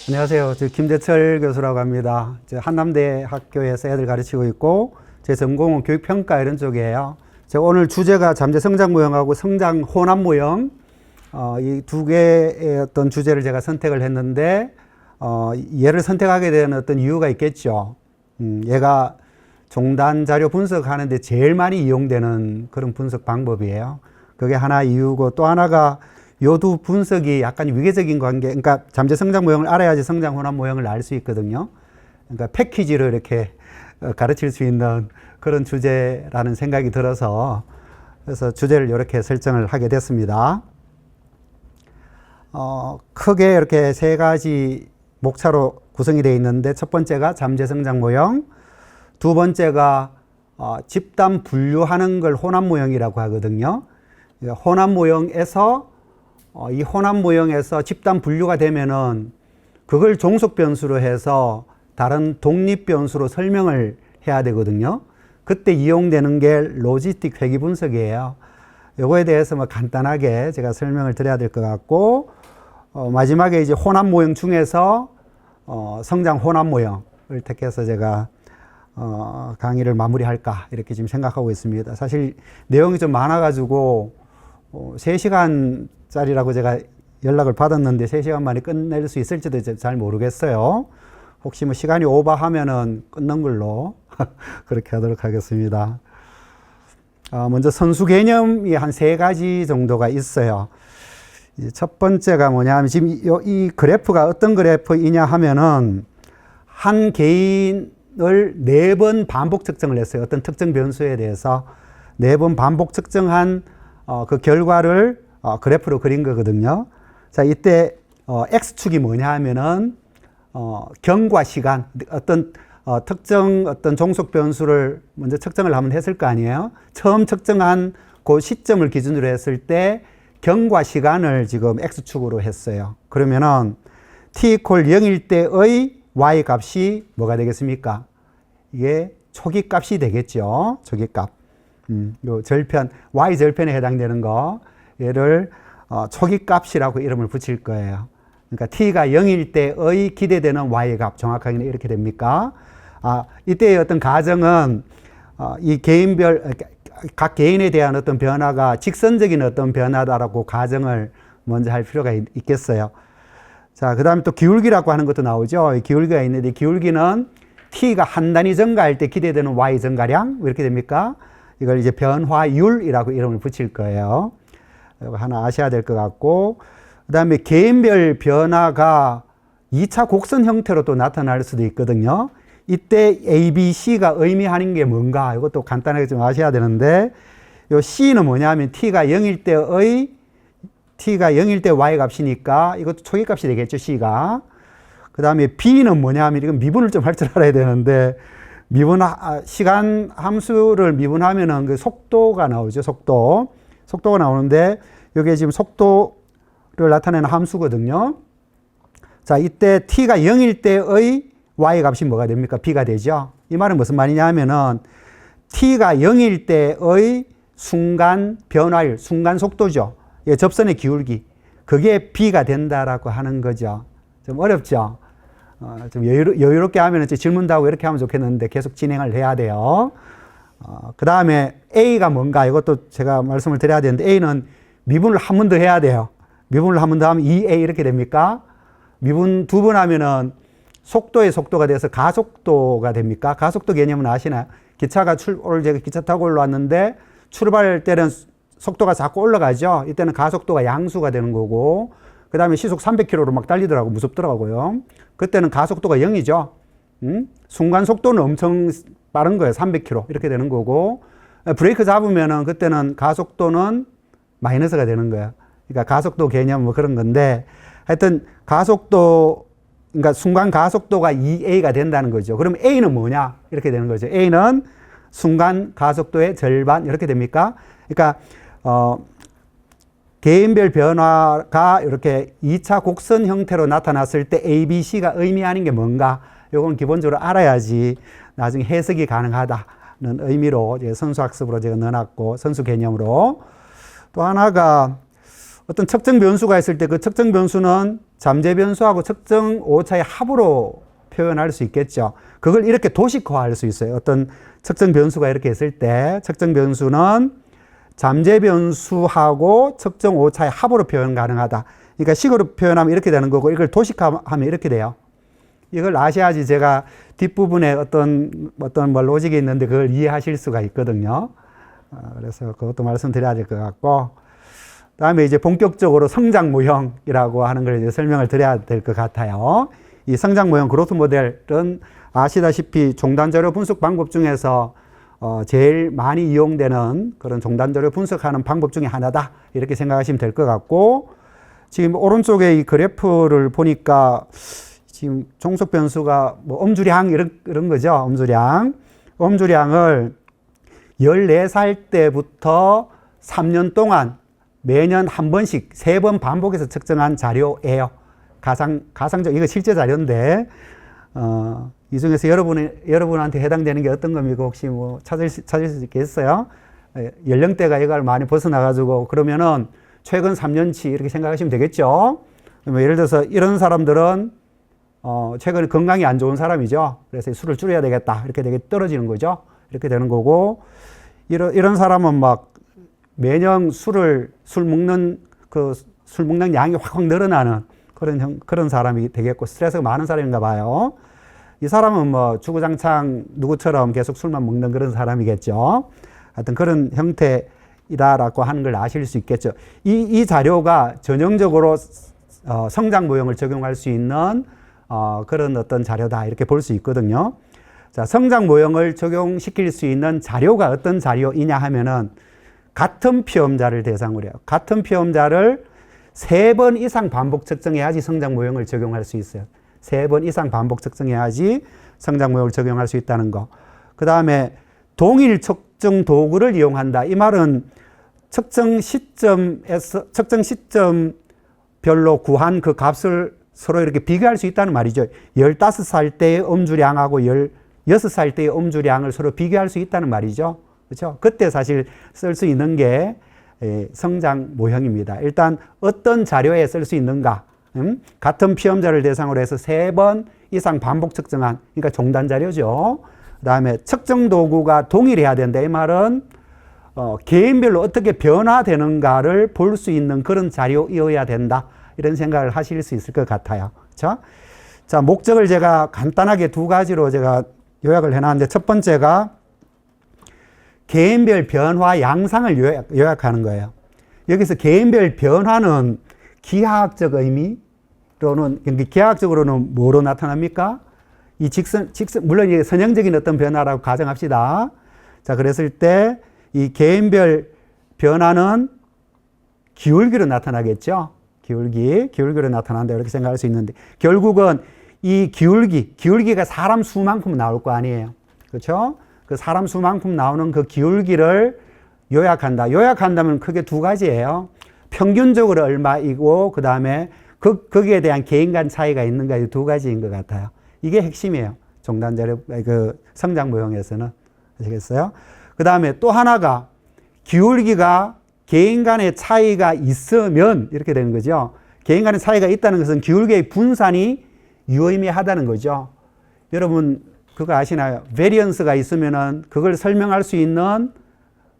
안녕하세요. 저 김대철 교수라고 합니다. 저 한남대 학교에서 애들 가르치고 있고, 제 전공은 교육평가 이런 쪽이에요. 제가 오늘 주제가 잠재 성장 모형하고 성장 혼합 모형, 이 두 개의 어떤 주제를 제가 선택을 했는데, 얘를 선택하게 된 어떤 이유가 있겠죠. 얘가 종단 자료 분석하는데 제일 많이 이용되는 그런 분석 방법이에요. 그게 하나 이유고, 또 하나가 요 두 분석이 약간 위계적인 관계, 그러니까 잠재 성장 모형을 알아야지 성장 혼합 모형을 알 수 있거든요. 그러니까 패키지로 이렇게 가르칠 수 있는 그런 주제라는 생각이 들어서, 그래서 주제를 이렇게 설정을 하게 됐습니다. 크게 이렇게 세 가지 목차로 구성이 되어 있는데, 첫 번째가 잠재 성장 모형, 두 번째가 집단 분류하는 걸 혼합 모형이라고 하거든요. 혼합 모형에서 이 혼합 모형에서 집단 분류가 되면은 그걸 종속 변수로 해서 다른 독립 변수로 설명을 해야 되거든요. 그때 이용되는 게 로지스틱 회귀 분석이에요. 요거에 대해서 뭐 간단하게 제가 설명을 드려야 될 것 같고, 마지막에 이제 혼합 모형 중에서 성장 혼합 모형을 택해서 제가 강의를 마무리할까 이렇게 지금 생각하고 있습니다. 사실 내용이 좀 많아가지고 3시간짜리라고 제가 연락을 받았는데 3시간 만에 끝낼 수 있을지도 잘 모르겠어요. 혹시 뭐 시간이 오버하면은 끊는 걸로 그렇게 하도록 하겠습니다. 먼저 선수 개념이 한 3가지 정도가 있어요. 첫 번째가 뭐냐면 지금 이 그래프가 어떤 그래프이냐 하면은 한 개인을 4번 반복 측정을 했어요. 어떤 특정 변수에 대해서 4번 반복 측정한 그 결과를 그래프로 그린 거거든요. 자, 이때 X축이 뭐냐 하면은 경과 시간, 어떤 특정 어떤 종속 변수를 먼저 측정을 한번 했을 거 아니에요. 처음 측정한 그 시점을 기준으로 했을 때 경과 시간을 지금 X축으로 했어요. 그러면은 t equal 0일 때의 y 값이 뭐가 되겠습니까? 이게 초기 값이 되겠죠. 초기 값. 요 절편, y 절편에 해당되는 거, 얘를 초기 값이라고 이름을 붙일 거예요. 그러니까 t가 0일 때의 기대되는 y 값, 정확하게는 이렇게 됩니까? 이때의 어떤 가정은 이 개인별, 각 개인에 대한 어떤 변화가 직선적인 어떤 변화다라고 가정을 먼저 할 필요가 있겠어요. 자, 그 다음에 또 기울기라고 하는 것도 나오죠. 기울기가 있는데, 기울기는 t가 한 단위 증가할 때 기대되는 y 증가량, 이렇게 됩니까? 이걸 이제 변화율이라고 이름을 붙일 거예요. 이거 하나 아셔야 될 것 같고, 그 다음에 개인별 변화가 2차 곡선 형태로 또 나타날 수도 있거든요. 이때 A, B, C가 의미하는 게 뭔가, 이것도 간단하게 좀 아셔야 되는데, 요 C는 뭐냐면 T가 0일 때 Y 값이니까 이것도 초기 값이 되겠죠, C가. 그 다음에 B는 뭐냐면, 이건 미분을 좀 할 줄 알아야 되는데, 시간 함수를 미분하면은 그 속도가 나오죠, 속도가 나오는데, 이게 지금 속도를 나타내는 함수거든요. 자, 이때 t가 0일 때의 y 값이 뭐가 됩니까? b가 되죠. 이 말은 무슨 말이냐 하면은 t가 0일 때의 순간 변화율, 순간 속도죠. 접선의 기울기. 그게 b가 된다라고 하는 거죠. 좀 어렵죠? 좀 여유롭게 하면 질문도 하고 이렇게 하면 좋겠는데 계속 진행을 해야 돼요. 그 다음에 A가 뭔가, 이것도 제가 말씀을 드려야 되는데, A는 미분을 한 번 더 해야 돼요. 미분을 한 번 더 하면 2A 이렇게 됩니까? 미분 2번 하면은 속도의 속도가 돼서 가속도가 됩니까? 가속도 개념은 아시나요? 기차가 오늘 제가 기차 타고 올라왔는데 출발할 때는 속도가 자꾸 올라가죠. 이때는 가속도가 양수가 되는 거고, 그 다음에 시속 300km로 막 달리더라고, 무섭더라고요. 그때는 가속도가 0이죠. 순간 속도는 엄청 빠른 거예요. 300km 이렇게 되는 거고, 브레이크 잡으면은 그때는 가속도는 마이너스가 되는 거예요. 그러니까 가속도 개념 뭐 그런 건데, 하여튼 가속도, 그러니까 순간 가속도가 2A가 된다는 거죠. 그럼 A는 뭐냐? 이렇게 되는 거죠. A는 순간 가속도의 절반 이렇게 됩니까? 그러니까 개인별 변화가 이렇게 2차 곡선 형태로 나타났을 때 A, B, C가 의미하는 게 뭔가, 요건 기본적으로 알아야지 나중에 해석이 가능하다는 의미로 선수 학습으로 제가 넣어놨고, 선수 개념으로. 또 하나가 어떤 측정 변수가 있을 때 그 측정 변수는 잠재 변수하고 측정 오차의 합으로 표현할 수 있겠죠. 그걸 이렇게 도식화할 수 있어요. 어떤 측정 변수가 이렇게 있을 때 측정 변수는 잠재 변수하고 측정 오차의 합으로 표현 가능하다. 그러니까 식으로 표현하면 이렇게 되는 거고 이걸 도식화하면 이렇게 돼요. 이걸 아셔야지 제가 뒷부분에 어떤 뭐 로직이 있는데 그걸 이해하실 수가 있거든요. 그래서 그것도 말씀드려야 될 것 같고, 다음에 이제 본격적으로 성장 모형이라고 하는 걸 이제 설명을 드려야 될 것 같아요. 이 성장 모형 그로스 모델은 아시다시피 종단 자료 분석 방법 중에서 제일 많이 이용되는 그런 종단 자료 분석하는 방법 중에 하나다. 이렇게 생각하시면 될 것 같고, 지금 오른쪽에 이 그래프를 보니까 지금 종속 변수가 뭐 엄주량 이런 거죠. 엄주량을 14살 때부터 3년 동안 매년 한 번씩 3번 반복해서 측정한 자료예요. 가상적, 이거 실제 자료인데, 이 중에서 여러분한테 해당되는 게 어떤 겁니까? 혹시 뭐 찾을 수 있겠어요? 연령대가 이걸 많이 벗어나가지고, 그러면은 최근 3년치 이렇게 생각하시면 되겠죠? 예를 들어서 이런 사람들은, 최근에 건강이 안 좋은 사람이죠. 그래서 술을 줄여야 되겠다. 이렇게 되게 떨어지는 거죠. 이렇게 되는 거고, 이런 사람은 막 매년 술 먹는 양이 확 늘어나는 그런 사람이 되겠고, 스트레스가 많은 사람인가 봐요. 이 사람은 뭐 주구장창 누구처럼 계속 술만 먹는 그런 사람이겠죠. 하여튼 그런 형태이다라고 하는 걸 아실 수 있겠죠. 이 자료가 전형적으로 성장 모형을 적용할 수 있는 그런 어떤 자료다. 이렇게 볼 수 있거든요. 자, 성장 모형을 적용시킬 수 있는 자료가 어떤 자료이냐 하면은 같은 피험자를 대상으로 해요. 같은 피험자를 3번 이상 반복 측정해야지 성장 모형을 적용할 수 있어요. 3번 이상 반복 측정해야지 성장 모형을 적용할 수 있다는 거. 그 다음에 동일 측정 도구를 이용한다. 이 말은 측정 시점별로 구한 그 값을 서로 이렇게 비교할 수 있다는 말이죠. 15살 때의 엄주량하고 16살 때의 엄주량을 서로 비교할 수 있다는 말이죠. 그렇죠? 그때 사실 쓸 수 있는 게 성장 모형입니다. 일단 어떤 자료에 쓸 수 있는가? 같은 피험자를 대상으로 해서 3번 이상 반복 측정한, 그러니까 종단 자료죠. 그 다음에 측정 도구가 동일해야 된다. 이 말은 개인별로 어떻게 변화되는가를 볼 수 있는 그런 자료이어야 된다. 이런 생각을 하실 수 있을 것 같아요. 그렇죠? 자, 목적을 제가 간단하게 2가지로 제가 요약을 해놨는데, 첫 번째가 개인별 변화 양상을 요약하는 거예요. 여기서 개인별 변화는 기하학적 의미로는, 기하학적으로는 뭐로 나타납니까? 이 물론 이게 선형적인 어떤 변화라고 가정합시다. 자, 그랬을 때 이 개인별 변화는 기울기로 나타나겠죠. 기울기로 나타난다. 이렇게 생각할 수 있는데, 결국은 이 기울기가 사람 수만큼 나올 거 아니에요. 그렇죠? 그 사람 수만큼 나오는 그 기울기를 요약한다면 크게 2가지예요. 평균적으로 얼마이고, 그 다음에 거기에 대한 개인 간 차이가 있는가, 이 2가지인 것 같아요. 이게 핵심이에요. 종단자료, 성장 모형에서는. 아시겠어요? 그 다음에 또 하나가 기울기가 개인 간의 차이가 있으면 이렇게 되는 거죠. 개인 간의 차이가 있다는 것은 기울기의 분산이 유의미하다는 거죠. 여러분, 그거 아시나요? 베리언스가 있으면은 그걸 설명할 수 있는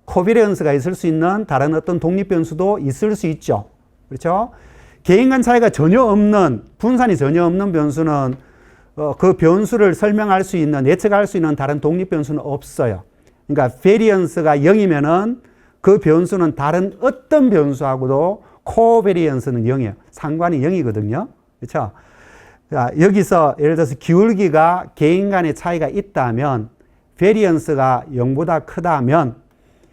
코비리언스가 있을 수 있는 다른 어떤 독립변수도 있을 수 있죠. 그렇죠? 개인 간 차이가 전혀 없는, 분산이 전혀 없는 변수는 그 변수를 설명할 수 있는, 예측할 수 있는 다른 독립변수는 없어요. 그러니까 베리언스가 0이면은 그 변수는 다른 어떤 변수하고도 코베리언스는 0이에요. 상관이 0이거든요. 그렇죠? 자, 여기서 예를 들어서 기울기가 개인 간의 차이가 있다면, 베리언스가 0보다 크다면,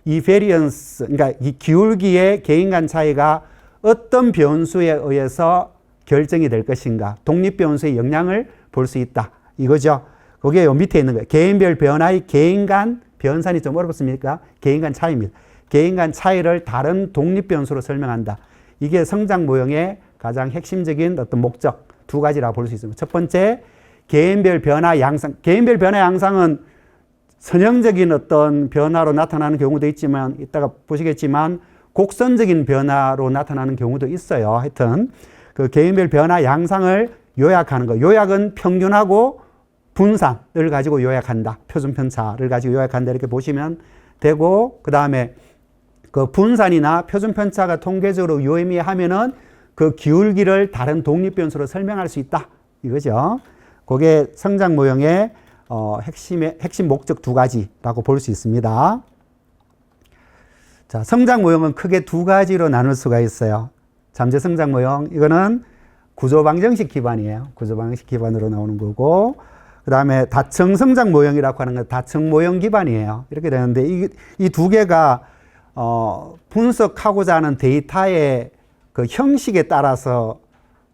이 베리언스, 그러니까 이 기울기의 개인 간 차이가 어떤 변수에 의해서 결정이 될 것인가, 독립 변수의 영향을 볼 수 있다. 이거죠. 그게 요 밑에 있는 거예요. 개인별 변화의 개인 간 변산이 좀 어렵습니까? 개인 간 차이입니다. 개인 간 차이를 다른 독립 변수로 설명한다. 이게 성장 모형의 가장 핵심적인 어떤 목적 2가지라고 볼 수 있습니다. 첫 번째, 개인별 변화 양상. 개인별 변화 양상은 선형적인 어떤 변화로 나타나는 경우도 있지만, 이따가 보시겠지만 곡선적인 변화로 나타나는 경우도 있어요. 하여튼 그 개인별 변화 양상을 요약하는 거. 요약은 평균하고 분산을 가지고 요약한다. 표준 편차를 가지고 요약한다. 이렇게 보시면 되고, 그 다음에 그 분산이나 표준 편차가 통계적으로 유의미하면은 그 기울기를 다른 독립 변수로 설명할 수 있다. 이거죠. 그게 성장 모형의 핵심 목적 두 가지라고 볼 수 있습니다. 자, 성장 모형은 크게 두 가지로 나눌 수가 있어요. 잠재 성장 모형, 이거는 구조 방정식 기반이에요. 구조 방정식 기반으로 나오는 거고, 그 다음에 다층 성장 모형이라고 하는 건 다층 모형 기반이에요. 이렇게 되는데 이 두 개가 분석하고자 하는 데이터의 그 형식에 따라서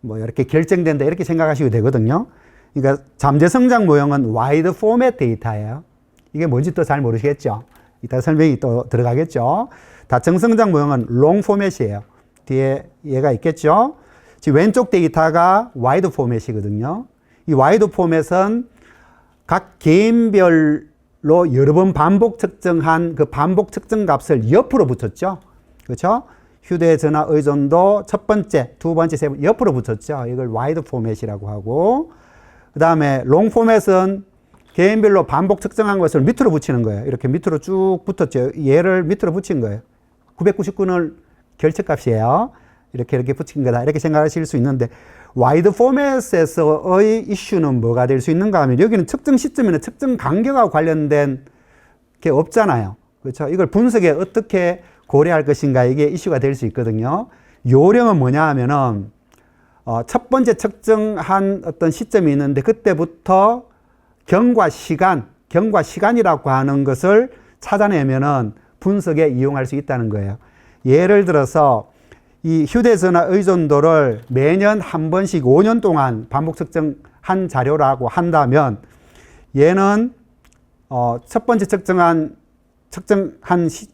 뭐 이렇게 결정된다 이렇게 생각하시면 되거든요. 그러니까 잠재 성장 모형은 와이드 포맷 데이터예요. 이게 뭔지 또 잘 모르시겠죠. 이따 설명이 또 들어가겠죠. 다층 성장 모형은 롱 포맷이에요. 뒤에 얘가 있겠죠. 지금 왼쪽 데이터가 와이드 포맷이거든요. 이 와이드 포맷은 각 개인별로 여러 번 반복 측정한 그 반복 측정 값을 옆으로 붙였죠. 그렇죠? 휴대전화 의존도 첫 번째, 두 번째, 세 번째 옆으로 붙였죠. 이걸 와이드 포맷이라고 하고, 그 다음에 롱 포맷은 개인별로 반복 측정한 것을 밑으로 붙이는 거예요. 이렇게 밑으로 쭉 붙었죠. 얘를 밑으로 붙인 거예요. 999는 결측값이에요. 이렇게 붙인 거다. 이렇게 생각하실 수 있는데, 와이드 포맷에서의 이슈는 뭐가 될 수 있는가 하면, 여기는 측정 시점이나 측정 간격하고 관련된 게 없잖아요. 그렇죠? 이걸 분석에 어떻게 고려할 것인가, 이게 이슈가 될 수 있거든요. 요령은 뭐냐 하면은, 첫 번째 측정한 어떤 시점이 있는데, 그때부터 경과 시간이라고 하는 것을 찾아내면은 분석에 이용할 수 있다는 거예요. 예를 들어서, 이 휴대전화 의존도를 매년 한 번씩 5년 동안 반복 측정한 자료라고 한다면, 얘는 첫 번째 측정한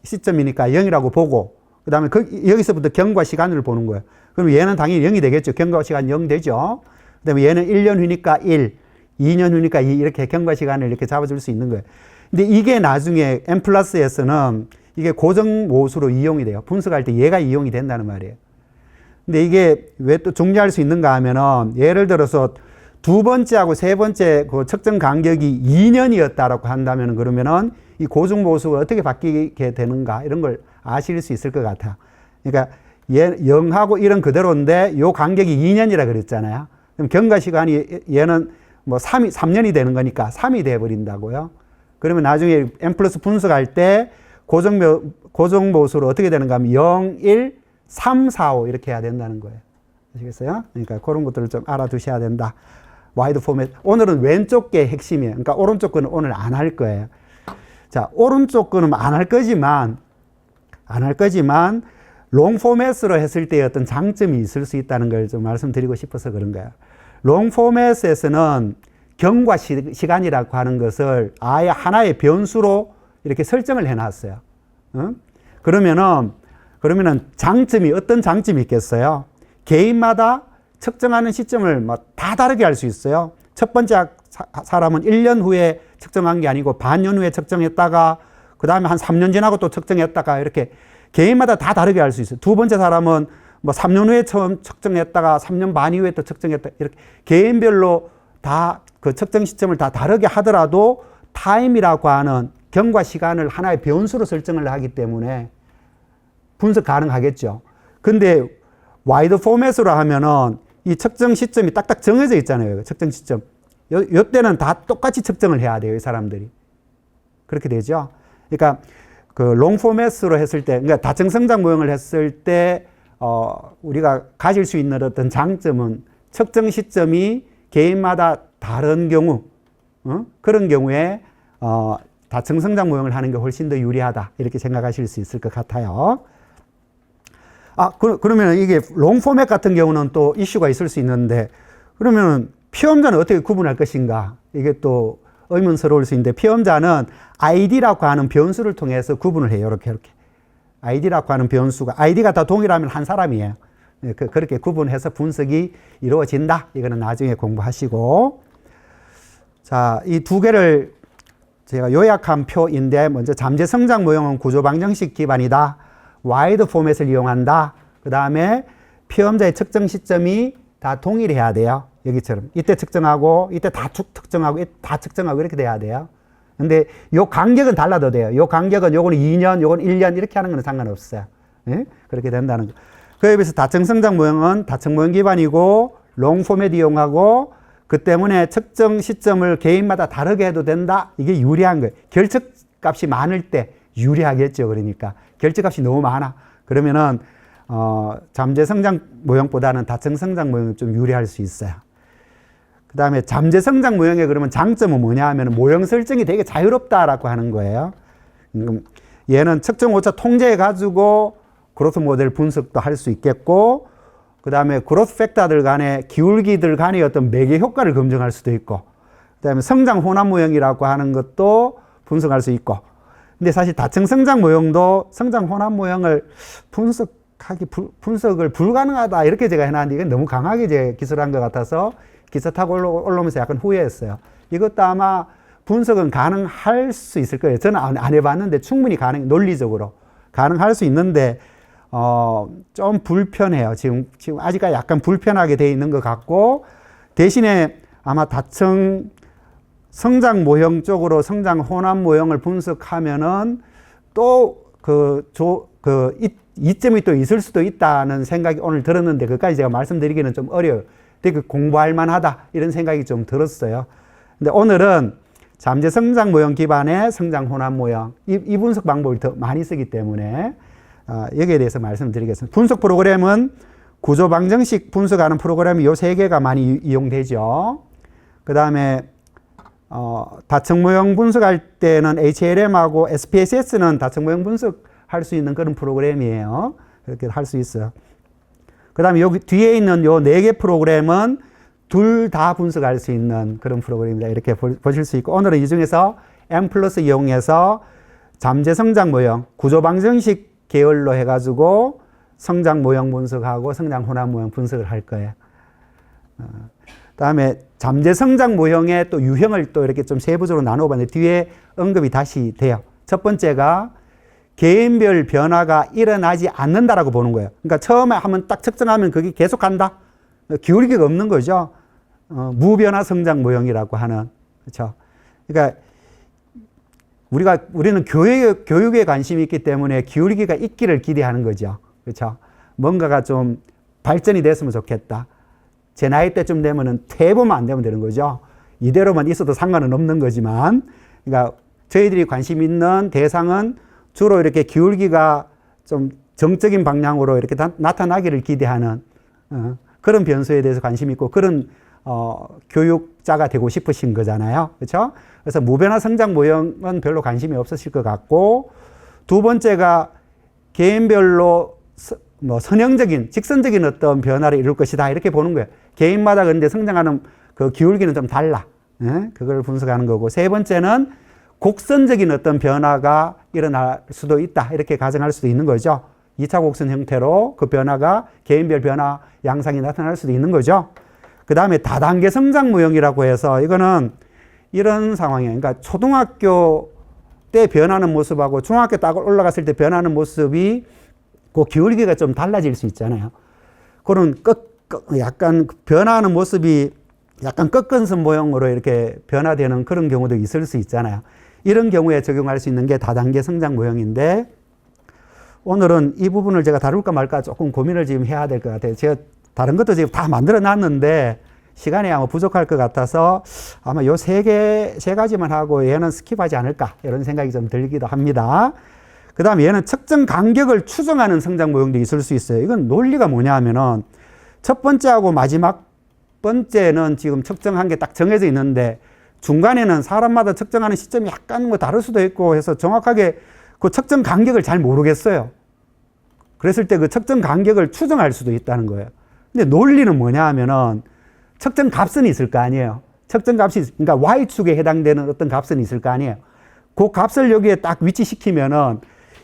시점이니까 0이라고 보고, 그 다음에 여기서부터 경과 시간을 보는 거예요. 그럼 얘는 당연히 0이 되겠죠. 경과 시간 0 되죠. 그 다음에 얘는 1년 후니까 1, 2년 후니까 2, 이렇게 경과 시간을 이렇게 잡아줄 수 있는 거예요. 근데 이게 나중에 M+S는 이게 고정 모수로 이용이 돼요. 분석할 때 얘가 이용이 된다는 말이에요. 근데 이게 왜 또 중요할 수 있는가 하면은, 예를 들어서 두 번째하고 세 번째 그 측정 간격이 2년이었다라고 한다면, 그러면은 이 고정 모수가 어떻게 바뀌게 되는가, 이런 걸 아실 수 있을 것 같아요. 그러니까 0하고 1은 그대로인데 요 간격이 2년이라 그랬잖아요. 그럼 경과 시간이 얘는 뭐 3년이 되는 거니까 3이 돼 버린다고요. 그러면 나중에 M+ 분석할 때 고정 모수로 어떻게 되는가 하면 0, 1, 3, 4, 5 이렇게 해야 된다는 거예요. 아시겠어요? 그러니까 그런 것들을 좀 알아두셔야 된다. 와이드 포맷. 오늘은 왼쪽 게 핵심이에요. 그러니까 오른쪽 거는 오늘 안 할 거예요. 자, 오른쪽 거는 안 할 거지만 롱 포맷으로 했을 때 어떤 장점이 있을 수 있다는 걸 좀 말씀드리고 싶어서 그런 거예요. 롱 포맷에서는 경과 시간이라고 하는 것을 아예 하나의 변수로 이렇게 설정을 해놨어요. 그러면은 어떤 장점이 있겠어요? 개인마다 측정하는 시점을 다 다르게 할 수 있어요. 첫 번째 사람은 1년 후에 측정한 게 아니고 반년 후에 측정했다가, 그 다음에 한 3년 지나고 또 측정했다가, 이렇게 개인마다 다 다르게 할 수 있어요. 두 번째 사람은 뭐 3년 후에 처음 측정했다가 3년 반 이후에 또 측정했다. 이렇게 개인별로 다 그 측정 시점을 다 다르게 하더라도 타임이라고 하는 경과 시간을 하나의 변수로 설정을 하기 때문에 분석 가능하겠죠. 근데 와이드 포맷으로 하면은 이 측정 시점이 딱딱 정해져 있잖아요. 측정 시점. 요때는 다 똑같이 측정을 해야 돼요, 이 사람들이. 그렇게 되죠. 그러니까 그 롱 포맷으로 했을 때, 그러니까 다층 성장 모형을 했을 때 우리가 가질 수 있는 어떤 장점은 측정 시점이 개인마다 다른 경우, 그런 경우에 다층 성장 모형을 하는 게 훨씬 더 유리하다, 이렇게 생각하실 수 있을 것 같아요. 그러면 이게 롱 포맷 같은 경우는 또 이슈가 있을 수 있는데, 그러면 피험자는 어떻게 구분할 것인가? 이게 또 의문스러울 수 있는데, 피험자는 ID라고 하는 변수를 통해서 구분을 해요. 이렇게. ID라고 하는 변수가, ID가 다 동일하면 한 사람이에요. 그렇게 구분해서 분석이 이루어진다. 이거는 나중에 공부하시고. 자, 이 두 개를 제가 요약한 표인데, 먼저 잠재 성장 모형은 구조 방정식 기반이다. 와이드 포맷을 이용한다. 그 다음에 피험자의 측정 시점이 다 동일해야 돼요. 여기처럼. 이때 측정하고, 이때 다 측정하고, 이때 다 측정하고 이렇게 돼야 돼요. 근데 요 간격은 달라도 돼요. 요 간격은 요거는 2년, 요건 1년 이렇게 하는 건 상관없어요. 예? 그렇게 된다는 거. 그에 비해서 다층 성장 모형은 다층 모형 기반이고 롱 포맷 이용하고 그 때문에 측정 시점을 개인마다 다르게 해도 된다. 이게 유리한 거예요. 결측값이 많을 때 유리하겠죠. 그러니까 결측값이 너무 많아. 그러면은 잠재 성장 모형보다는 다층 성장 모형이 좀 유리할 수 있어요. 그 다음에 잠재 성장 모형의 그러면 장점은 뭐냐 하면 모형 설정이 되게 자유롭다라고 하는 거예요. 얘는 측정 오차 통제해 가지고 그로스 모델 분석도 할 수 있겠고, 그 다음에 그로스 팩터들 간의 기울기들 간의 어떤 매개 효과를 검증할 수도 있고, 그 다음에 성장 혼합 모형이라고 하는 것도 분석할 수 있고. 근데 사실 다층 성장 모형도 성장 혼합 모형을 분석을 불가능하다 이렇게 제가 해놨는데 이건 너무 강하게 제 기술한 것 같아서 기사 타고 올라오면서 약간 후회했어요. 이것도 아마 분석은 가능할 수 있을 거예요. 저는 안 해봤는데 충분히 논리적으로 가능할 수 있는데, 좀 불편해요. 지금 아직까지 약간 불편하게 돼 있는 것 같고, 대신에 아마 다층 성장 모형 쪽으로 성장 혼합 모형을 분석하면은 또 이점이 또 있을 수도 있다는 생각이 오늘 들었는데, 그까지 제가 말씀드리기는 좀 어려워요. 되게 공부할 만하다 이런 생각이 좀 들었어요. 근데 오늘은 잠재 성장 모형 기반의 성장 혼합 모형 이 분석 방법을 더 많이 쓰기 때문에 여기에 대해서 말씀드리겠습니다. 분석 프로그램은 구조 방정식 분석하는 프로그램이 요 세 개가 많이 이용되죠. 그 다음에 다층 모형 분석할 때는 HLM하고 SPSS는 다층 모형 분석할 수 있는 그런 프로그램이에요. 그렇게 할 수 있어요. 그 다음에 여기 뒤에 있는 요 네 개 프로그램은 둘 다 분석할 수 있는 그런 프로그램입니다. 이렇게 보실 수 있고, 오늘은 이 중에서 M+ 이용해서 잠재 성장 모형, 구조 방정식 계열로 해가지고 성장 모형 분석하고 성장 혼합 모형 분석을 할 거예요. 다음에 잠재 성장 모형의 또 유형을 또 이렇게 좀 세부적으로 나눠봤는데 뒤에 언급이 다시 돼요. 첫 번째가 개인별 변화가 일어나지 않는다라고 보는 거예요. 그러니까 처음에 한번 딱 측정하면 그게 계속한다. 기울기가 없는 거죠. 무변화 성장 모형이라고 하는. 그렇죠. 그러니까 우리는 교육에 관심이 있기 때문에 기울기가 있기를 기대하는 거죠. 그렇죠. 뭔가가 좀 발전이 됐으면 좋겠다. 제 나이 때쯤 되면은 퇴보만 안 되면 되는 거죠. 이대로만 있어도 상관은 없는 거지만, 그러니까 저희들이 관심 있는 대상은 주로 이렇게 기울기가 좀 정적인 방향으로 이렇게 나타나기를 기대하는 그런 변수에 대해서 관심이 있고 그런 교육자가 되고 싶으신 거잖아요. 그렇죠? 그래서 무변화 성장 모형은 별로 관심이 없으실 것 같고, 두 번째가 개인별로 선형적인, 직선적인 어떤 변화를 이룰 것이다 이렇게 보는 거예요. 개인마다 근데 성장하는 그 기울기는 좀 달라. 그걸 분석하는 거고, 세 번째는 곡선적인 어떤 변화가 일어날 수도 있다 이렇게 가정할 수도 있는 거죠. 2차 곡선 형태로 그 변화가 개인별 변화 양상이 나타날 수도 있는 거죠. 그 다음에 다단계 성장 모형이라고 해서 이거는 이런 상황이에요. 그러니까 초등학교 때 변하는 모습하고 중학교 딱 올라갔을 때 변하는 모습이 그 기울기가 좀 달라질 수 있잖아요. 그런 약간 변화하는 모습이 약간 꺾은선 모형으로 이렇게 변화되는 그런 경우도 있을 수 있잖아요. 이런 경우에 적용할 수 있는 게 다단계 성장 모형인데, 오늘은 이 부분을 제가 다룰까 말까 조금 고민을 지금 해야 될 것 같아요. 제가 다른 것도 지금 다 만들어 놨는데 시간이 아마 부족할 것 같아서 아마 요 세 가지만 하고 얘는 스킵하지 않을까 이런 생각이 좀 들기도 합니다. 그 다음에 얘는 측정 간격을 추정하는 성장 모형도 있을 수 있어요. 이건 논리가 뭐냐 하면은 첫 번째하고 마지막 번째는 지금 측정한 게 딱 정해져 있는데 중간에는 사람마다 측정하는 시점이 약간 뭐 다를 수도 있고 해서 정확하게 그 측정 간격을 잘 모르겠어요. 그랬을 때 그 측정 간격을 추정할 수도 있다는 거예요. 근데 논리는 뭐냐 하면은 측정 값은 있을 거 아니에요. 측정 값이, 그러니까 Y축에 해당되는 어떤 값은 있을 거 아니에요. 그 값을 여기에 딱 위치시키면은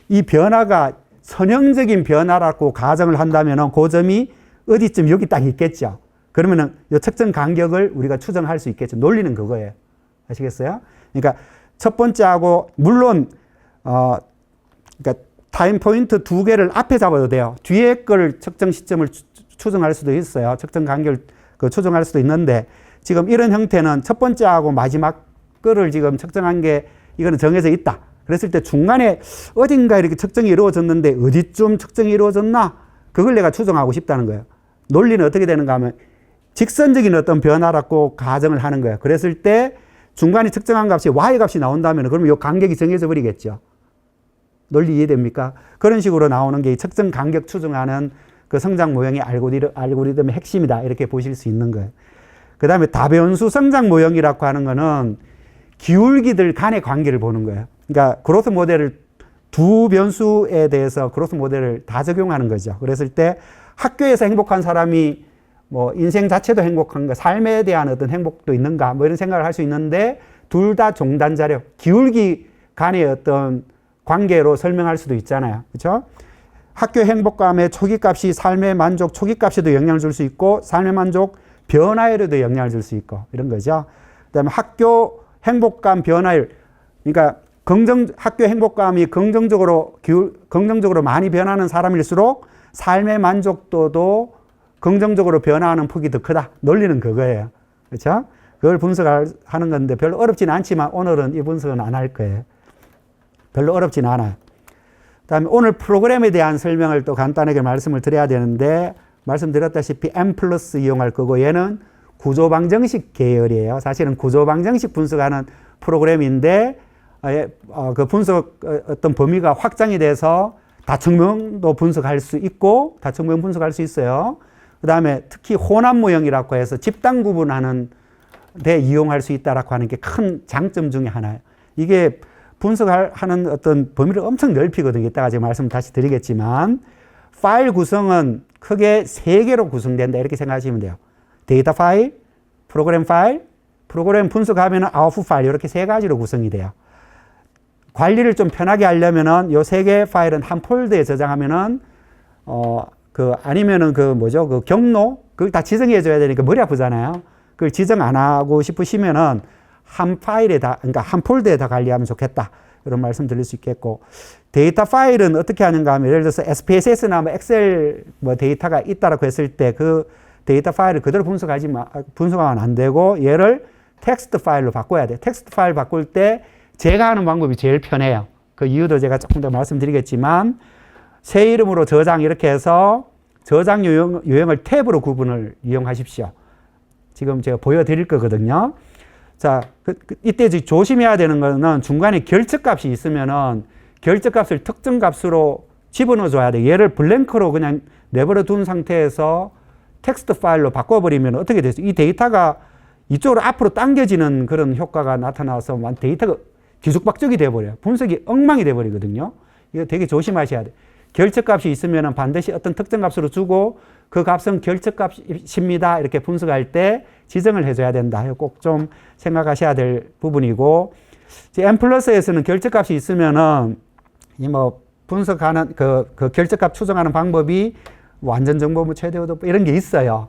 이 변화가 선형적인 변화라고 가정을 한다면은 그 점이 어디쯤 여기 딱 있겠죠. 그러면은 이 측정 간격을 우리가 추정할 수 있겠죠. 논리는 그거예요. 아시겠어요? 그러니까 첫 번째하고 물론 그러니까 타임 포인트 두 개를 앞에 잡아도 돼요. 뒤에 걸 측정 시점을 추정할 수도 있어요. 측정 간격을 추정할 수도 있는데 지금 이런 형태는 첫 번째하고 마지막 거를 지금 측정한 게 이거는 정해져 있다. 그랬을 때 중간에 어딘가 이렇게 측정이 이루어졌는데 어디쯤 측정이 이루어졌나? 그걸 내가 추정하고 싶다는 거예요. 논리는 어떻게 되는가 하면 직선적인 어떤 변화라고 가정을 하는 거예요. 그랬을 때 중간에 측정한 값이 y값이 나온다면 그러면 이 간격이 정해져 버리겠죠. 논리 이해됩니까? 그런 식으로 나오는 게 측정 간격 추정하는 그 성장 모형의 알고리즘의 핵심이다. 이렇게 보실 수 있는 거예요. 그 다음에 다변수 성장 모형이라고 하는 거는 기울기들 간의 관계를 보는 거예요. 그러니까 그로스 모델을 두 변수에 대해서 그로스 모델을 다 적용하는 거죠. 그랬을 때 학교에서 행복한 사람이 뭐 인생 자체도 행복한가, 삶에 대한 어떤 행복도 있는가, 뭐 이런 생각을 할 수 있는데 둘 다 종단자력, 기울기 간의 어떤 관계로 설명할 수도 있잖아요. 그렇죠? 학교 행복감의 초기값이 삶의 만족 초기값에도 영향을 줄 수 있고 삶의 만족 변화율에도 영향을 줄 수 있고 이런 거죠. 그다음에 학교 행복감 변화율, 그러니까 학교 행복감이 긍정적으로 많이 변하는 사람일수록 삶의 만족도도 긍정적으로 변화하는 폭이 더 크다. 논리는 그거예요. 그렇죠? 그걸 분석하는 건데 별로 어렵진 않지만 오늘은 이 분석은 안 할 거예요. 별로 어렵진 않아요. 그다음에 오늘 프로그램에 대한 설명을 또 간단하게 말씀을 드려야 되는데 말씀드렸다시피 M+ 이용할 거고 얘는 구조방정식 계열이에요. 사실은 구조방정식 분석하는 프로그램인데 그 분석 어떤 범위가 확장이 돼서 다측면도 분석할 수 있고 다측면 분석할 수 있어요. 그 다음에 특히 혼합 모형이라고 해서 집단 구분하는 데 이용할 수 있다라고 하는 게 큰 장점 중에 하나예요. 이게 분석하는 어떤 범위를 엄청 넓히거든요. 이따가 제가 말씀 다시 드리겠지만 파일 구성은 크게 3개로 구성된다 이렇게 생각하시면 돼요. 데이터 파일, 프로그램 분석하면 아웃풋 파일 이렇게 3가지로 구성이 돼요. 관리를 좀 편하게 하려면은 요 3개 파일은 한 폴더에 저장하면은 아니면은 그 경로 그걸 다 지정해 줘야 되니까 머리 아프잖아요. 그걸 지정 안 하고 싶으시면은 한 그러니까 한 폴더에 다 관리하면 좋겠다. 이런 말씀 드릴 수 있겠고. 데이터 파일은 어떻게 하는가 하면 예를 들어서 SPSS나 뭐 엑셀 뭐 데이터가 있다라고 했을 때 그 데이터 파일을 그대로 분석하면 안 되고 얘를 텍스트 파일로 바꿔야 돼요. 텍스트 파일 바꿀 때 제가 하는 방법이 제일 편해요. 그 이유도 제가 조금 더 말씀드리겠지만 새 이름으로 저장 이렇게 해서 저장 유형을 탭으로 구분을 이용하십시오. 지금 제가 보여드릴 거거든요. 자, 이때 조심해야 되는 거는 중간에 결측값이 있으면은 결측값을 특정 값으로 집어넣어 줘야 돼. 얘를 블랭크로 그냥 내버려 둔 상태에서 텍스트 파일로 바꿔버리면 어떻게 되죠? 이 데이터가 이쪽으로 앞으로 당겨지는 그런 효과가 나타나서 데이터가 뒤죽박죽이 돼버려요. 분석이 엉망이 돼버리거든요. 이거 되게 조심하셔야 돼요. 결측값이 있으면 반드시 어떤 특정 값으로 주고 그 값은 결측값입니다. 이렇게 분석할 때 지정을 해줘야 된다. 꼭 좀 생각하셔야 될 부분이고 M+에서는 결측값이 있으면은 분석하는 그 결측값 추정하는 방법이 완전 정보무 최대 오도 이런 게 있어요.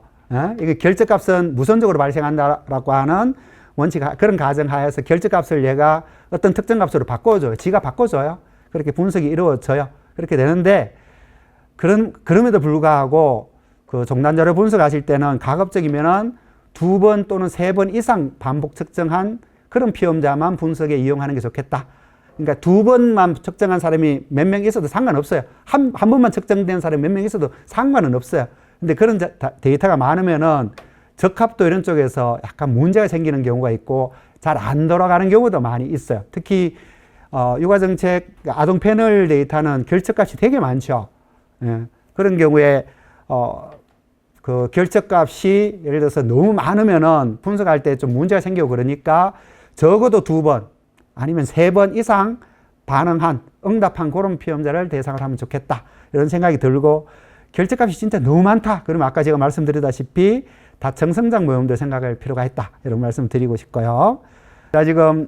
이게 결측값은 무선적으로 발생한다라고 하는 원칙 그런 가정하에서 결측값을 얘가 어떤 특정 값으로 바꿔줘요. 지가 바꿔줘요. 그렇게 분석이 이루어져요. 그렇게 되는데 그럼에도 불구하고 그 종단자료 분석하실 때는 가급적이면은 2번 또는 3번 이상 반복 측정한 그런 피험자만 분석에 이용하는 게 좋겠다. 그러니까 2번만 측정한 사람이 몇 명 있어도 상관없어요. 한 번만 측정된 사람이 몇 명 있어도 상관은 없어요. 근데 그런 데이터가 많으면은 적합도 이런 쪽에서 약간 문제가 생기는 경우가 있고 잘 안 돌아가는 경우도 많이 있어요. 특히 육아정책 아동 패널 데이터는 결측값이 되게 많죠. 예. 그런 경우에 그 결측값이 예를 들어서 너무 많으면은 분석할 때 좀 문제가 생기고 그러니까 적어도 2번 아니면 3번 이상 반응한 응답한 그런 피험자를 대상을 하면 좋겠다. 이런 생각이 들고 결측값이 진짜 너무 많다. 그러면 아까 제가 말씀드리다시피 다층성장 모형도 생각할 필요가 있다. 이런 말씀 드리고 싶고요. 자, 지금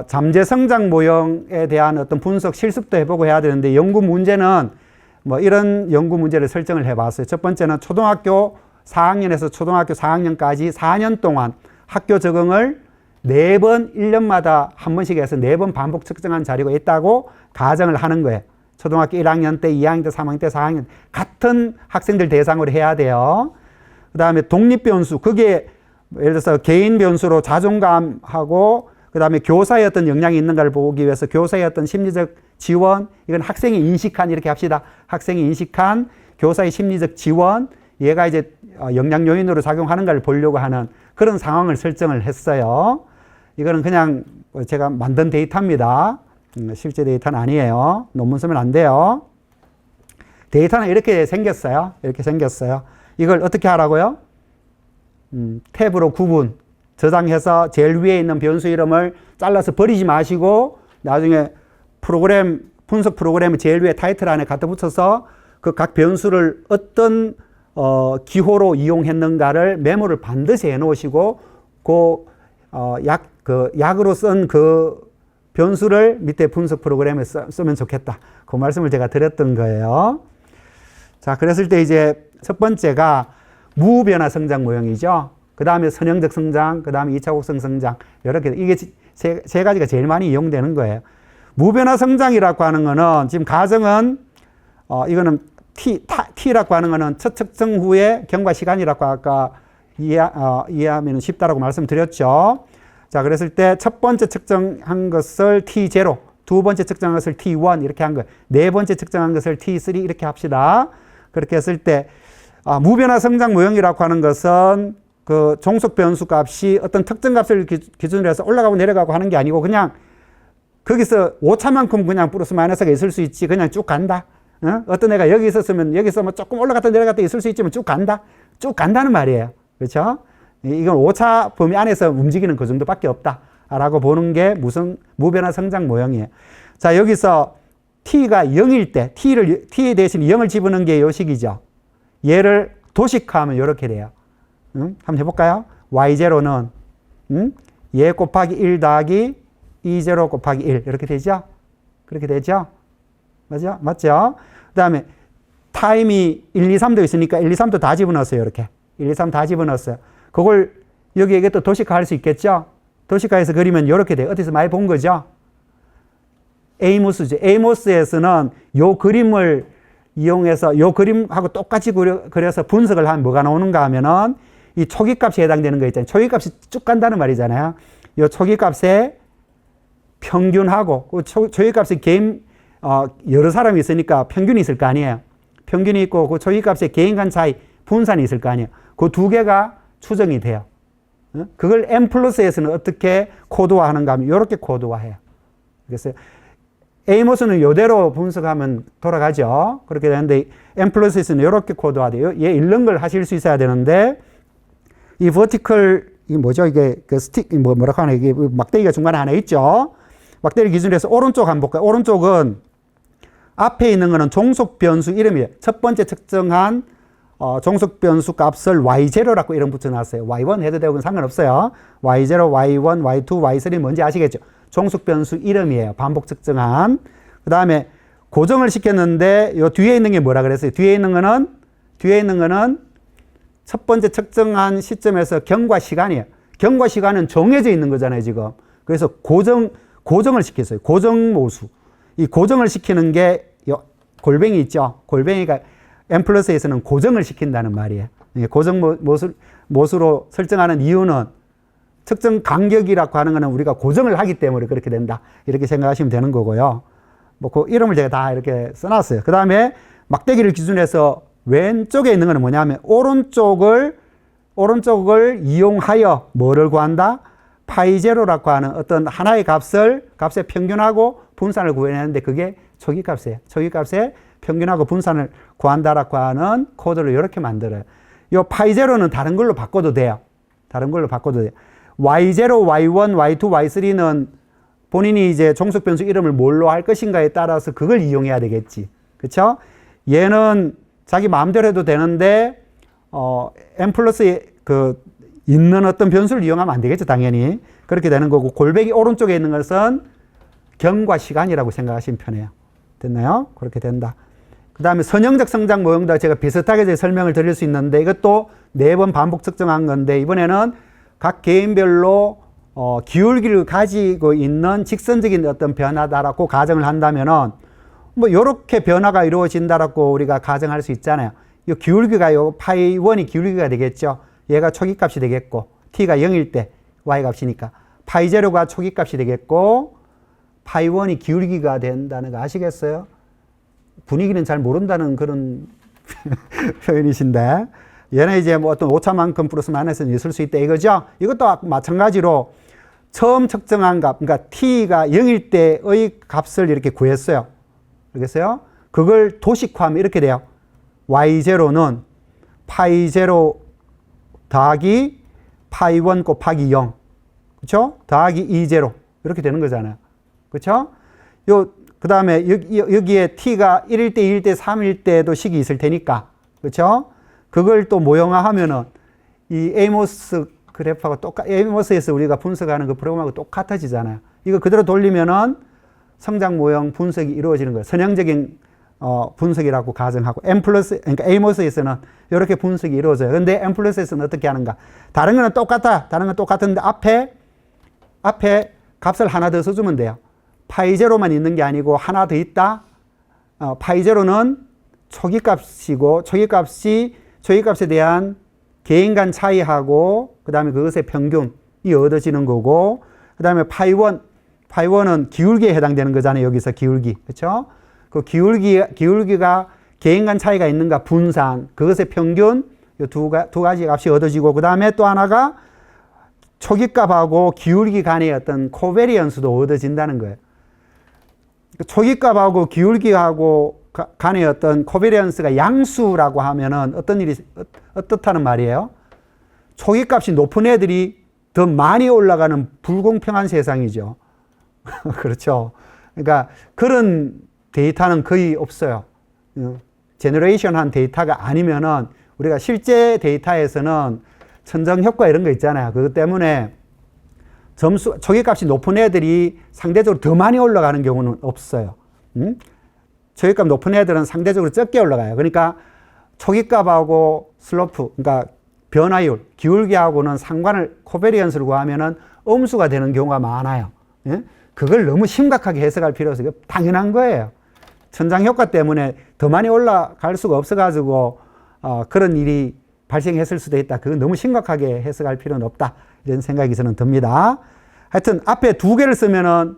잠재 성장 모형에 대한 어떤 분석 실습도 해보고 해야 되는데 연구 문제는 뭐 이런 연구 문제를 설정을 해봤어요. 첫 번째는 초등학교 4학년에서 초등학교 4학년까지 4년 동안 학교 적응을 4번 1년마다 한 번씩 해서 4번 반복 측정한 자료가 있다고 가정을 하는 거예요. 초등학교 1학년 때, 2학년 때, 3학년 때, 4학년 같은 학생들 대상으로 해야 돼요. 그 다음에 독립변수, 그게 예를 들어서 개인 변수로 자존감하고 그 다음에 교사의 어떤 역량이 있는가를 보기 위해서 교사의 어떤 심리적 지원, 이건 학생이 인식한, 이렇게 합시다. 학생이 인식한 교사의 심리적 지원, 얘가 이제 역량 요인으로 작용하는가를 보려고 하는 그런 상황을 설정을 했어요. 이거는 그냥 제가 만든 데이터입니다. 실제 데이터는 아니에요. 논문 쓰면 안 돼요. 데이터는 이렇게 생겼어요. 이렇게 생겼어요. 이걸 어떻게 하라고요? 탭으로 구분, 저장해서 제일 위에 있는 변수 이름을 잘라서 버리지 마시고 나중에 프로그램, 분석 프로그램의 제일 위에 타이틀 안에 갖다 붙여서 그 각 변수를 어떤 기호로 이용했는가를 메모를 반드시 해 놓으시고 약으로 쓴 그 변수를 밑에 분석 프로그램에 쓰면 좋겠다. 그 말씀을 제가 드렸던 거예요. 자, 그랬을 때 이제 첫 번째가 무변화 성장 모형이죠. 그 다음에 선형적 성장, 그 다음에 2차 곡선 성장. 이렇게, 이게 세 가지가 제일 많이 이용되는 거예요. 무변화 성장이라고 하는 거는 지금 가정은, 이거는 T라고 하는 거는 첫 측정 후에 경과 시간이라고 아까 이해하면 쉽다라고 말씀드렸죠. 자, 그랬을 때 첫 번째 측정한 것을 T0, 두 번째 측정한 것을 T1 이렇게 한 거예요. 네 번째 측정한 것을 T3 이렇게 합시다. 그렇게 했을 때, 무변화 성장 모형이라고 하는 것은 그 종속 변수 값이 어떤 특정 값을 기준으로 해서 올라가고 내려가고 하는 게 아니고 그냥 거기서 오차만큼 그냥 플러스 마이너스가 있을 수 있지. 그냥 쭉 간다. 어떤 애가 여기 있었으면 여기서 뭐 조금 올라갔다 내려갔다 있을 수 있지만 쭉 간다. 쭉 간다는 말이에요. 그렇죠? 이건 오차 범위 안에서 움직이는 그 정도밖에 없다. 라고 보는 게 무슨 무변화 성장 모형이에요. 자, 여기서 t가 0일 때 t 대신 0을 집어넣은 게 요 식이죠. 얘를 도식화하면 이렇게 돼요. 한번 해볼까요? y0는 얘 곱하기 1 더하기 e0 곱하기 1 이렇게 되죠? 그렇게 되죠? 맞죠? 맞죠? 그 다음에 타임이 1, 2, 3도 있으니까 1, 2, 3도 다 집어넣었어요. 이렇게 1, 2, 3 다 집어넣었어요. 그걸 여기에 또 도식화할 수 있겠죠? 도식화해서 그리면 이렇게 돼요. 어디서 많이 본 거죠? 에이모스죠. 에이모스에서는 요 그림을 이용해서 요 그림하고 똑같이 그려서 분석을 하면 뭐가 나오는가 하면은 이 초기값에 해당되는 거 있잖아요. 초기값이 쭉 간다는 말이잖아요. 요 초기값의 평균하고 그 초기값의 개인 여러 사람이 있으니까 평균이 있을 거 아니에요. 평균이 있고 그 초기값의 개인 간 차이 분산이 있을 거 아니에요. 그 두 개가 추정이 돼요. 그걸 M 플러스에서는 어떻게 코드화하는가 하면 이렇게 코드화해요. 그래서 에이모스는 이대로 분석하면 돌아가죠. 그렇게 되는데 M 플러스에서는 이렇게 코드화돼요. 얘 읽는 걸 하실 수 있어야 되는데 이 버티컬 이 뭐죠? 이게 그 뭐라고 하나 이게 막대기가 중간에 하나 있죠. 막대기 기준으로 해서 오른쪽 한번 볼까요? 오른쪽은 앞에 있는 거는 종속 변수 이름이에요. 첫 번째 측정한 종속 변수 값을 y0라고 이름 붙여놨어요. y1 해도 되고 상관없어요. y0, y1, y2, y3 뭔지 아시겠죠? 종속 변수 이름이에요. 반복 측정한. 그 다음에 고정을 시켰는데 요 뒤에 있는 게 뭐라 그랬어요? 뒤에 있는 거는 첫 번째 측정한 시점에서 경과 시간이에요. 경과 시간은 정해져 있는 거잖아요, 지금. 그래서 고정을 시켰어요. 고정모수. 이 고정을 시키는 게 골뱅이 있죠? 골뱅이가 M 플러스에서는 고정을 시킨다는 말이에요. 고정 모수로 설정하는 이유는 특정 간격이라고 하는 것은 우리가 고정을 하기 때문에 그렇게 된다. 이렇게 생각하시면 되는 거고요. 뭐 그 이름을 제가 다 이렇게 써놨어요. 그 다음에 막대기를 기준해서 왼쪽에 있는 것은 뭐냐면 오른쪽을 이용하여 뭐를 구한다? 파이0라고 하는 어떤 하나의 값의 평균하고 분산을 구해내는데 그게 초기값이에요. 초기값의 평균하고 분산을 구한다라고 하는 코드를 이렇게 만들어요. 이 파이0는 다른 걸로 바꿔도 돼요. y0, y1, y2, y3는 본인이 이제 종속 변수 이름을 뭘로 할 것인가에 따라서 그걸 이용해야 되겠지. 그쵸? 얘는 자기 마음대로 해도 되는데, M 플러스에 있는 어떤 변수를 이용하면 안 되겠죠, 당연히. 그렇게 되는 거고, 골뱅이 오른쪽에 있는 것은 경과 시간이라고 생각하시면 편해요. 됐나요? 그렇게 된다. 그 다음에 선형적 성장 모형도 제가 비슷하게 설명을 드릴 수 있는데, 이것도 4번 반복 측정한 건데, 이번에는 각 개인별로 기울기를 가지고 있는 직선적인 어떤 변화다라고 가정을 한다면은 뭐 요렇게 변화가 이루어진다라고 우리가 가정할 수 있잖아요. 요 기울기가 요 파이 1이 기울기가 되겠죠. 얘가 초기값이 되겠고 t가 0일 때 y 값이니까 파이 제로가 초기값이 되겠고 파이 1이 기울기가 된다는 거 아시겠어요? 분위기는 잘 모른다는 그런 표현이신데 얘는 이제 뭐 어떤 오차만큼 플러스 마이너스는 있을 수 있다 이거죠. 이것도 마찬가지로 처음 측정한 값, 그러니까 t가 0일 때의 값을 이렇게 구했어요. 알겠어요? 그걸 도식화하면 이렇게 돼요. y0는 파이 제로 더하기 파이 1 곱하기 0. 그쵸? 더하기 2제로. 이렇게 되는 거잖아요. 그쵸? 그 다음에 여기에 t가 1일 때, 2일 때, 3일 때도 식이 있을 테니까. 그쵸? 그걸 또 모형화하면은 이 에이모스 그래프하고 에이모스에서 우리가 분석하는 그 프로그램하고 똑같아지잖아요. 이거 그대로 돌리면은 성장 모형 분석이 이루어지는 거예요. 선형적인 분석이라고 가정하고 그러니까 에이모스에서는 이렇게 분석이 이루어져요. 근데 M+에서는 어떻게 하는가? 다른 거는 똑같아. 다른 건 똑같은데 앞에 값을 하나 더 써주면 돼요. 파이 제로만 있는 게 아니고 하나 더 있다. 파이 제로는 초기값이고 초기값에 대한 개인 간 차이하고 그 다음에 그것의 평균이 얻어지는 거고 그 다음에 파이 1은 기울기에 해당되는 거잖아요. 여기서 기울기. 그렇죠? 그 기울기가 개인 간 차이가 있는가 분산 그것의 평균 이 두 가지 값이 얻어지고 그 다음에 또 하나가 초기값하고 기울기 간의 어떤 코베리언스도 얻어진다는 거예요. 초기값하고 기울기하고 간의 어떤 코베리언스가 양수라고 하면은 어떻다는 말이에요? 초기값이 높은 애들이 더 많이 올라가는 불공평한 세상이죠. 그렇죠. 그러니까 그런 데이터는 거의 없어요. 제너레이션한 데이터가 아니면은 우리가 실제 데이터에서는 천정 효과 이런 거 있잖아요. 그것 때문에 초기값이 높은 애들이 상대적으로 더 많이 올라가는 경우는 없어요. 초기값 높은 애들은 상대적으로 적게 올라가요. 그러니까 초기값하고 슬로프, 그러니까 변화율, 기울기하고는 상관을 코베리언스를 구하면은 음수가 되는 경우가 많아요. 예? 그걸 너무 심각하게 해석할 필요 없어요. 당연한 거예요. 천장 효과 때문에 더 많이 올라갈 수가 없어가지고 그런 일이 발생했을 수도 있다. 그건 너무 심각하게 해석할 필요는 없다. 이런 생각이 저는 듭니다. 하여튼 앞에 두 개를 쓰면은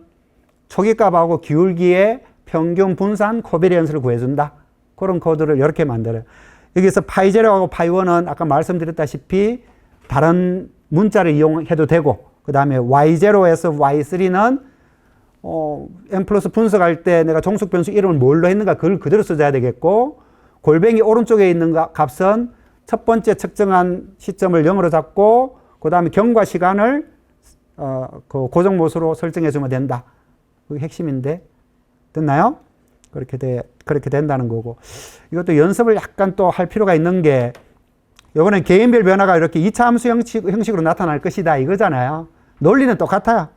초기값하고 기울기의 평균 분산 코베리언스를 구해준다. 그런 코드를 이렇게 만들어요. 여기서 파이 제로하고 파이 1은 아까 말씀드렸다시피 다른 문자를 이용해도 되고 그 다음에 y0에서 y3는 n 플러스 분석할 때 내가 종속 변수 이름을 뭘로 했는가 그걸 그대로 써줘야 되겠고 골뱅이 오른쪽에 있는 값은 첫 번째 측정한 시점을 0으로 잡고 그 다음에 경과 시간을 그 고정모수로 설정해 주면 된다. 그게 핵심인데 됐나요? 그렇게 된다는 거고 이것도 연습을 약간 또 할 필요가 있는 게 이번엔 개인별 변화가 이렇게 2차 함수 형식으로 나타날 것이다 이거잖아요. 논리는 똑같아요.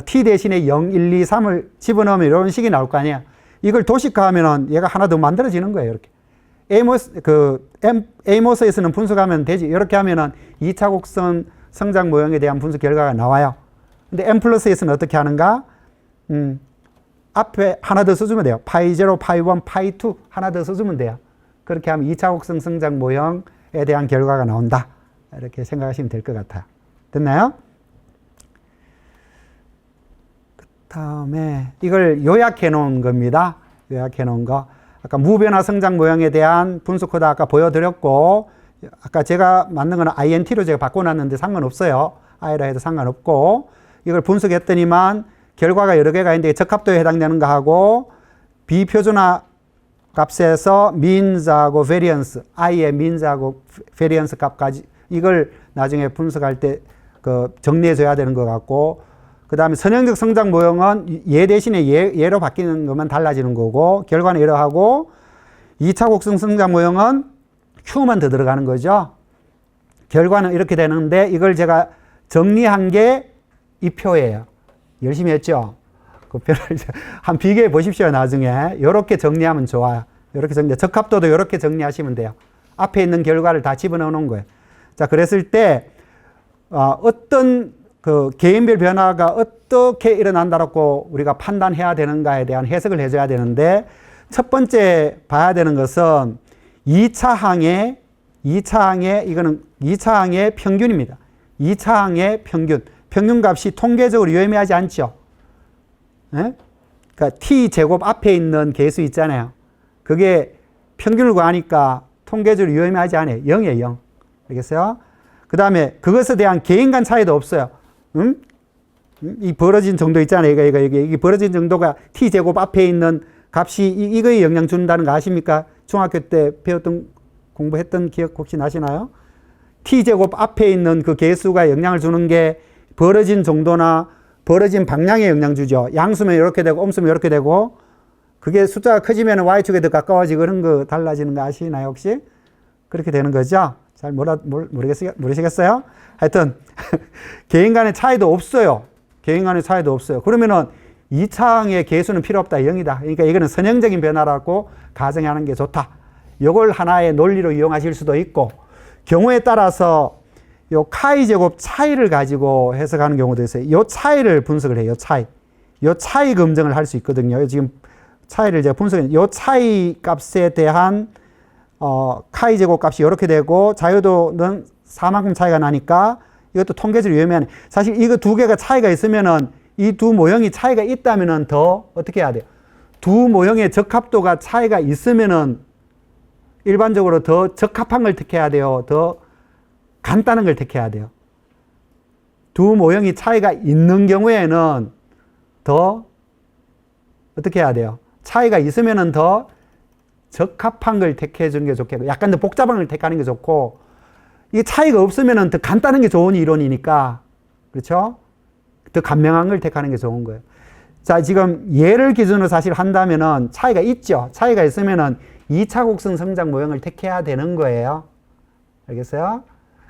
t 대신에 0, 1, 2, 3을 집어넣으면 이런 식이 나올 거 아니야. 이걸 도식화하면 얘가 하나 더 만들어지는 거예요. 이렇게. 에이모스에서는 분석하면 되지. 이렇게 하면은 2차 곡선 성장 모형에 대한 분석 결과가 나와요. 근데 M+에서는 어떻게 하는가? 앞에 하나 더 써주면 돼요. 파이 0, 파이 1, 파이 2 하나 더 써주면 돼요. 그렇게 하면 2차 곡선 성장 모형에 대한 결과가 나온다. 이렇게 생각하시면 될 것 같아요. 됐나요? 그 다음에 이걸 요약해 놓은 겁니다. 요약해 놓은 거. 아까 무변화 성장 모형에 대한 분석 코드 아까 보여드렸고 아까 제가 만든 거는 INT로 제가 바꿔놨는데 상관없어요. I라 해도 상관없고 이걸 분석했더니만 결과가 여러 개가 있는데 적합도에 해당되는 거 하고 비표준화 값에서 means하고 variance, I의 means하고 variance 값까지 이걸 나중에 분석할 때 그 정리해 줘야 되는 것 같고 그 다음에 선형적 성장 모형은 얘 대신에 얘로 바뀌는 것만 달라지는 거고 결과는 이러하고 2차 곡선 성장 모형은 Q만 더 들어가는 거죠. 결과는 이렇게 되는데 이걸 제가 정리한 게 이 표예요. 열심히 했죠? 그 표를 한 비교해 보십시오, 나중에. 이렇게 정리하면 좋아요. 이렇게 적합도도 이렇게 정리하시면 돼요. 앞에 있는 결과를 다 집어넣어 놓은 거예요. 자, 그랬을 때, 어떤 그 개인별 변화가 어떻게 일어난다고 우리가 판단해야 되는가에 대한 해석을 해줘야 되는데, 첫 번째 봐야 되는 것은 2차 항의 이거는 2차 항의 평균입니다. 2차 항의 평균값이 통계적으로 유의미하지 않죠. 네? 그러니까 t제곱 앞에 있는 계수 있잖아요. 그게 평균을 구하니까 통계적으로 유의미하지 않아요. 0이에요, 0. 알겠어요? 그 다음에 그것에 대한 개인 간 차이도 없어요. 이 벌어진 정도 있잖아요. 이게 벌어진 정도가 t제곱 앞에 있는 값이 이거에 영향 준다는 거 아십니까? 중학교 때 공부했던 기억 혹시 나시나요? t제곱 앞에 있는 그 계수가 영향을 주는 게 벌어진 정도나 벌어진 방향에 영향 주죠. 양수면 이렇게 되고 음수면 이렇게 되고, 그게 숫자가 커지면 y축에 더 가까워지고 그런 거 달라지는 거 아시나요, 혹시? 그렇게 되는 거죠? 잘 모르시겠어요? 하여튼 개인 간의 차이도 없어요. 개인 간의 차이도 없어요. 그러면은 2차항의 계수는 필요 없다, 0이다. 그러니까 이거는 선형적인 변화라고 가정하는 게 좋다. 이걸 하나의 논리로 이용하실 수도 있고, 경우에 따라서 요 카이 제곱 차이를 가지고 해석하는 경우도 있어요. 요 차이를 분석을 해요. 요 차이 검증을 할 수 있거든요. 지금 차이를 제가 분석해. 요 차이 값에 대한 카이 제곱 값이 이렇게 되고, 자유도는 4만큼 차이가 나니까 이것도 통계적으로 유의미하네. 사실 이거 두 개가 차이가 있으면은, 이 두 모형이 차이가 있다면은 더 어떻게 해야 돼요? 두 모형의 적합도가 차이가 있으면은 일반적으로 더 적합한 걸 택해야 돼요. 더 간단한 걸 택해야 돼요. 두 모형이 차이가 있는 경우에는 더 어떻게 해야 돼요? 차이가 있으면은 더 적합한 걸 택해 주는 게 좋겠고, 약간 더 복잡한 걸 택하는 게 좋고, 이 차이가 없으면은 더 간단한 게 좋은 이론이니까, 그렇죠? 더 간명한 걸 택하는 게 좋은 거예요. 자, 지금 얘를 기준으로 사실 한다면은 차이가 있죠. 차이가 있으면은 2차 곡선 성장 모형을 택해야 되는 거예요. 알겠어요?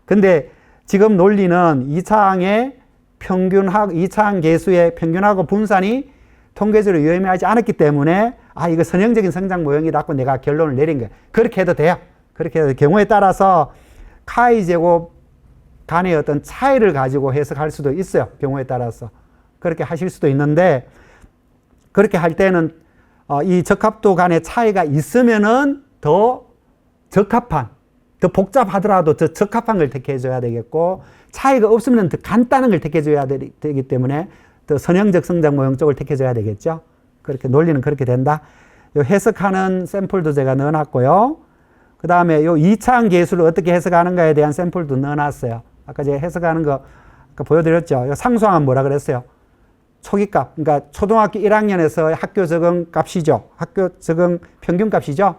근데 지금 논리는 2차항의 2차항 계수의 평균하고 분산이 통계적으로 유의미하지 않았기 때문에, 이거 선형적인 성장 모형이라고 내가 결론을 내린 거예요. 그렇게 해도 돼요. 그렇게 해도 경우에 따라서 카이 제곱 간의 어떤 차이를 가지고 해석할 수도 있어요. 경우에 따라서. 그렇게 하실 수도 있는데, 그렇게 할 때는 이 적합도 간의 차이가 있으면은 더 적합한, 더 복잡하더라도 더 적합한 걸 택해줘야 되겠고, 차이가 없으면 더 간단한 걸 택해줘야 되기 때문에 더 선형적 성장 모형 쪽을 택해줘야 되겠죠. 그렇게 논리는 그렇게 된다. 요 해석하는 샘플도 제가 넣어놨고요. 그 다음에 요 2차항 계수를 어떻게 해석하는가에 대한 샘플도 넣어놨어요. 아까 제가 해석하는 거 아까 보여드렸죠. 요 상수항은 뭐라 그랬어요? 초기값, 그러니까 초등학교 1학년에서 학교 적응 값이죠. 학교 적응 평균 값이죠.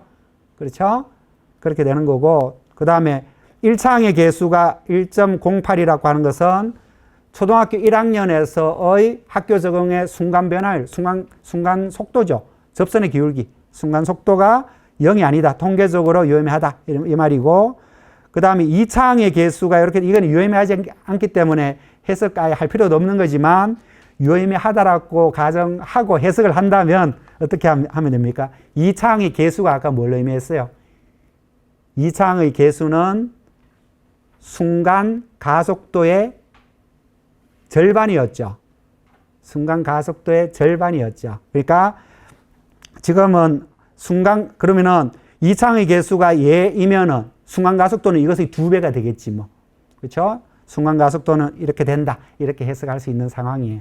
그렇죠? 그렇게 되는 거고, 그 다음에 1차항의 계수가 1.08이라고 하는 것은 초등학교 1학년에서의 학교 적응의 순간 변화율, 순간 속도죠. 접선의 기울기, 순간 속도가 0이 아니다. 통계적으로 유의미하다. 이 말이고, 그 다음에 2차항의 계수가 이렇게, 이건 유의미하지 않기 때문에 해석 아예 할 필요도 없는 거지만, 유의미하다라고 가정하고 해석을 한다면 어떻게 하면 됩니까? 2차항의 계수가 아까 뭘 의미했어요? 2차항의 계수는 순간 가속도의 절반이었죠. 순간 가속도의 절반이었죠. 그러니까 지금은 그러면은 2차항의 계수가 얘이면은 순간 가속도는 이것의 2배가 되겠지 뭐. 그렇죠? 순간 가속도는 이렇게 된다. 이렇게 해석할 수 있는 상황이에요.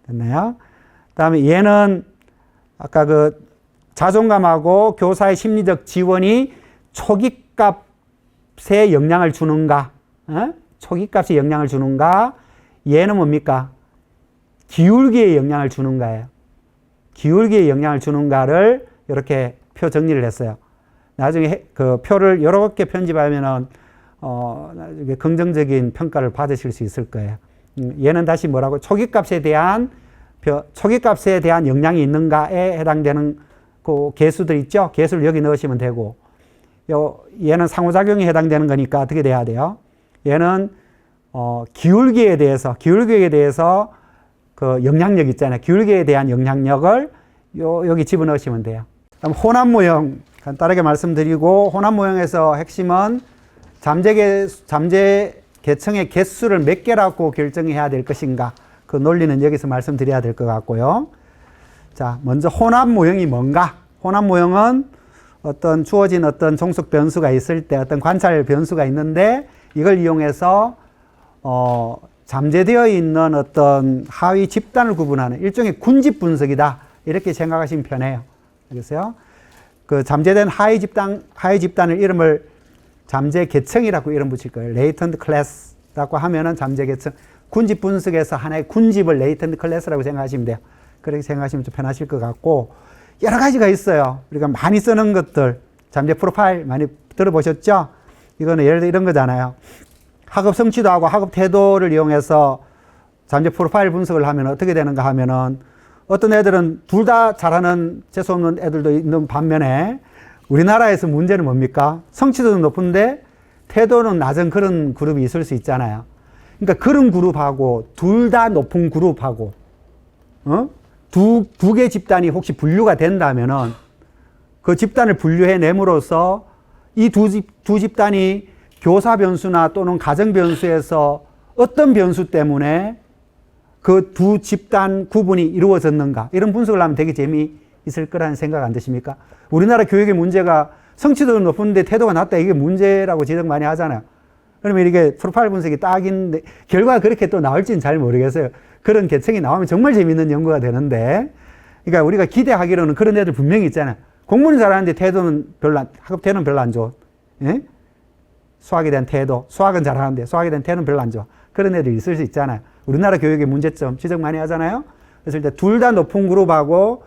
됐나요? 그다음에 얘는 아까 그 자존감하고 교사의 심리적 지원이 초기값에 영향을 주는가? 초기값에 영향을 주는가? 얘는 뭡니까? 기울기에 영향을 주는가예요. 기울기에 영향을 주는가를 이렇게 표 정리를 했어요. 나중에 그 표를 이렇게 편집하면은 나중에 긍정적인 평가를 받으실 수 있을 거예요. 얘는 다시 뭐라고? 초기값에 대한 영향이 있는가에 해당되는 그 계수들 있죠? 계수를 여기 넣으시면 되고, 얘는 상호작용에 해당되는 거니까 어떻게 돼야 돼요? 얘는 기울기에 대해서 그 영향력 있잖아요. 기울기에 대한 영향력을 여기 집어넣으시면 돼요. 그럼 혼합 모형 간단하게 말씀드리고, 혼합 모형에서 핵심은 잠재 계층의 개수를 몇 개라고 결정해야 될 것인가. 그 논리는 여기서 말씀드려야 될 것 같고요. 자, 먼저 혼합 모형이 뭔가? 혼합 모형은 어떤 주어진 어떤 종속 변수가 있을 때 어떤 관찰 변수가 있는데 이걸 이용해서 잠재되어 있는 어떤 하위 집단을 구분하는 일종의 군집 분석이다. 이렇게 생각하시면 편해요. 알겠어요? 그 잠재된 하위 집단을 이름을 잠재 계층이라고 이름 붙일 거예요. latent class라고 하면은 잠재 계층. 군집 분석에서 하나의 군집을 latent class라고 생각하시면 돼요. 그렇게 생각하시면 좀 편하실 것 같고, 여러 가지가 있어요. 우리가 많이 쓰는 것들, 잠재 프로파일 많이 들어보셨죠? 이거는 예를 들어 이런 거잖아요. 학업 성취도하고 학업 태도를 이용해서 잠재 프로파일 분석을 하면 어떻게 되는가 하면은 어떤 애들은 둘 다 잘하는 재수없는 애들도 있는 반면에 우리나라에서 문제는 뭡니까? 성취도는 높은데 태도는 낮은 그런 그룹이 있을 수 있잖아요. 그러니까 그런 그룹하고 둘 다 높은 그룹하고 두 개 집단이 혹시 분류가 된다면은 그 집단을 분류해 내므로써 이 두 집단이 교사 변수나 또는 가정 변수에서 어떤 변수 때문에 그 두 집단 구분이 이루어졌는가 이런 분석을 하면 되게 재미있을 거라는 생각 안 드십니까? 우리나라 교육의 문제가 성취도는 높은데 태도가 낮다 이게 문제라고 지적 많이 하잖아요. 그러면 이게 프로파일 분석이 딱인데 결과가 그렇게 또 나올지는 잘 모르겠어요. 그런 계층이 나오면 정말 재미있는 연구가 되는데, 그러니까 우리가 기대하기로는 그런 애들 분명히 있잖아요. 공부는 잘하는데 태도는 학업 태도는 별로 안 좋아. 예? 수학에 대한 태도, 수학은 잘하는데 수학에 대한 태도는 별로 안 좋아. 그런 애들 있을 수 있잖아요. 우리나라 교육의 문제점 지적 많이 하잖아요. 그래서 일단 둘 다 높은 그룹하고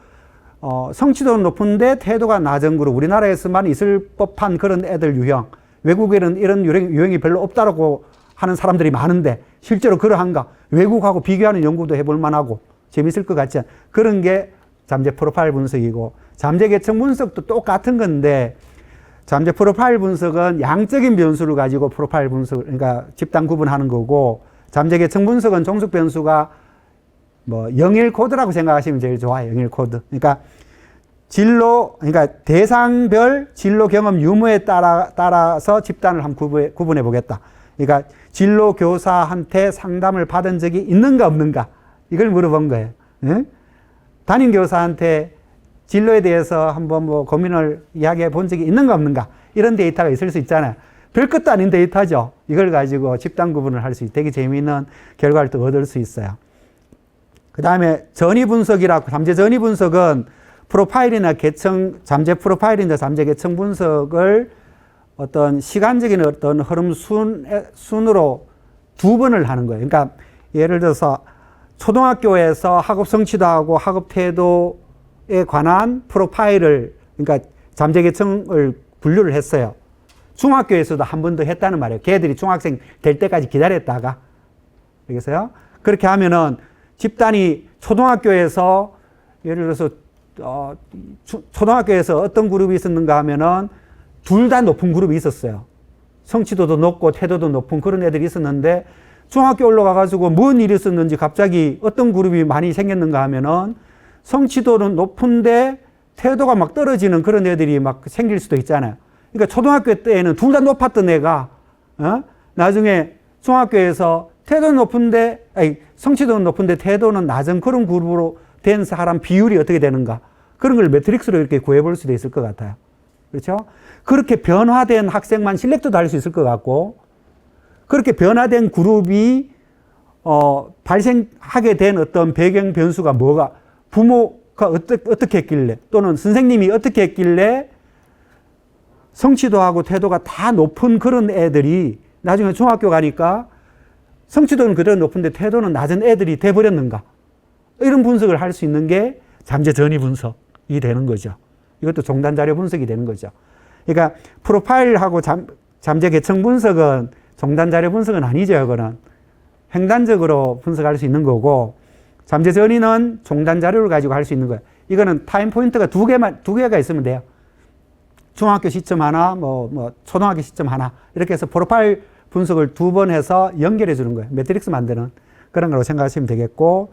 성취도는 높은데 태도가 낮은 그룹, 우리나라에서만 있을 법한 그런 애들 유형, 외국에는 이런 유형이 별로 없다라고 하는 사람들이 많은데 실제로 그러한가? 외국하고 비교하는 연구도 해볼 만하고 재밌을 것 같지 않아요? 그런 게 잠재 프로파일 분석이고, 잠재 계층 분석도 똑같은 건데 잠재 프로파일 분석은 양적인 변수를 가지고 프로파일 분석을, 그러니까 집단 구분하는 거고, 잠재 계층 분석은 종속 변수가 뭐 영일 코드라고 생각하시면 제일 좋아요. 영일 코드. 그러니까 그러니까 대상별 진로 경험 유무에 따라서 집단을 한번 구분해 보겠다. 그러니까 진로 교사한테 상담을 받은 적이 있는가 없는가 이걸 물어본 거예요. 응? 담임 교사한테 진로에 대해서 한번 뭐 고민을 이야기해 본 적이 있는가 없는가 이런 데이터가 있을 수 있잖아요. 별것도 아닌 데이터죠. 이걸 가지고 집단 구분을 할 수 있고 되게 재미있는 결과를 또 얻을 수 있어요. 그 다음에 전위 분석이라고, 잠재 전위 분석은 프로파일이나 계층, 잠재 프로파일이나 잠재 계층 분석을 어떤 시간적인 어떤 흐름 순으로 두 번을 하는 거예요. 그러니까 예를 들어서 초등학교에서 학업 성취도하고 학업 태도에 관한 프로파일을, 그러니까 잠재 계층을 분류를 했어요. 중학교에서도 한 번 더 했다는 말이에요. 걔들이 중학생 될 때까지 기다렸다가. 알겠어요? 그렇게 하면은 집단이 초등학교에서 예를 들어서 초등학교에서 어떤 그룹이 있었는가 하면은 둘 다 높은 그룹이 있었어요. 성취도도 높고 태도도 높은 그런 애들이 있었는데 중학교 올라가가지고 뭔 일이 있었는지 갑자기 어떤 그룹이 많이 생겼는가 하면은 성취도는 높은데 태도가 막 떨어지는 그런 애들이 막 생길 수도 있잖아요. 그러니까 초등학교 때에는 둘 다 높았던 애가 나중에 중학교에서 태도는 높은데, 성취도는 높은데 태도는 낮은 그런 그룹으로 된 사람 비율이 어떻게 되는가. 그런 걸 매트릭스로 이렇게 구해볼 수도 있을 것 같아요. 그렇죠? 그렇게 변화된 학생만 실렉트도 할 수 있을 것 같고, 그렇게 변화된 그룹이 발생하게 된 어떤 배경 변수가 뭐가, 부모가 어떻게 했길래 또는 선생님이 어떻게 했길래 성취도하고 태도가 다 높은 그런 애들이 나중에 중학교 가니까 성취도는 그대로 높은데 태도는 낮은 애들이 돼버렸는가. 이런 분석을 할 수 있는 게 잠재 전위 분석이 되는 거죠. 이것도 종단 자료 분석이 되는 거죠. 그러니까 프로파일하고 잠재 계층 분석은 종단 자료 분석은 아니죠. 이거는 횡단적으로 분석할 수 있는 거고, 잠재 전위는 종단 자료를 가지고 할 수 있는 거예요. 이거는 타임 포인트가 두 개가 있으면 돼요. 중학교 시점 하나, 초등학교 시점 하나, 이렇게 해서 프로파일 분석을 두 번 해서 연결해 주는 거예요. 매트릭스 만드는 그런 거라고 생각하시면 되겠고,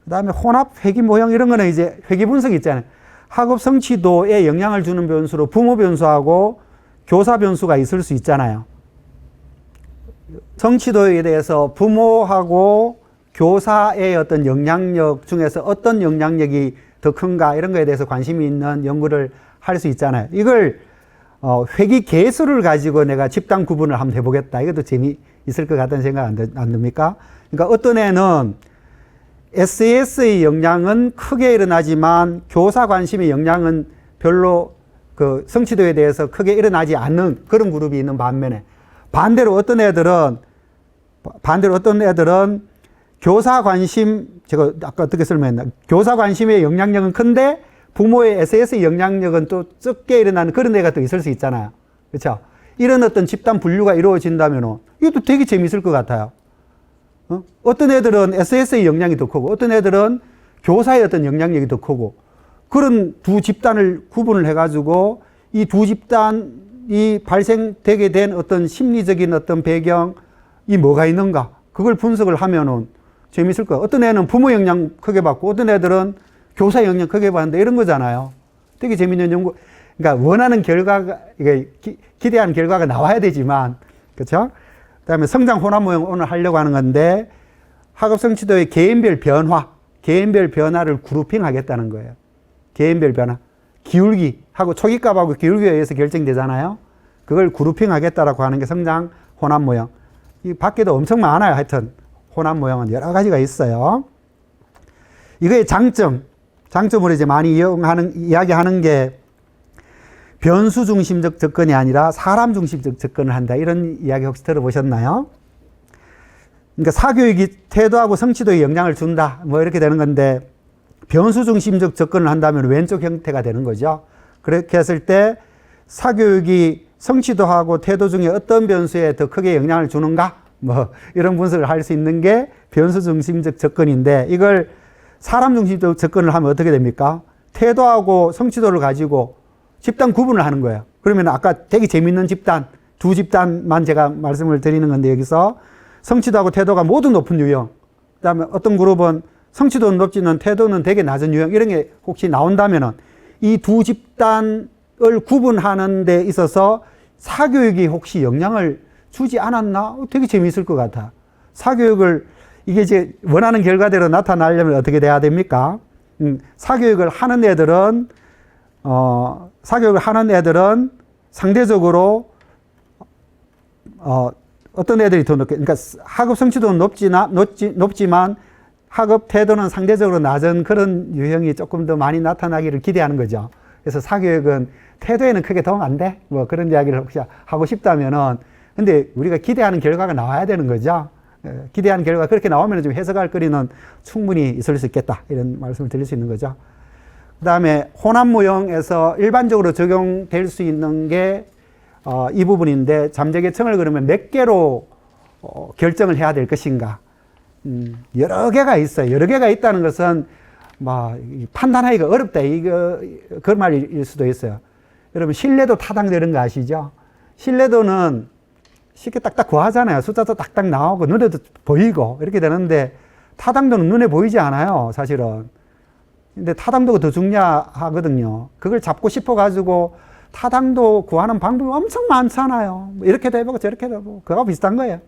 그 다음에 혼합 회귀 모형 이런 거는 이제 회귀 분석이 있잖아요. 학업 성취도에 영향을 주는 변수로 부모 변수하고 교사 변수가 있을 수 있잖아요. 성취도에 대해서 부모하고 교사의 어떤 영향력 중에서 어떤 영향력이 더 큰가 이런 거에 대해서 관심이 있는 연구를 할 수 있잖아요. 이걸 회귀 개수를 가지고 내가 집단 구분을 한번 해보겠다. 이것도 재미있을 것 같다는 생각 안 듭니까? 그러니까 어떤 애는 SES의 영향은 크게 일어나지만 교사 관심의 영향은 별로 그 성취도에 대해서 크게 일어나지 않는 그런 그룹이 있는 반면에 반대로 어떤 애들은 교사 관심, 제가 아까 어떻게 설명했나? 교사 관심의 영향력은 큰데 부모의 SES의 영향력은 또 적게 일어나는 그런 애가 또 있을 수 있잖아요. 그렇죠? 이런 어떤 집단 분류가 이루어진다면 이것도 되게 재미있을 것 같아요. 어떤 애들은 SES의 영향이 더 크고 어떤 애들은 교사의 어떤 영향력이 더 크고 그런 두 집단을 구분을 해가지고 이 두 집단이 발생되게 된 어떤 심리적인 어떤 배경이 뭐가 있는가 그걸 분석을 하면은 재밌을 거예요. 어떤 애는 부모 영향 크게 받고 어떤 애들은 교사 영향 크게 받는데 이런 거잖아요. 되게 재밌는 연구. 그러니까 원하는 결과가 이게 기대하는 결과가 나와야 되지만 그렇죠? 그다음에 성장 혼합 모형 오늘 하려고 하는 건데 학업 성취도의 개인별 변화를 그룹핑하겠다는 거예요. 개인별 변화. 기울기하고 초기값하고 기울기에 의해서 결정되잖아요. 그걸 그룹핑하겠다라고 하는 게 성장 혼합 모형. 이 밖에도 엄청 많아요. 하여튼 혼합 모형은 여러 가지가 있어요. 이거의 장점으로 이제 많이 이야기하는 게 변수 중심적 접근이 아니라 사람 중심적 접근을 한다. 이런 이야기 혹시 들어보셨나요? 그러니까 사교육이 태도하고 성취도에 영향을 준다. 뭐 이렇게 되는 건데 변수 중심적 접근을 한다면 왼쪽 형태가 되는 거죠. 그렇게 했을 때 사교육이 성취도하고 태도 중에 어떤 변수에 더 크게 영향을 주는가? 뭐 이런 분석을 할 수 있는 게 변수 중심적 접근인데 이걸 사람 중심적 접근을 하면 어떻게 됩니까? 태도하고 성취도를 가지고 집단 구분을 하는 거예요. 그러면 아까 되게 재밌는 집단, 두 집단만 제가 말씀을 드리는 건데 여기서 성취도하고 태도가 모두 높은 유형. 그 다음에 어떤 그룹은 성취도는 높지만 태도는 되게 낮은 유형. 이런 게 혹시 나온다면은 이 두 집단을 구분하는 데 있어서 사교육이 혹시 영향을 주지 않았나? 되게 재미있을 것 같아. 사교육을 이게 이제 원하는 결과대로 나타나려면 어떻게 돼야 됩니까? 사교육을 하는 애들은 상대적으로 어떤 애들이 더 높게, 그러니까 학업 성취도는 높지만 학업 태도는 상대적으로 낮은 그런 유형이 조금 더 많이 나타나기를 기대하는 거죠. 그래서 사교육은 태도에는 크게 도움 안 돼? 뭐 그런 이야기를 혹시 하고 싶다면은, 근데 우리가 기대하는 결과가 나와야 되는 거죠. 기대하는 결과가 그렇게 나오면 좀 해석할 거리는 충분히 있을 수 있겠다. 이런 말씀을 드릴 수 있는 거죠. 그 다음에 혼합 모형에서 일반적으로 적용될 수 있는 게 이 부분인데 잠재계층을 그러면 몇 개로 결정을 해야 될 것인가. 여러 개가 있어요. 여러 개가 있다는 것은 판단하기가 어렵다. 그 말일 수도 있어요. 여러분 신뢰도 타당되는 거 아시죠? 신뢰도는 쉽게 딱딱 구하잖아요. 숫자도 딱딱 나오고 눈에도 보이고 이렇게 되는데 타당도는 눈에 보이지 않아요. 사실은. 근데 타당도가 더 중요하거든요. 그걸 잡고 싶어가지고 타당도 구하는 방법이 엄청 많잖아요. 이렇게도 해보고 저렇게도 해보고 그거하고 비슷한 거예요.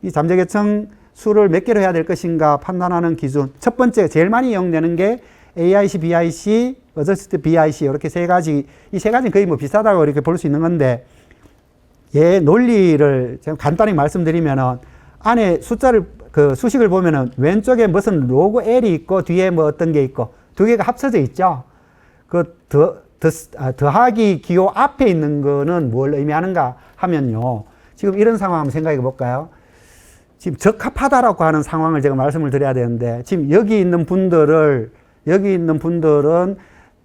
이 잠재계층 수를 몇 개로 해야 될 것인가 판단하는 기준. 첫 번째 제일 많이 이용되는 게 AIC, BIC, Adjusted BIC 이렇게 세 가지. 이 세 가지는 거의 뭐 비슷하다고 이렇게 볼 수 있는 건데 얘 논리를 제가 간단히 말씀드리면은 안에 숫자를 그 수식을 보면은 왼쪽에 무슨 로그 L이 있고 뒤에 뭐 어떤 게 있고 두 개가 합쳐져 있죠. 그 더하기 기호 앞에 있는 거는 뭘 의미하는가 하면요. 지금 이런 상황 한번 생각해 볼까요? 지금 적합하다라고 하는 상황을 제가 말씀을 드려야 되는데 지금 여기 있는 분들은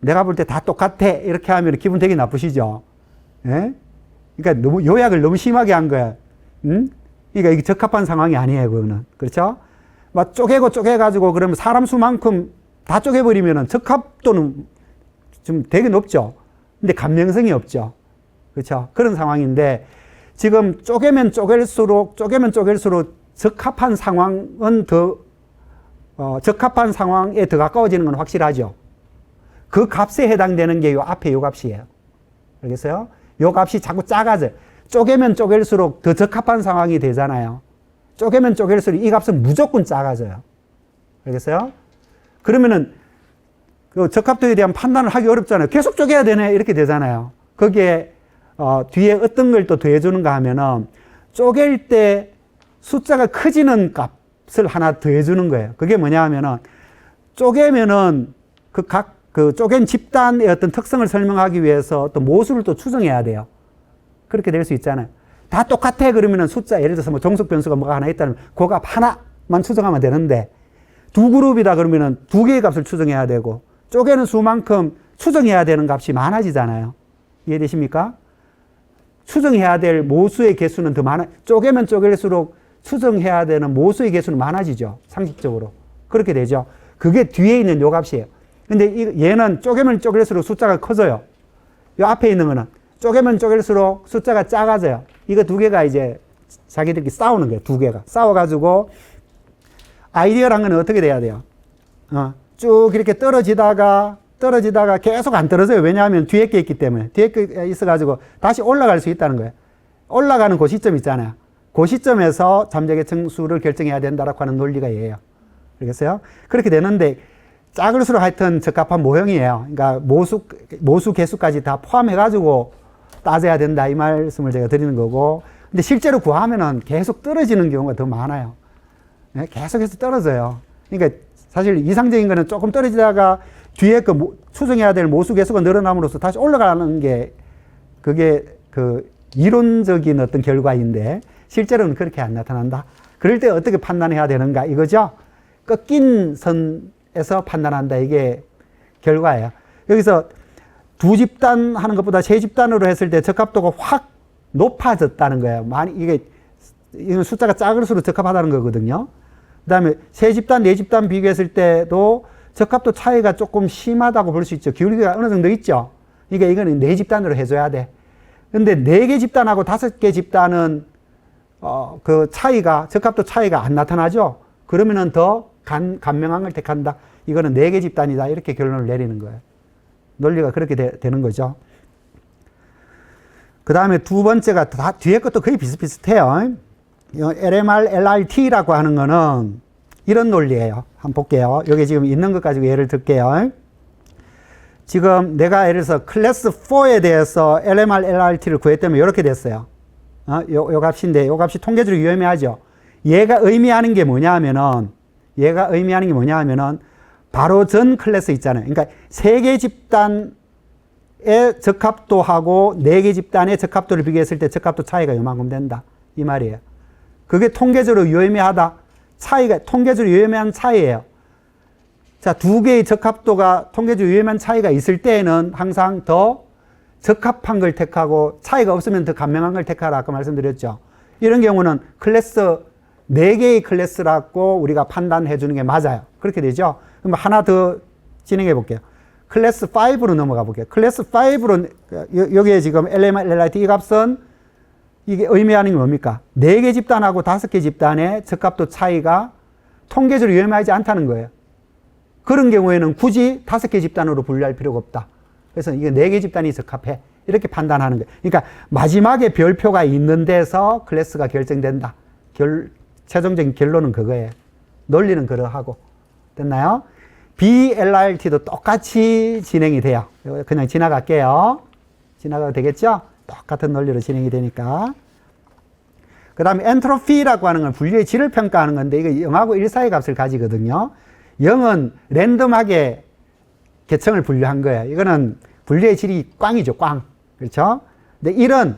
내가 볼 때 다 똑같아 이렇게 하면 기분 되게 나쁘시죠. 예? 그러니까 너무 요약을 너무 심하게 한 거야. 응? 그러니까 이게 적합한 상황이 아니에요, 그거는. 그렇죠? 막 쪼개가지고 그러면 사람 수만큼 다 쪼개버리면은 적합도는 좀 되게 높죠. 근데 감명성이 없죠. 그렇죠? 그런 상황인데 지금 쪼개면 쪼갤수록 적합한 상황은 적합한 상황에 더 가까워지는 건 확실하죠. 그 값에 해당되는 게 요 앞에 요 값이에요. 알겠어요? 요 값이 자꾸 작아져요. 쪼개면 쪼갤수록 더 적합한 상황이 되잖아요. 쪼개면 쪼갤수록 이 값은 무조건 작아져요. 알겠어요? 그러면은 그 적합도에 대한 판단을 하기 어렵잖아요. 계속 쪼개야 되네 이렇게 되잖아요. 거기에 뒤에 어떤 걸 또 더해주는가 하면은 쪼갤 때 숫자가 커지는 값을 하나 더해주는 거예요. 그게 뭐냐 하면은 쪼개면은 그 쪼갠 집단의 어떤 특성을 설명하기 위해서 또 모수를 또 추정해야 돼요. 그렇게 될 수 있잖아요. 다 똑같아 그러면은 숫자 예를 들어서 뭐 종속 변수가 뭐가 하나 있다면 그 값 하나만 추정하면 되는데 두 그룹이다 그러면은 두 개의 값을 추정해야 되고 쪼개는 수만큼 추정해야 되는 값이 많아지잖아요. 이해되십니까? 추정해야 될 모수의 개수는 더 많아. 쪼개면 쪼갤수록 추정해야 되는 모수의 개수는 많아지죠. 상식적으로. 그렇게 되죠. 그게 뒤에 있는 요 값이에요. 근데 얘는 쪼개면 쪼갤수록 숫자가 커져요. 요 앞에 있는 거는 쪼개면 쪼갤수록 숫자가 작아져요. 이거 두 개가 이제 자기들끼리 싸우는 거예요. 두 개가. 싸워가지고 아이디어란 건 어떻게 돼야 돼요? 쭉 이렇게 떨어지다가 계속 안 떨어져요. 왜냐하면 뒤에 게 있기 때문에. 뒤에 게 있어가지고 다시 올라갈 수 있다는 거예요. 올라가는 그 시점 있잖아요. 그 시점에서 잠재계층 수를 결정해야 된다라고 하는 논리가 얘예요. 알겠어요? 그렇게 되는데 작을수록 하여튼 적합한 모형이에요. 그러니까 모수 개수까지 다 포함해가지고 따져야 된다 이 말씀을 제가 드리는 거고, 근데 실제로 구하면은 계속 떨어지는 경우가 더 많아요. 네? 계속해서 떨어져요. 그러니까 사실 이상적인 거는 조금 떨어지다가 뒤에 그 추정해야 될 모수 개수가 늘어남으로써 다시 올라가는 게 그게 그 이론적인 어떤 결과인데 실제로는 그렇게 안 나타난다. 그럴 때 어떻게 판단해야 되는가 이거죠. 꺾인 선에서 판단한다 이게 결과예요. 여기서 두 집단 하는 것보다 세 집단으로 했을 때 적합도가 확 높아졌다는 거예요. 이건 숫자가 작을수록 적합하다는 거거든요. 그 다음에 세 집단, 네 집단 비교했을 때도 적합도 차이가 조금 심하다고 볼 수 있죠. 기울기가 어느 정도 있죠. 그러니까 이거는 네 집단으로 해줘야 돼. 근데 네 개 집단하고 다섯 개 집단은 그 차이가, 적합도 차이가 안 나타나죠. 그러면은 더 간명한 걸 택한다. 이거는 네 개 집단이다. 이렇게 결론을 내리는 거예요. 논리가 그렇게 되는 거죠. 그 다음에 두 번째가 다 뒤에 것도 거의 비슷비슷해요. LMR, LRT라고 하는 거는 이런 논리예요. 한번 볼게요. 여기 지금 있는 것 가지고 예를 들게요. 지금 내가 예를 들어서 클래스 4에 대해서 LMR, LRT를 구했다면 이렇게 됐어요. 요 값인데 요 값이 통계적으로 유의미하죠. 얘가 의미하는 게 뭐냐 하면은 바로 전 클래스 있잖아요. 그러니까 세 개 집단의 적합도하고 네 개 집단의 적합도를 비교했을 때 적합도 차이가 요만큼 된다. 이 말이에요. 그게 통계적으로 유의미하다. 통계적으로 유의미한 차이예요. 자, 두 개의 적합도가 통계적으로 유의미한 차이가 있을 때에는 항상 더 적합한 걸 택하고 차이가 없으면 더 간명한 걸 택하라 아까 말씀드렸죠. 이런 경우는 클래스 4개의 클래스라고 우리가 판단해 주는 게 맞아요. 그렇게 되죠. 그럼 하나 더 진행해 볼게요. 클래스 5로 넘어가 볼게요. 클래스 5로 여기에 지금 LMR, LRT 이 값은 이게 의미하는 게 뭡니까? 4개 집단하고 5개 집단의 적합도 차이가 통계적으로 유의미하지 않다는 거예요. 그런 경우에는 굳이 5개 집단으로 분류할 필요가 없다. 그래서 이게 4개 집단이 적합해. 이렇게 판단하는 거예요. 그러니까 마지막에 별표가 있는 데서 클래스가 결정된다. 최종적인 결론은 그거예요. 논리는 그러하고. 됐나요? BLRT도 똑같이 진행이 돼요. 그냥 지나갈게요. 지나가도 되겠죠? 똑같은 논리로 진행이 되니까. 그 다음에 엔트로피라고 하는 건 분류의 질을 평가하는 건데 이거 0하고 1 사이 값을 가지거든요. 0은 랜덤하게 계층을 분류한 거예요. 이거는 분류의 질이 꽝이죠. 꽝. 그렇죠? 근데 1은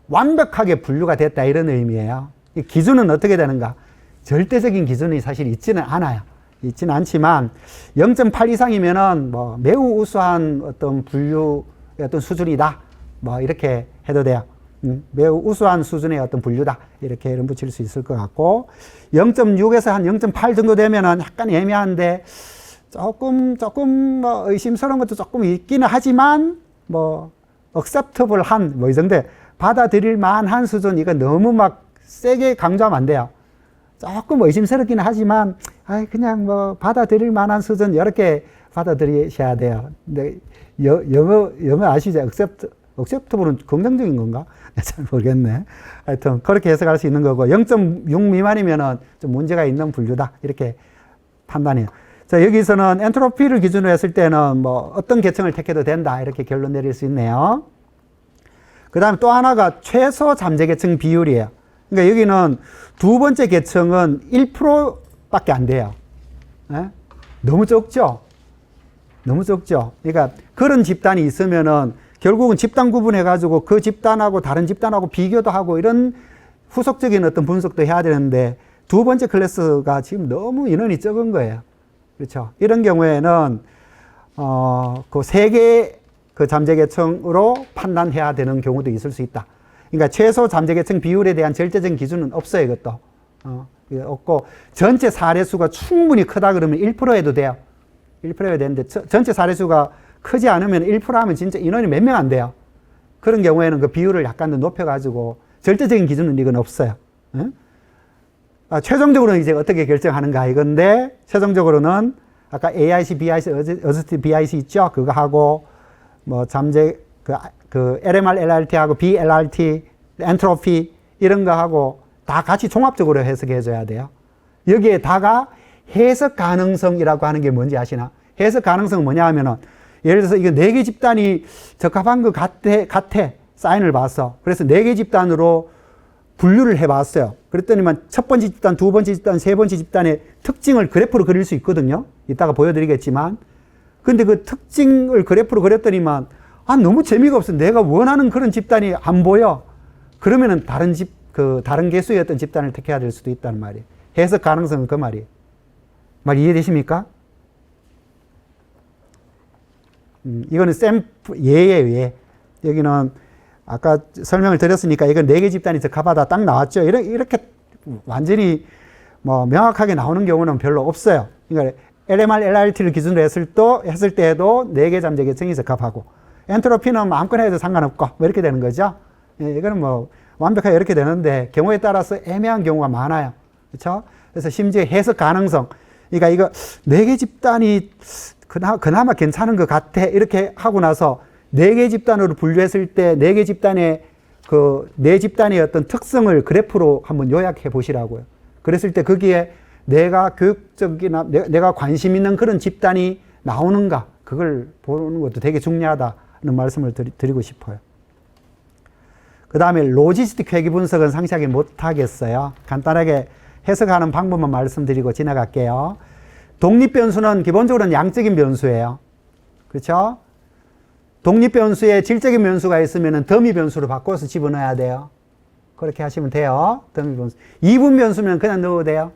완벽하게 분류가 됐다 이런 의미예요. 이 기준은 어떻게 되는가? 절대적인 기준이 사실 있지는 않아요. 있지는 않지만 0.8 이상이면은 뭐 매우 우수한 어떤 분류의 어떤 수준이다. 뭐 이렇게 해도 돼요. 매우 우수한 수준의 어떤 분류다. 이렇게 이름 붙일 수 있을 것 같고 0.6에서 한 0.8 정도 되면은 약간 애매한데 조금 뭐 의심스러운 것도 조금 있기는 하지만 뭐 acceptable한 뭐 이 정도 받아들일 만한 수준. 이거 너무 막 세게 강조하면 안 돼요. 조금 의심스럽기는 하지만 그냥 뭐 받아들일 만한 수준 이렇게 받아들이셔야 돼요. 근데 영어 아시죠? 억셉터블은 긍정적인 건가? 잘 모르겠네. 하여튼 그렇게 해석할 수 있는 거고 0.6 미만이면은 좀 문제가 있는 분류다. 이렇게 판단해요. 자, 여기서는 엔트로피를 기준으로 했을 때는 뭐 어떤 계층을 택해도 된다. 이렇게 결론 내릴 수 있네요. 그 다음에 또 하나가 최소 잠재 계층 비율이에요. 그러니까 여기는 두 번째 계층은 1%밖에 안 돼요. 네? 너무 적죠? 너무 적죠? 그러니까 그런 집단이 있으면은 결국은 집단 구분해가지고 그 집단하고 다른 집단하고 비교도 하고 이런 후속적인 어떤 분석도 해야 되는데 두 번째 클래스가 지금 너무 인원이 적은 거예요. 그렇죠? 이런 경우에는, 그 세 개 그 잠재 계층으로 판단해야 되는 경우도 있을 수 있다. 그러니까 최소 잠재 계층 비율에 대한 절대적인 기준은 없어요, 이것도. 없고, 전체 사례수가 충분히 크다 그러면 1% 해도 돼요. 1% 해야 되는데, 전체 사례수가 크지 않으면 1% 하면 진짜 인원이 몇 명 안 돼요. 그런 경우에는 그 비율을 약간 더 높여가지고, 절대적인 기준은 이건 없어요. 최종적으로는 이제 어떻게 결정하는가 이건데, 최종적으로는 아까 AIC, BIC, 어저스트 BIC 있죠? 그거 하고, 뭐, 잠재, 그 LMR, LRT하고 BLRT, 엔트로피, 이런 거 하고 다 같이 종합적으로 해석해 줘야 돼요. 여기에다가 해석 가능성이라고 하는 게 뭔지 아시나? 해석 가능성은 뭐냐 하면은, 예를 들어서 이거 4개 집단이 적합한 것 같아. 사인을 봤어. 그래서 4개 집단으로 분류를 해 봤어요. 그랬더니만 첫 번째 집단, 두 번째 집단, 세 번째 집단의 특징을 그래프로 그릴 수 있거든요. 이따가 보여드리겠지만. 근데 그 특징을 그래프로 그렸더니만, 너무 재미가 없어. 내가 원하는 그런 집단이 안 보여. 그러면은 다른 개수의 어떤 집단을 택해야 될 수도 있다는 말이에요. 해석 가능성은 그 말이에요. 말 이해되십니까? 이거는 예예요, 예. 여기는 아까 설명을 드렸으니까 이건 4개 집단이 적합하다 딱 나왔죠. 이렇게 완전히 뭐 명확하게 나오는 경우는 별로 없어요. 그러니까 LMR, LRT를 기준으로 했을 때에도 4개 잠재 계층이 적합하고, 엔트로피는 아무거나 해도 상관없고, 뭐 이렇게 되는 거죠. 예, 이거는 뭐 완벽하게 이렇게 되는데, 경우에 따라서 애매한 경우가 많아요. 그렇죠? 그래서 심지어 해석 가능성, 그러니까 이거 4개 집단이 그나마 괜찮은 것 같아. 이렇게 하고 나서 4개 집단으로 분류했을 때 4개 집단의 네 집단의 어떤 특성을 그래프로 한번 요약해 보시라고요. 그랬을 때 거기에 내가 교육적이나 내가 관심 있는 그런 집단이 나오는가, 그걸 보는 것도 되게 중요하다는 말씀을 드리고 싶어요. 그 다음에 로지스틱 회귀 분석은 상세하게 못하겠어요. 간단하게 해석하는 방법만 말씀드리고 지나갈게요. 독립변수는 기본적으로는 양적인 변수예요. 그렇죠? 독립변수에 질적인 변수가 있으면 더미 변수로 바꿔서 집어넣어야 돼요. 그렇게 하시면 돼요. 더미 변수. 이분 변수면 그냥 넣어도 돼요.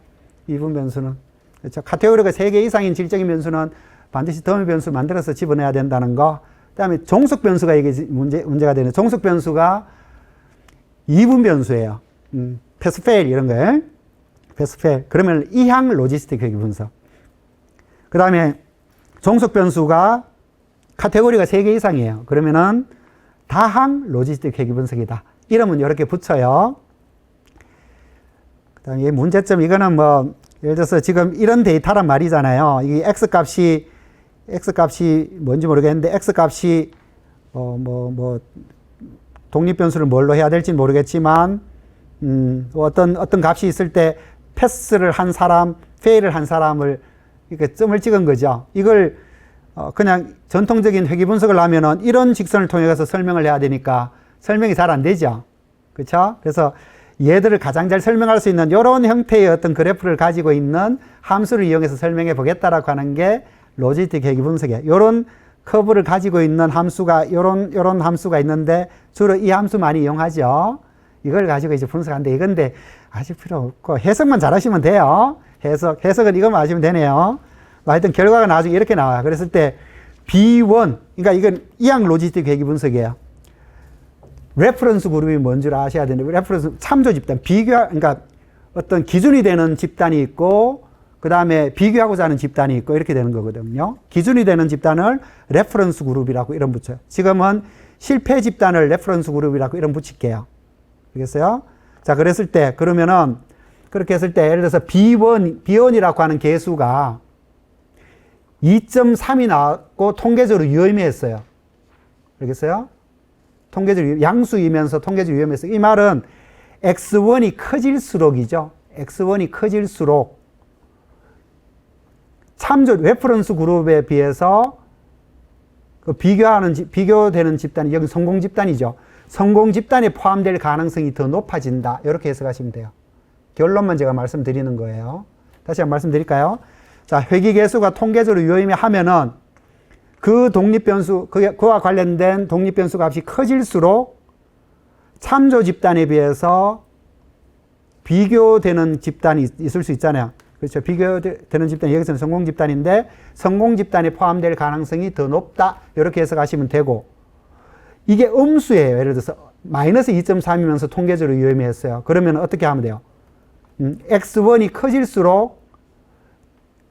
이분 변수는. 그렇죠? 카테고리가 3개 이상인 질적인 변수는 반드시 더미 변수 만들어서 집어넣어야 된다는 거. 그 다음에 종속 변수가 이게 문제가 되는, 종속 변수가 이분 변수예요. 패스페일 이런 거예요. 패스페일. 그러면 이항 로지스틱 회귀 분석. 그 다음에 종속 변수가 카테고리가 3개 이상이에요. 그러면은 다항 로지스틱 회귀 분석이다. 이름은 이렇게 붙여요. 그 다음에 문제점, 이거는 뭐, 예를 들어서 지금 이런 데이터란 말이잖아요. 이 X값이 뭔지 모르겠는데, X값이, 독립변수를 뭘로 해야 될지 모르겠지만, 어떤 값이 있을 때 패스를 한 사람, 페일을 한 사람을 이렇게 점을 찍은 거죠. 이걸 그냥 전통적인 회귀 분석을 하면은 이런 직선을 통해서 설명을 해야 되니까 설명이 잘 안 되죠. 그렇죠? 그래서 얘들을 가장 잘 설명할 수 있는 이런 형태의 어떤 그래프를 가지고 있는 함수를 이용해서 설명해 보겠다라고 하는 게 로지스틱 회귀 분석이에요. 이런 커브를 가지고 있는 함수가 이런 함수가 있는데 주로 이 함수 많이 이용하죠. 이걸 가지고 이제 분석하는데, 이건데 아실 필요 없고 해석만 잘하시면 돼요. 해석은 이것만 아시면 되네요. 하여튼 결과가 나중에 이렇게 나와요. 그랬을 때 B1, 그러니까 이건 이항 로지스틱 회귀 분석이에요. 레퍼런스 그룹이 뭔 줄 아셔야 되는데, 레퍼런스 참조 집단, 그러니까 어떤 기준이 되는 집단이 있고, 그 다음에 비교하고자 하는 집단이 있고, 이렇게 되는 거거든요. 기준이 되는 집단을 레퍼런스 그룹이라고 이름 붙여요. 지금은 실패 집단을 레퍼런스 그룹이라고 이름 붙일게요. 알겠어요? 자, 그랬을 때, 그러면은, 그렇게 했을 때, 예를 들어서 B1이라고 하는 개수가 2.3이 나왔고, 통계적으로 유의미했어요. 알겠어요? 통계적 양수이면서 통계적 위험에서 이 말은 X1이 커질수록이죠. X1이 커질수록 참조 레퍼런스 그룹에 비해서 그 비교되는 집단이 여기 성공 집단이죠. 성공 집단에 포함될 가능성이 더 높아진다. 이렇게 해석하시면 돼요. 결론만 제가 말씀드리는 거예요. 다시 한번 말씀드릴까요? 자, 회귀계수가 통계적으로 유의미하면은 그 독립변수, 그와 관련된 독립변수 값이 커질수록 참조 집단에 비해서 비교되는 집단이 있을 수 있잖아요. 그렇죠. 비교되는 집단이 여기서는 성공 집단인데 성공 집단에 포함될 가능성이 더 높다. 이렇게 해석하시면 되고, 이게 음수예요. 예를 들어서 마이너스 2.3이면서 통계적으로 유의미했어요. 그러면 어떻게 하면 돼요? X1이 커질수록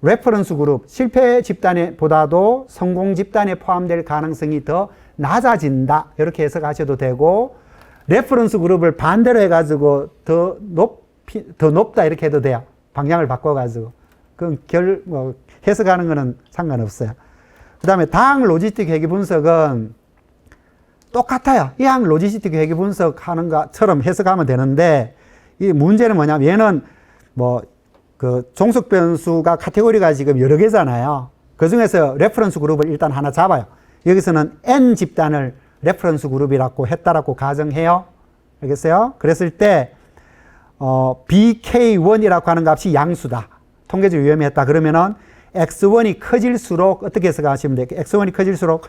레퍼런스 그룹, 실패 집단에 보다도 성공 집단에 포함될 가능성이 더 낮아진다. 이렇게 해석하셔도 되고, 레퍼런스 그룹을 반대로 해가지고 더 높다. 이렇게 해도 돼요. 방향을 바꿔가지고. 그건 해석하는 거는 상관없어요. 그 다음에 다항 로지스틱 회귀 분석은 똑같아요. 이 항 로지스틱 회귀 분석하는 것처럼 해석하면 되는데, 이 문제는 뭐냐면 얘는 그 종속 변수가 카테고리가 지금 여러 개잖아요. 그 중에서 레퍼런스 그룹을 일단 하나 잡아요. 여기서는 N 집단을 레퍼런스 그룹이라고 했다라고 가정해요. 알겠어요? 그랬을 때 BK1이라고 하는 값이 양수다. 통계적 위험했다. 그러면은 X1이 커질수록 어떻게 해석하시면 돼요? X1이 커질수록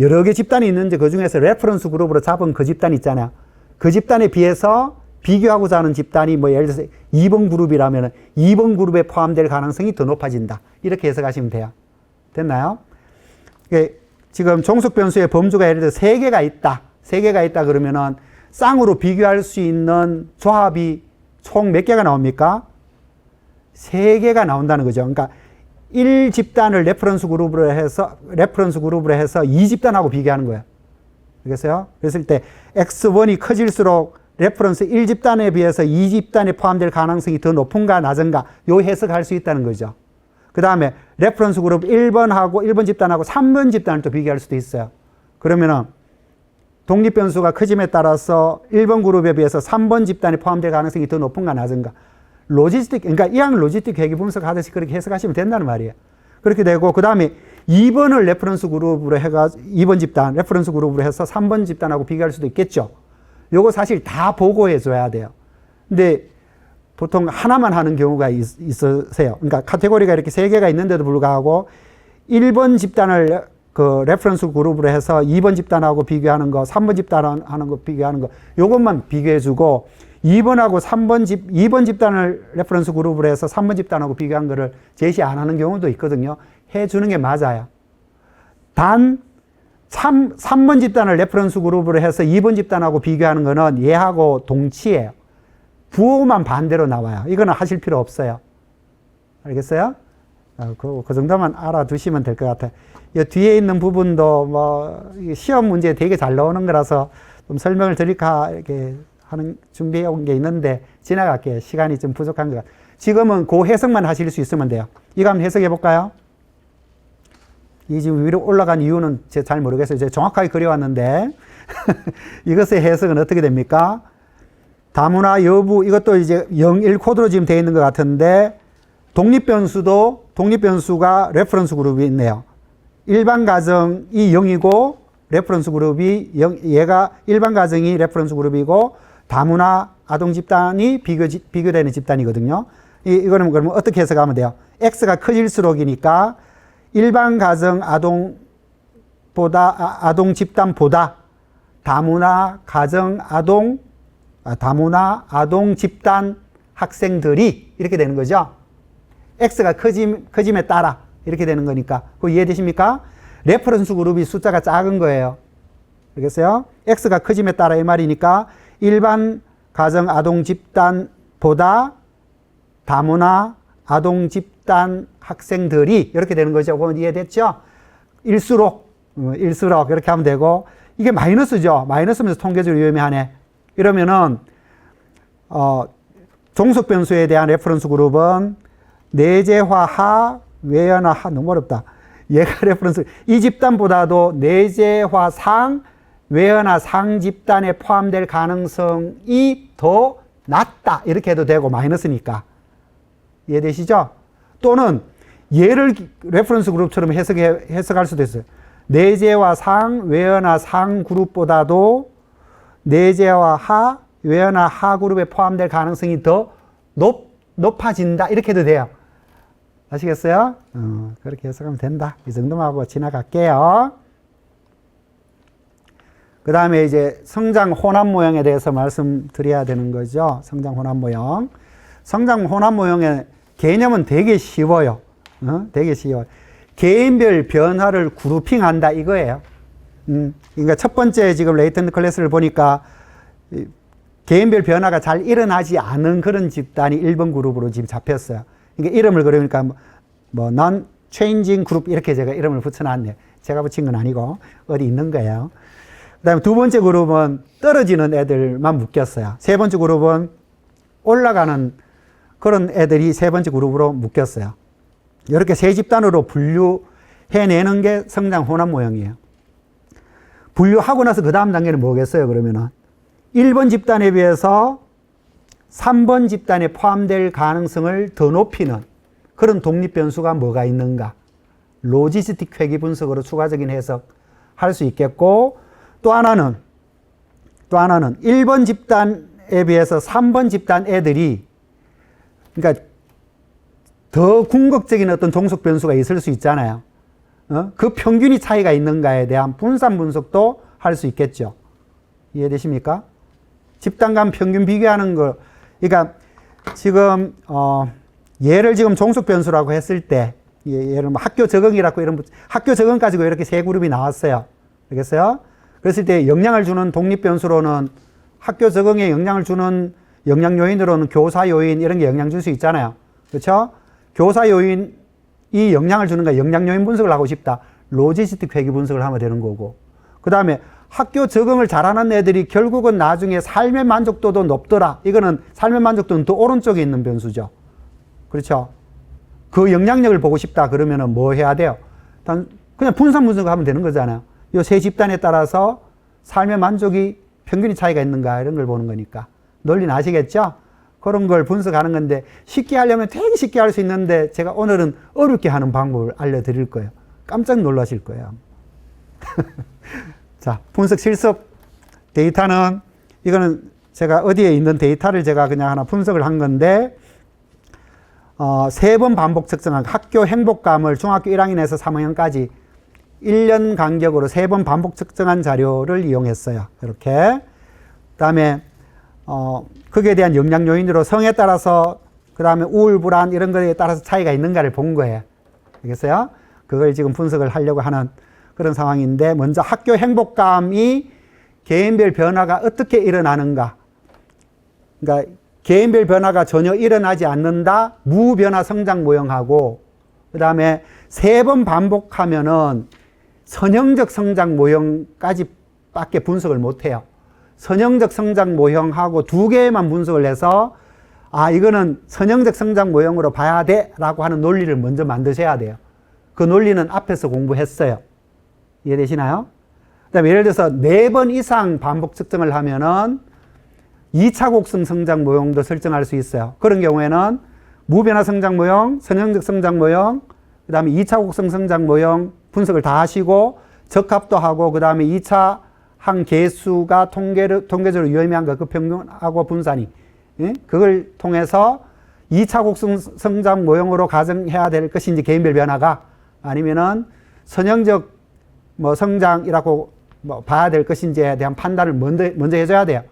여러 개 집단이 있는데 그 중에서 레퍼런스 그룹으로 잡은 그 집단 있잖아요. 그 집단에 비해서 비교하고자 하는 집단이 예를 들어서 2번 그룹이라면 2번 그룹에 포함될 가능성이 더 높아진다. 이렇게 해석하시면 돼요. 됐나요? 지금 종속 변수의 범주가 예를 들어 3개가 있다. 3개가 있다 그러면은 쌍으로 비교할 수 있는 조합이 총 몇 개가 나옵니까? 3개가 나온다는 거죠. 그러니까 1집단을 레퍼런스 그룹으로 해서 2집단하고 비교하는 거예요. 알겠어요? 그랬을 때 X1이 커질수록 레퍼런스 1집단에 비해서 2집단에 포함될 가능성이 더 높은가 낮은가 요 해석할 수 있다는 거죠. 그 다음에 레퍼런스 그룹 1번 집단하고 3번 집단을 또 비교할 수도 있어요. 그러면은 독립변수가 커짐에 따라서 1번 그룹에 비해서 3번 집단에 포함될 가능성이 더 높은가 낮은가. 그러니까 이항 로지스틱 회귀 분석하듯이 그렇게 해석하시면 된다는 말이에요. 그렇게 되고, 그 다음에 2번을 레퍼런스 그룹으로 해가지고 2번 집단, 레퍼런스 그룹으로 해서 3번 집단하고 비교할 수도 있겠죠. 요거 사실 다 보고해 줘야 돼요. 근데 보통 하나만 하는 경우가 있으세요. 그러니까 카테고리가 이렇게 3개가 있는데도 불구하고 1번 집단을 그 레퍼런스 그룹으로 해서 2번 집단하고 비교하는 거, 3번 집단하는 거 비교하는 거, 요것만 비교해 주고 2번 집단을 레퍼런스 그룹으로 해서 3번 집단하고 비교한 거를 제시 안 하는 경우도 있거든요. 해 주는 게 맞아요. 단 3번 집단을 레퍼런스 그룹으로 해서 2번 집단하고 비교하는 거는 얘하고 동치예요. 부호만 반대로 나와요. 이거는 하실 필요 없어요. 알겠어요? 그 정도만 알아두시면 될 것 같아요. 이 뒤에 있는 부분도 시험 문제에 되게 잘 나오는 거라서 좀 설명을 드릴까 이렇게 하는 준비해 온 게 있는데 지나갈게요. 시간이 좀 부족한 것 같아요. 지금은 그 해석만 하실 수 있으면 돼요. 이거 한번 해석해 볼까요? 이 지금 위로 올라간 이유는 제가 잘 모르겠어요. 제가 정확하게 그려왔는데 이것의 해석은 어떻게 됩니까? 다문화 여부, 이것도 이제 01 코드로 지금 되어 있는 것 같은데 독립변수가 레퍼런스 그룹이 있네요. 일반 가정이 0이고 레퍼런스 그룹이 0, 얘가 일반 가정이 레퍼런스 그룹이고 다문화 아동 집단이 비교되는 집단이거든요. 이거는 그러면 어떻게 해석하면 돼요? X가 커질수록이니까 일반 가정 아동 집단보다 다문화 아동 집단 학생들이 이렇게 되는 거죠. X가 커짐에 따라 이렇게 되는 거니까. 그거 이해되십니까? 레퍼런스 그룹이 숫자가 작은 거예요. 알겠어요? X가 커짐에 따라 이 말이니까 일반 가정 아동 집단보다 다문화 아동 집단 학생들이 이렇게 되는 거죠. 그건 이해됐죠? 일수록 이렇게 하면 되고, 이게 마이너스죠. 마이너스면서 통계적으로 유의미하네. 이러면은 종속 변수에 대한 레퍼런스 그룹은 내재화 외연화 너무 어렵다. 얘가 레퍼런스 이 집단보다도 내재화상 외어나 상 집단에 포함될 가능성이 더 낮다. 이렇게 해도 되고, 마이너스니까. 이해되시죠? 또는 얘를 레퍼런스 그룹처럼 해석할 수도 있어요. 내재와 상, 외어나 상 그룹보다도 내재와 하, 외어나 하 그룹에 포함될 가능성이 더 높아진다. 이렇게 해도 돼요. 아시겠어요? 그렇게 해석하면 된다. 이 정도만 하고 지나갈게요. 그 다음에 이제 성장 혼합 모형에 대해서 말씀드려야 되는 거죠. 성장 혼합 모형. 성장 혼합 모형의 개념은 되게 쉬워요. 되게 쉬워요. 개인별 변화를 그룹핑한다 이거예요. 그러니까 첫 번째 지금 레이턴트 클래스를 보니까 개인별 변화가 잘 일어나지 않은 그런 집단이 1번 그룹으로 지금 잡혔어요. 그러니까 이름을 그러니까 뭐 non-changing 그룹 이렇게 제가 이름을 붙여놨네요. 제가 붙인 건 아니고 어디 있는 거예요. 그 다음에 두 번째 그룹은 떨어지는 애들만 묶였어요. 세 번째 그룹은 올라가는 그런 애들이 세 번째 그룹으로 묶였어요. 이렇게 세 집단으로 분류해내는 게 성장 혼합 모형이에요. 분류하고 나서 그 다음 단계는 뭐겠어요, 그러면은? 1번 집단에 비해서 3번 집단에 포함될 가능성을 더 높이는 그런 독립 변수가 뭐가 있는가? 로지스틱 회귀 분석으로 추가적인 해석할 수 있겠고, 또 하나는 1번 집단에 비해서 3번 집단 애들이, 그러니까 더 궁극적인 어떤 종속 변수가 있을 수 있잖아요. 그 평균이 차이가 있는가에 대한 분산 분석도 할 수 있겠죠. 이해되십니까? 집단 간 평균 비교하는 거, 그러니까 지금 얘를 지금 종속 변수라고 했을 때, 예를 뭐 학교 적응이라고 이런, 학교 적응 가지고 이렇게 세 그룹이 나왔어요. 알겠어요? 그랬을 때 영향을 주는 독립 변수로는 학교 적응에 영향을 주는 영향 요인으로는 교사 요인 이런 게 영향 줄 수 있잖아요. 그렇죠? 교사 요인이 영향을 주는가 영향 요인 분석을 하고 싶다. 로지스틱 회귀 분석을 하면 되는 거고. 그 다음에 학교 적응을 잘하는 애들이 결국은 나중에 삶의 만족도도 높더라. 이거는 삶의 만족도는 더 오른쪽에 있는 변수죠. 그렇죠? 그 영향력을 보고 싶다. 그러면은 뭐 해야 돼요? 그냥 분산 분석을 하면 되는 거잖아요. 이 세 집단에 따라서 삶의 만족이 평균이 차이가 있는가 이런 걸 보는 거니까. 논리는 아시겠죠? 그런 걸 분석하는 건데 쉽게 하려면 되게 쉽게 할 수 있는데 제가 오늘은 어렵게 하는 방법을 알려드릴 거예요. 깜짝 놀라실 거예요. 자, 분석 실습 데이터는 이거는 제가 어디에 있는 데이터를 제가 그냥 하나 분석을 한 건데 3번 반복 측정한 학교 행복감을 중학교 1학년에서 3학년까지 1년 간격으로 3번 반복 측정한 자료를 이용했어요. 이렇게. 그다음에 거기에 대한 영향 요인으로 성에 따라서 그다음에 우울, 불안 이런 거에 따라서 차이가 있는가를 본 거예요. 알겠어요? 그걸 지금 분석을 하려고 하는 그런 상황인데 먼저 학교 행복감이 개인별 변화가 어떻게 일어나는가. 그러니까 개인별 변화가 전혀 일어나지 않는다. 무변화 성장 모형하고 그다음에 3번 반복하면은 선형적 성장 모형까지 밖에 분석을 못 해요. 선형적 성장 모형하고 2개만 분석을 해서 이거는 선형적 성장 모형으로 봐야 돼 라고 하는 논리를 먼저 만드셔야 돼요. 그 논리는 앞에서 공부했어요. 이해되시나요? 그 다음에 예를 들어서 4번 이상 반복 측정을 하면은 2차 곡성 성장 모형도 설정할 수 있어요. 그런 경우에는 무변화 성장 모형, 선형적 성장 모형, 그 다음에 2차 곡성 성장 모형 분석을 다 하시고 적합도 하고 그 다음에 2차 항 개수가 통계적으로 유의미한 거 그 평균하고 분산이 그걸 통해서 2차 곡성 성장 모형으로 가정해야 될 것인지 개인별 변화가 아니면은 선형적 뭐 성장이라고 뭐 봐야 될 것인지에 대한 판단을 먼저 해줘야 돼요.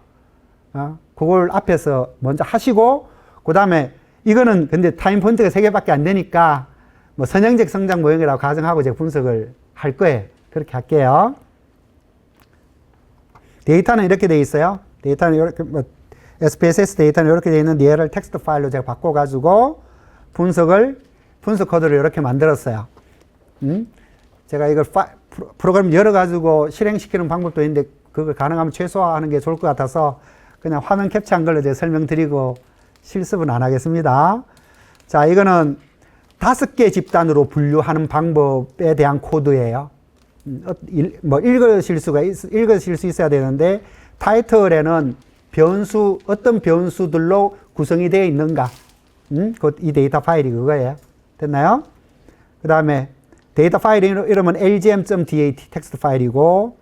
그걸 앞에서 먼저 하시고 그 다음에 이거는 근데 타임 포인트가 3개밖에 안 되니까 뭐 선형적 성장 모형이라고 가정하고 제가 분석을 할 거예요. 그렇게 할게요. 데이터는 이렇게 돼 있어요. 데이터는 이렇게 뭐 SPSS 데이터는 이렇게 돼 있는데 얘를 텍스트 파일로 제가 바꿔가지고 분석 코드를 이렇게 만들었어요. 제가 이걸 프로그램 열어가지고 실행시키는 방법도 있는데 그걸 가능하면 최소화하는 게 좋을 것 같아서 그냥 화면 캡처한 걸로 제가 설명드리고 실습은 안 하겠습니다. 자, 이거는 5개 집단으로 분류하는 방법에 대한 코드예요. 읽으실 수 있어야 되는데, 타이틀에는 어떤 변수들로 구성이 되어 있는가. 이 데이터 파일이 그거예요. 됐나요? 그 다음에 데이터 파일 이름은 lgm.dat 텍스트 파일이고,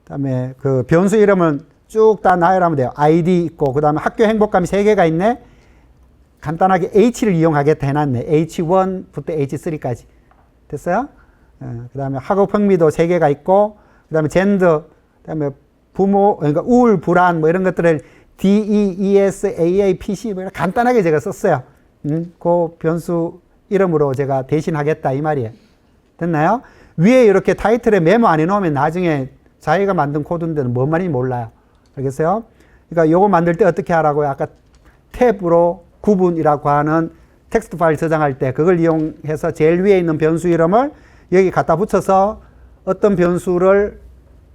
그 다음에 그 변수 이름은 쭉 다 나열하면 돼요. id 있고, 그 다음에 학교 행복감이 3개가 있네. 간단하게 h를 이용하겠다 해놨네. h1부터 h3까지. 됐어요? 그 다음에 학업 흥미도 3개가 있고, 그 다음에 젠더, 그 다음에 부모, 그러니까 우울, 불안, 뭐 이런 것들을 D, E, S, A, A, P, C, 뭐 이런 간단하게 제가 썼어요. 그 변수 이름으로 제가 대신하겠다, 이 말이에요. 됐나요? 위에 이렇게 타이틀에 메모 안 해놓으면 나중에 자기가 만든 코드인데는 뭔 말인지 몰라요. 알겠어요? 그러니까 요거 만들 때 어떻게 하라고요? 아까 탭으로 구분이라고 하는 텍스트 파일 저장할 때 그걸 이용해서 제일 위에 있는 변수 이름을 여기 갖다 붙여서 어떤 변수를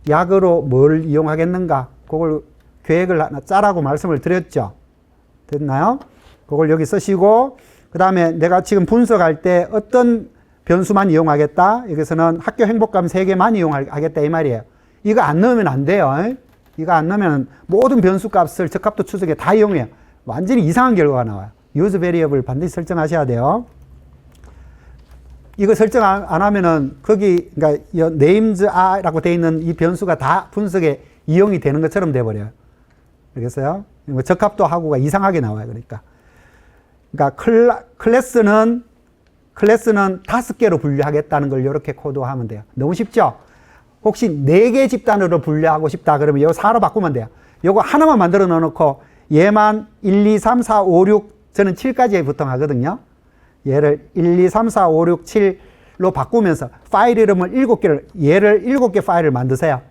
약으로 뭘 이용하겠는가, 그걸 계획을 하나 짜라고 말씀을 드렸죠. 됐나요? 그걸 여기 쓰시고, 그 다음에 내가 지금 분석할 때 어떤 변수만 이용하겠다. 여기서는 학교 행복감 3개만 이용하겠다, 이 말이에요. 이거 안 넣으면 안 돼요. 이거 안 넣으면 모든 변수 값을 적합도 추적에 다 이용해요. 완전히 이상한 결과가 나와요. use variable 반드시 설정하셔야 돼요. 이거 설정 안 하면은 거기, 그러니까 names are라고 되어 있는 이 변수가 다 분석에 이용이 되는 것처럼 돼버려요. 알겠어요? 적합도 하고가 이상하게 나와요. 그러니까 클래스는 5개로 분류하겠다는 걸 이렇게 코드하면 돼요. 너무 쉽죠? 혹시 4개 집단으로 분류하고 싶다 그러면 이거 4로 바꾸면 돼요. 이거 하나만 만들어 넣어놓고 얘만 1, 2, 3, 4, 5, 6, 저는 7까지 보통 하거든요. 얘를 1, 2, 3, 4, 5, 6, 7로 바꾸면서 파일 이름을 7개를, 얘를 7개 파일을 만드세요.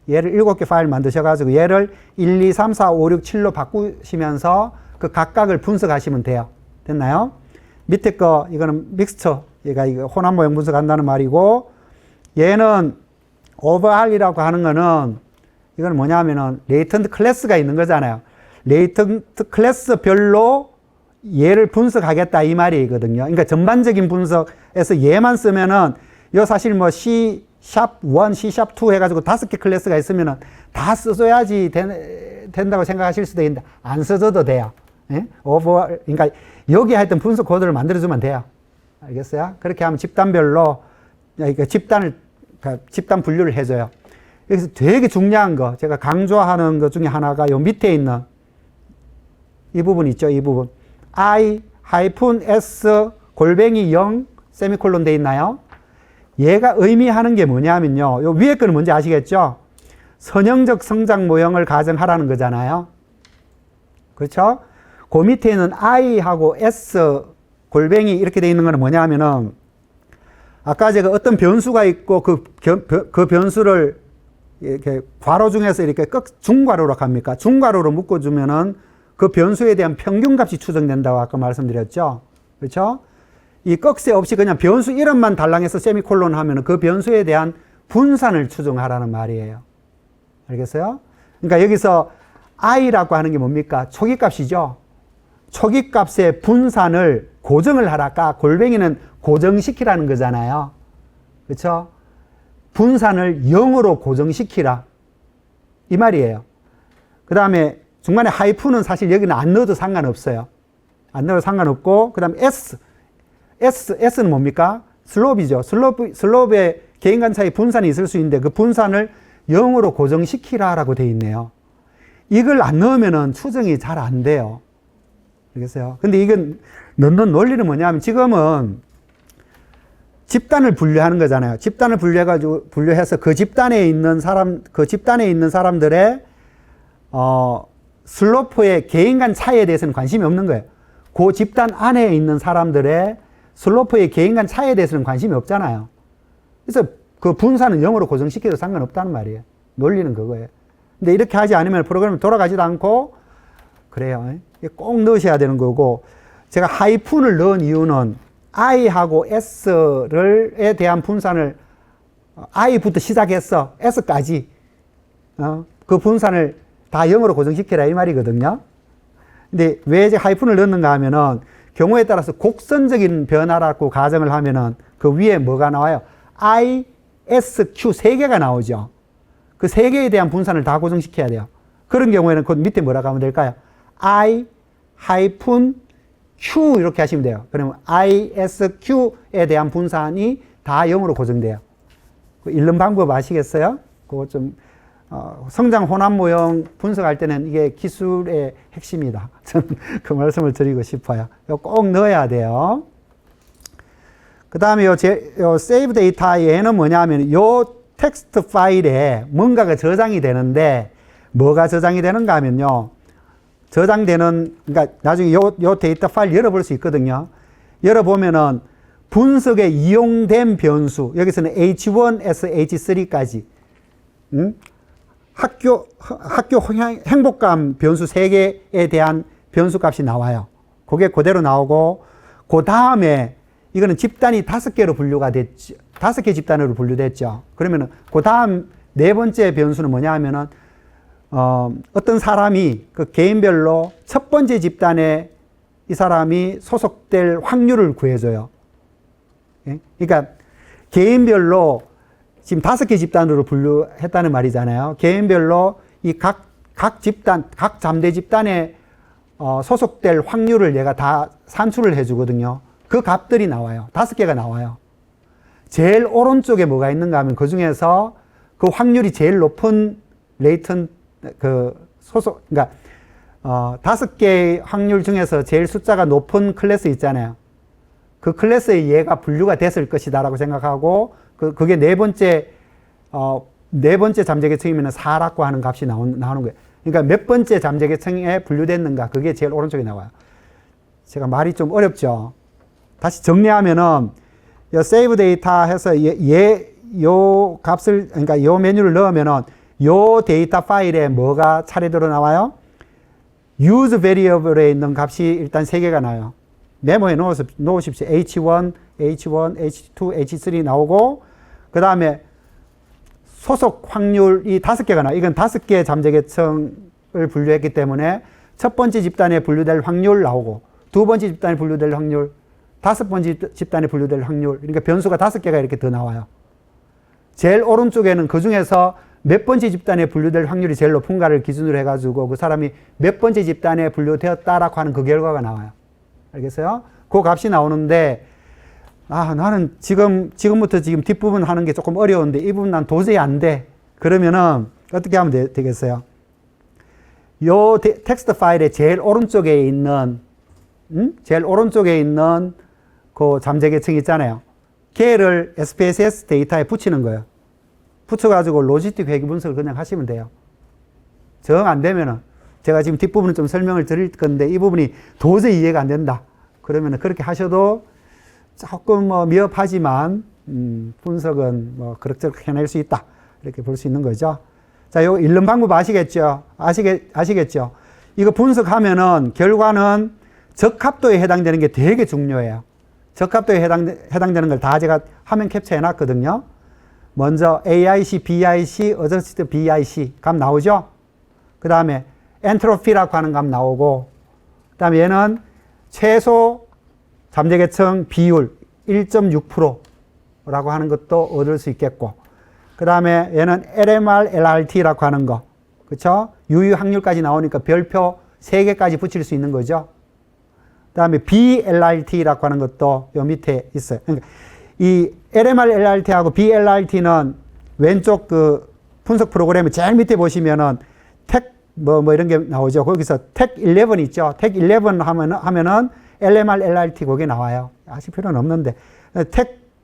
얘를 7개 파일 만드셔가지고 얘를 1, 2, 3, 4, 5, 6, 7로 바꾸시면서 그 각각을 분석하시면 돼요. 됐나요? 밑에 거, 이거는 믹스처. 얘가 이거 혼합 모형 분석한다는 말이고, 얘는 오버할이라고 하는 거는, 이건 뭐냐면은 레이턴트 클래스가 있는 거잖아요. 레이턴트 클래스별로 얘를 분석하겠다, 이 말이거든요. 그러니까 전반적인 분석에서 얘만 쓰면은, 요 사실 뭐 C#1, C#2 해가지고 5개 클래스가 있으면은 다 써줘야지 된다고 생각하실 수도 있는데, 안 써줘도 돼요. 예? 그러니까 여기 하여튼 분석 코드를 만들어주면 돼요. 알겠어요? 그렇게 하면 집단별로, 그러니까 집단 분류를 해줘요. 여기서 되게 중요한 거, 제가 강조하는 것 중에 하나가 요 밑에 있는 이 부분 있죠, 이 부분. I-S 골뱅이 0 세미콜론 돼 있나요? 얘가 의미하는 게 뭐냐면요. 요 위에 거는 뭔지 아시겠죠? 선형적 성장 모형을 가정하라는 거잖아요. 그렇죠? 그 밑에 있는 I하고 S 골뱅이 이렇게 돼 있는 거는 뭐냐면은 아까 제가 어떤 변수가 있고 그 변수를 이렇게 괄호 중에서 이렇게 중괄호로 갑니까? 중괄호로 묶어주면은 그 변수에 대한 평균값이 추정된다고 아까 말씀드렸죠. 그렇죠? 이 꺽쇠 없이 그냥 변수 이름만 달랑해서 세미콜론 하면은 그 변수에 대한 분산을 추정하라는 말이에요. 알겠어요? 그러니까 여기서 i라고 하는 게 뭡니까? 초기값이죠. 초기값의 분산을 고정을 하라까 골뱅이는 고정시키라는 거잖아요. 그렇죠? 분산을 0으로 고정시키라. 이 말이에요. 그 다음에 중간에 하이픈은 사실 여기는 안 넣어도 상관없어요. 안 넣어도 상관없고, 그 다음에 S는 뭡니까? 슬롭이죠. 슬롭에 개인 간 차이 분산이 있을 수 있는데 그 분산을 0으로 고정시키라라고 되어 있네요. 이걸 안 넣으면은 추정이 잘 안 돼요. 알겠어요? 근데 이건 넣는 논리는 뭐냐면 지금은 집단을 분류하는 거잖아요. 집단을 분류해서 그 집단에 있는 사람들의 슬로프의 개인 간 차이에 대해서는 관심이 없는 거예요. 그 집단 안에 있는 사람들의 슬로프의 개인 간 차이에 대해서는 관심이 없잖아요. 그래서 그 분산은 0으로 고정시켜도 상관없다는 말이에요. 논리는 그거예요. 근데 이렇게 하지 않으면 프로그램이 돌아가지도 않고 그래요. 꼭 넣으셔야 되는 거고, 제가 하이픈을 넣은 이유는 i하고 s에 대한 분산을 i부터 시작해서 s까지 그 분산을 다 0으로 고정시키라 이 말이거든요. 근데 왜 이제 하이픈을 넣는가 하면은 경우에 따라서 곡선적인 변화라고 가정을 하면은 그 위에 뭐가 나와요? I, S, Q 세 개가 나오죠. 그 세 개에 대한 분산을 다 고정시켜야 돼요. 그런 경우에는 그 밑에 뭐라고 하면 될까요? I, Q 이렇게 하시면 돼요. 그러면 ISQ에 대한 분산이 다 0으로 고정돼요. 그 읽는 방법 아시겠어요? 그거 좀 성장 혼합 모형 분석할 때는 이게 기술의 핵심이다. 저는 그 말씀을 드리고 싶어요. 이거 꼭 넣어야 돼요. 그 다음에 요 save data 얘는 뭐냐면 요 텍스트 파일에 뭔가가 저장이 되는데 뭐가 저장이 되는가 하면요. 저장되는, 그러니까 나중에 요 데이터 파일 열어볼 수 있거든요. 열어보면은 분석에 이용된 변수, 여기서는 H1에서 H3까지, 학교 행복감 변수 3개에 대한 변수 값이 나와요. 그게 그대로 나오고, 그 다음에 이거는 집단이 5개로 분류가 됐죠. 5개 집단으로 분류됐죠. 그러면은 그 다음 네 번째 변수는 뭐냐 하면은 어떤 사람이 그 개인별로 첫 번째 집단에 이 사람이 소속될 확률을 구해줘요. 예? 그러니까 개인별로 지금 5개 집단으로 분류했다는 말이잖아요. 개인별로 이 각 집단, 각 잠재 집단에 소속될 확률을 얘가 다 산출을 해주거든요. 그 값들이 나와요. 5개가 나와요. 제일 오른쪽에 뭐가 있는가 하면 그 중에서 그 확률이 제일 높은 레이턴 그러니까 5개의 확률 중에서 제일 숫자가 높은 클래스 있잖아요. 그 클래스에 얘가 분류가 됐을 것이다라고 생각하고 그게 네 번째 잠재계층이면 4라고 하는 값이 나오는 거예요. 그러니까 몇 번째 잠재계층에 분류됐는가 그게 제일 오른쪽에 나와요. 제가 말이 좀 어렵죠. 다시 정리하면은 요 save data 해서 요 값을 그러니까 요 메뉴를 넣으면은 요 데이터 파일에 뭐가 차례대로 나와요? use variable에 있는 값이 일단 3개가 나와요. 메모에 놓으십시오. H1, H2, H3 나오고 그 다음에 소속 확률이 5개가 나와요. 이건 5개 잠재계층을 분류했기 때문에 첫 번째 집단에 분류될 확률 나오고 두 번째 집단에 분류될 확률, 5번째 집단에 분류될 확률, 그러니까 변수가 5개가 이렇게 더 나와요. 제일 오른쪽에는 그 중에서 몇 번째 집단에 분류될 확률이 제일 높은가를 기준으로 해가지고 그 사람이 몇 번째 집단에 분류되었다라고 하는 그 결과가 나와요. 알겠어요? 그 값이 나오는데 나는 지금부터 지금 뒷부분 하는 게 조금 어려운데 이 부분 난 도저히 안 돼. 그러면은 어떻게 하면 되겠어요? 요 텍스트 파일의 제일 오른쪽에 있는 그 잠재계층 있잖아요. 걔를 SPSS 데이터에 붙이는 거예요. 붙여가지고 로지스틱 회귀 분석을 그냥 하시면 돼요. 정 안 되면은 제가 지금 뒷부분은 좀 설명을 드릴 건데 이 부분이 도저히 이해가 안 된다. 그러면은 그렇게 하셔도 조금 미흡하지만 분석은 그럭저럭 해낼 수 있다. 이렇게 볼 수 있는 거죠. 자, 요 읽는 방법 아시겠죠? 아시겠죠? 이거 분석하면은 결과는 적합도에 해당되는 게 되게 중요해요. 적합도에 해당되는 걸 다 제가 화면 캡처해 놨거든요. 먼저 AIC, BIC, Adjusted BIC 값 나오죠? 그 다음에 엔트로피라고 하는 값 나오고, 그 다음에 얘는 최소 잠재계층 비율 1.6%라고 하는 것도 얻을 수 있겠고, 그 다음에 얘는 LMR, LRT라고 하는 거, 그쵸? 유효 확률까지 나오니까 별표 3개까지 붙일 수 있는 거죠. 그 다음에 BLRT라고 하는 것도 요 밑에 있어요. 그러니까 이 LMR, LRT하고 BLRT는 왼쪽 그 분석 프로그램의 제일 밑에 보시면은 이런 게 나오죠. 거기서 텍 11 있죠. 텍 11 하면은 LMR, LRT 거기에 나와요. 아실 필요는 없는데.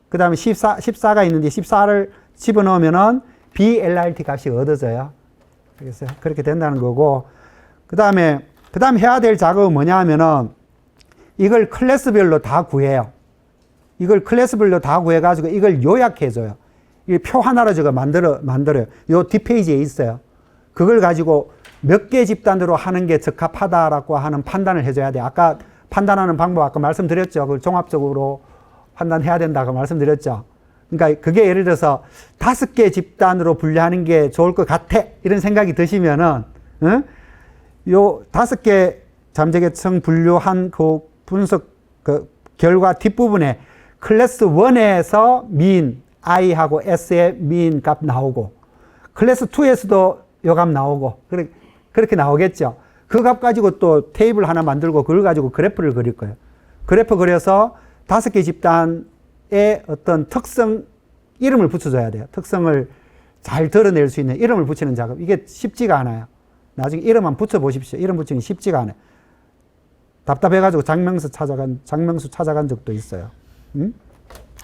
그 다음에 14가 있는데 14를 집어넣으면은 BLRT 값이 얻어져요. 알겠어요? 그렇게 된다는 거고. 그 다음 해야 될 작업은 뭐냐 하면은 이걸 클래스별로 다 구해요. 이걸 클래스별로 다 구해가지고 이걸 요약해줘요. 이 표 하나로 제가 만들어요. 요 뒷페이지에 있어요. 그걸 가지고 몇 개 집단으로 하는 게 적합하다라고 하는 판단을 해줘야 돼요. 아까 판단하는 방법 아까 말씀드렸죠. 그걸 종합적으로 판단해야 된다고 말씀드렸죠. 그러니까 그게 예를 들어서 5개 집단으로 분류하는 게 좋을 것 같아. 이런 생각이 드시면은, 요 5개 잠재계층 분류한 그 분석 그 결과 뒷부분에 클래스 1에서 민, i하고 s의 mean 값 나오고, 클래스 2에서도 요 값 나오고, 그렇게 나오겠죠. 그 값 가지고 또 테이블 하나 만들고 그걸 가지고 그래프를 그릴 거예요. 그래프 그려서 5개 집단의 어떤 특성, 이름을 붙여줘야 돼요. 특성을 잘 드러낼 수 있는 이름을 붙이는 작업. 이게 쉽지가 않아요. 나중에 이름만 붙여보십시오. 이름 붙이는 게 쉽지가 않아요. 답답해가지고 장명수 찾아간 적도 있어요.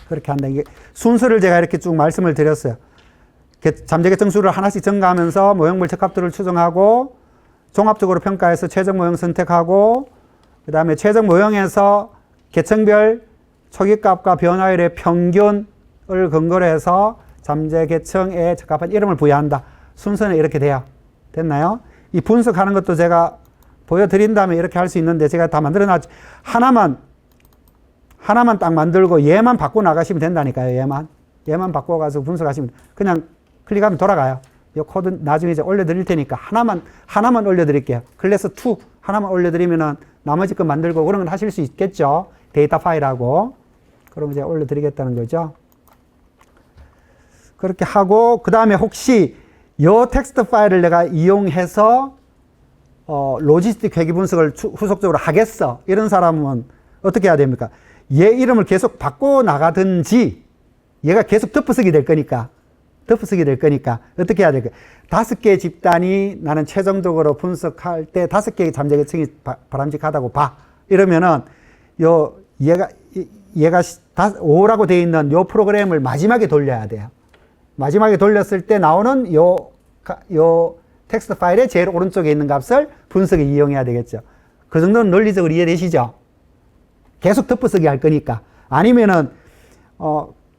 그렇게 한다. 이게 순서를 제가 이렇게 쭉 말씀을 드렸어요. 잠재계층수를 하나씩 증가하면서 모형물 적합도를 추정하고 종합적으로 평가해서 최적 모형 선택하고 그 다음에 최적 모형에서 계층별 초기값과 변화율의 평균을 근거로 해서 잠재계층에 적합한 이름을 부여한다. 순서는 이렇게 돼요. 됐나요? 이 분석하는 것도 제가 보여드린다면 이렇게 할 수 있는데 제가 다 만들어놨죠. 하나만 딱 만들고 얘만 바꿔 나가시면 된다니까요. 얘만 바꿔가서 분석하시면 그냥 클릭하면 돌아가요. 이 코드 나중에 이제 올려드릴 테니까 하나만 올려드릴게요. 클래스 2 하나만 올려드리면은 나머지 거 만들고 그런 건 하실 수 있겠죠. 데이터 파일하고. 그럼 이제 올려드리겠다는 거죠. 그렇게 하고 그 다음에 혹시 이 텍스트 파일을 내가 이용해서 로지스틱 회귀 분석을 후속적으로 하겠어. 이런 사람은 어떻게 해야 됩니까? 얘 이름을 계속 바꿔 나가든지 얘가 계속 덮어쓰기 될 거니까 어떻게 해야 될까? 5개의 집단이 나는 최종적으로 분석할 때 5개의 잠재계층이 바람직하다고 봐. 이러면은 얘가 5라고 되어 있는 요 프로그램을 마지막에 돌려야 돼요. 마지막에 돌렸을 때 나오는 요 텍스트 파일의 제일 오른쪽에 있는 값을 분석에 이용해야 되겠죠. 그 정도는 논리적으로 이해되시죠? 계속 덮어쓰기 할 거니까. 아니면은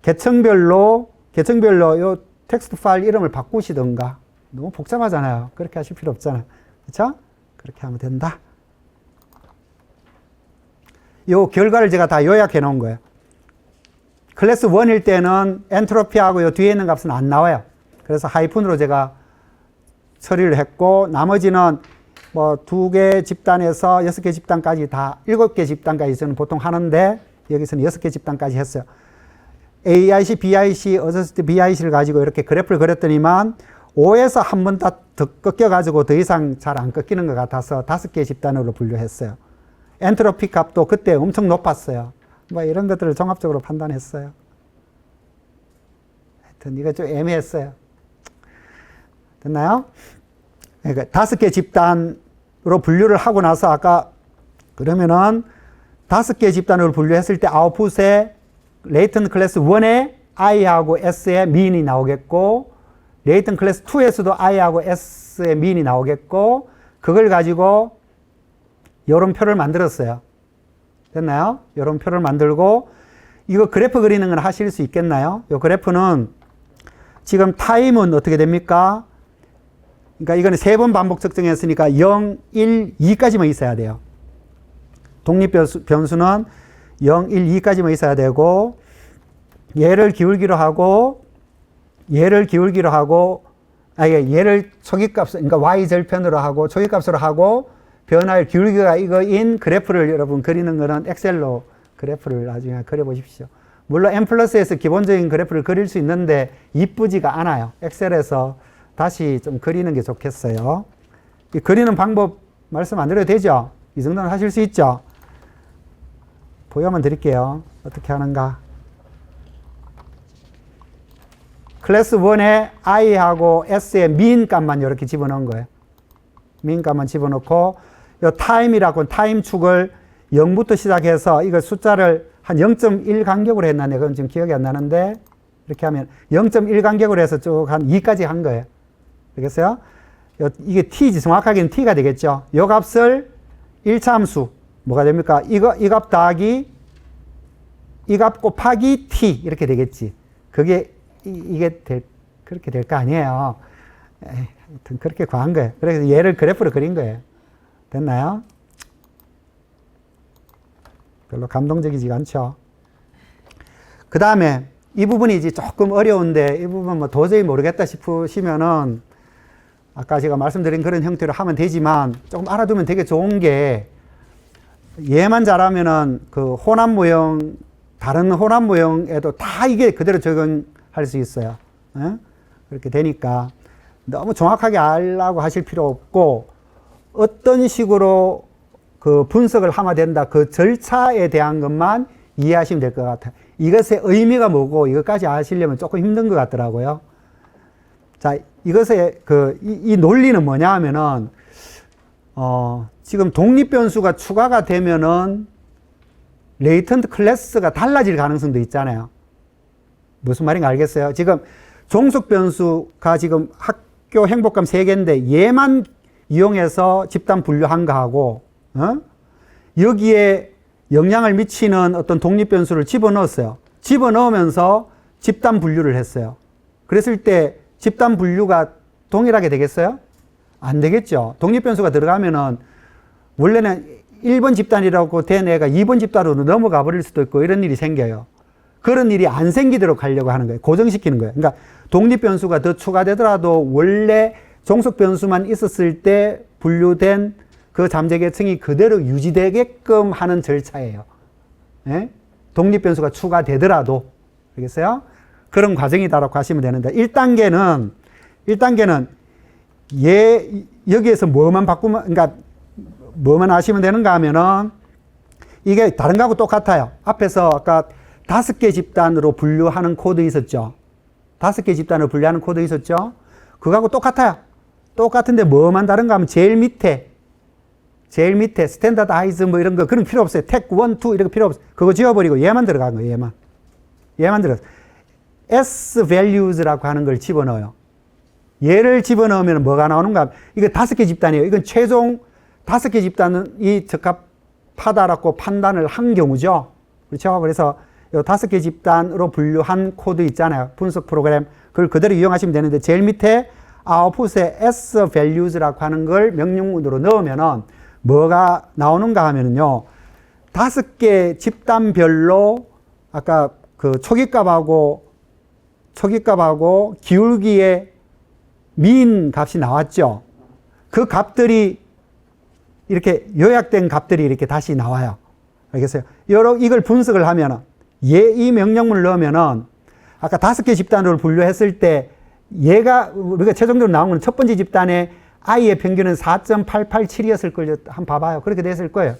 계층별로 요 텍스트 파일 이름을 바꾸시던가. 너무 복잡하잖아요. 그렇게 하실 필요 없잖아요. 그렇죠? 그렇게 하면 된다. 요 결과를 제가 다 요약해 놓은 거예요. 클래스 1일 때는 엔트로피하고 요 뒤에 있는 값은 안 나와요. 그래서 하이픈으로 제가 처리를 했고, 나머지는 뭐 2개 집단에서 6개 집단까지 다 7개 집단까지 저는 보통 하는데, 여기서는 6개 집단까지 했어요. AIC, BIC, 어저스트 BIC를 가지고 이렇게 그래프를 그렸더니만 5에서 한 번 더 꺾여가지고 더 이상 잘 안 꺾이는 것 같아서 5개의 집단으로 분류했어요. 엔트로피 값도 그때 엄청 높았어요. 뭐 이런 것들을 종합적으로 판단했어요. 하여튼 이거 좀 애매했어요. 됐나요? 그러니까 5개 집단으로 분류를 하고 나서 아까 그러면은 5개 집단으로 분류했을 때 아웃풋에 레이턴 클래스 1에 i하고 s의 mean이 나오겠고, 레이턴 클래스 2에서도 i하고 s의 mean이 나오겠고, 그걸 가지고 이런 표를 만들었어요. 됐나요? 이런 표를 만들고, 이거 그래프 그리는 건 하실 수 있겠나요? 이 그래프는 지금 타임은 어떻게 됩니까? 그러니까 이거는 3번 반복 측정했으니까 0, 1, 2까지만 있어야 돼요. 독립 변수는 0, 1, 2까지만 있어야 되고, 얘를 기울기로 하고 얘를 초기값, 그러니까 y절편으로 하고 초기값으로 하고 변화율 기울기가 이거인 그래프를 여러분 그리는 거는 엑셀로 그래프를 나중에 그려보십시오. 물론 M+에서 기본적인 그래프를 그릴 수 있는데 이쁘지가 않아요. 엑셀에서 다시 좀 그리는 게 좋겠어요. 이 그리는 방법 말씀 안 드려도 되죠? 이 정도는 하실 수 있죠? 보여만 드릴게요. 어떻게 하는가. 클래스 1에 i하고 s의 mean 값만 이렇게 집어넣은 거예요. mean 값만 집어넣고, 요 time이라고 타임 축을 0부터 시작해서 이거 숫자를 한 0.1 간격으로 했나? 그건 지금 기억이 안 나는데, 이렇게 하면 0.1 간격으로 해서 쭉 한 2까지 한 거예요. 알겠어요? 이게 t지, 정확하게는 t가 되겠죠. 요 값을 1차 함수, 뭐가 됩니까? 이 값 더하기 이 값 곱하기 t 이렇게 되겠지. 그게 그렇게 될 거 아니에요. 하여튼 그렇게 구한 거예요. 그래서 얘를 그래프로 그린 거예요. 됐나요? 별로 감동적이지 않죠. 그 다음에 이 부분이 이제 조금 어려운데 이 부분 뭐 도저히 모르겠다 싶으시면은 아까 제가 말씀드린 그런 형태로 하면 되지만 조금 알아두면 되게 좋은 게, 얘만 잘하면은 그 혼합 모형, 다른 혼합 모형에도 다 이게 그대로 적용 할 수 있어요. 예? 그렇게 되니까 너무 정확하게 알라고 하실 필요 없고 어떤 식으로 그 분석을 하면 된다. 그 절차에 대한 것만 이해하시면 될 것 같아요. 이것의 의미가 뭐고 이것까지 아시려면 조금 힘든 것 같더라고요. 자, 이것의 이 논리는 뭐냐 하면은, 지금 독립변수가 추가가 되면은 레이턴트 클래스가 달라질 가능성도 있잖아요. 무슨 말인가 알겠어요? 지금 종속변수가 지금 학교 행복감 3개인데 얘만 이용해서 집단 분류한 거하고, 여기에 영향을 미치는 어떤 독립변수를 집어넣었어요. 집어넣으면서 집단 분류를 했어요. 그랬을 때 집단 분류가 동일하게 되겠어요? 안 되겠죠. 독립변수가 들어가면은 원래는 1번 집단이라고 된 애가 2번 집단으로 넘어가 버릴 수도 있고 이런 일이 생겨요. 그런 일이 안 생기도록 하려고 하는 거예요. 고정시키는 거예요. 그러니까 독립변수가 더 추가되더라도 원래 종속변수만 있었을 때 분류된 그 잠재계층이 그대로 유지되게끔 하는 절차예요. 예? 독립변수가 추가되더라도. 알겠어요? 그런 과정이다라고 하시면 되는데 1단계는 여기에서 뭐만 바꾸면, 그러니까 뭐만 하시면 되는가 하면은 이게 다른 거하고 똑같아요. 앞에서 아까 5개 집단으로 분류하는 코드 있었죠. 5개 집단으로 분류하는 코드 있었죠. 그거하고 똑같아요. 똑같은데 뭐만 다른가 하면 제일 밑에 스탠다드아이즈 뭐 이런 거 그런 필요 없어요. 택 1, 2 이런 거 필요 없어요. 그거 지워버리고 얘만 들어간 거예요. 얘만 들어갔어요. S values라고 하는 걸 집어넣어요. 얘를 집어넣으면 뭐가 나오는가? 이거 5개 집단이에요. 이건 최종 5개 집단은 이 적합하다라고 판단을 한 경우죠. 그렇죠? 그래서 이 5개 집단으로 분류한 코드 있잖아요. 분석 프로그램. 그걸 그대로 이용하시면 되는데 제일 밑에 아웃풋에 S values라고 하는 걸 명령문으로 넣으면은 뭐가 나오는가 하면은요. 5개 집단별로 아까 그 초기값하고 기울기의 민 값이 나왔죠. 그 값들이 이렇게 요약된 값들이 이렇게 다시 나와요. 알겠어요? 이걸 분석을 하면은 이 명령문을 넣으면은 아까 5개 집단으로 분류했을 때 우리가 최종적으로 나온 건 첫 번째 집단의 i의 평균은 4.887이었을 걸요. 한번 봐봐요. 그렇게 됐을 거예요.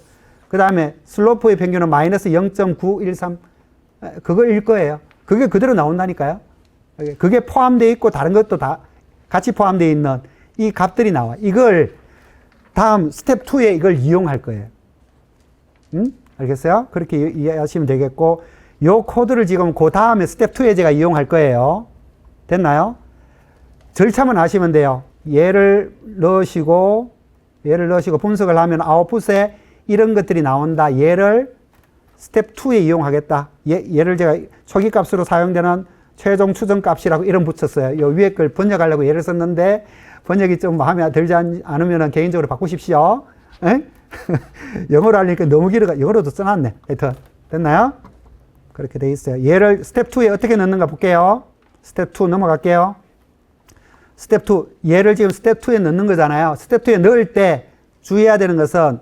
그 다음에 슬로프의 평균은 마이너스 0.913 그거일 거예요. 그게 그대로 나온다니까요. 그게 포함되어 있고 다른 것도 다 같이 포함되어 있는 이 값들이 나와. 이걸 다음 스텝 2에 이걸 이용할 거예요. 알겠어요? 그렇게 이해하시면 되겠고 요 코드를 지금 그 다음에 스텝 2에 제가 이용할 거예요. 됐나요? 절차만 아시면 돼요. 얘를 넣으시고 분석을 하면 아웃풋에 이런 것들이 나온다. 얘를 스텝 2에 이용하겠다. 얘를 제가 초기값으로 사용되는 최종 추정값이라고 이름 붙였어요. 요 위에 걸 번역하려고 얘를 썼는데 번역이 좀 마음에 들지 않으면 개인적으로 바꾸십시오. 영어로 하려니까 너무 길어가 영어로도 써놨네. 하여튼 됐나요? 그렇게 돼 있어요. 얘를 스텝 2에 어떻게 넣는가 볼게요. 스텝 2 넘어갈게요. 스텝 2 얘를 지금 스텝 2에 넣는 거잖아요. 스텝 2에 넣을 때 주의해야 되는 것은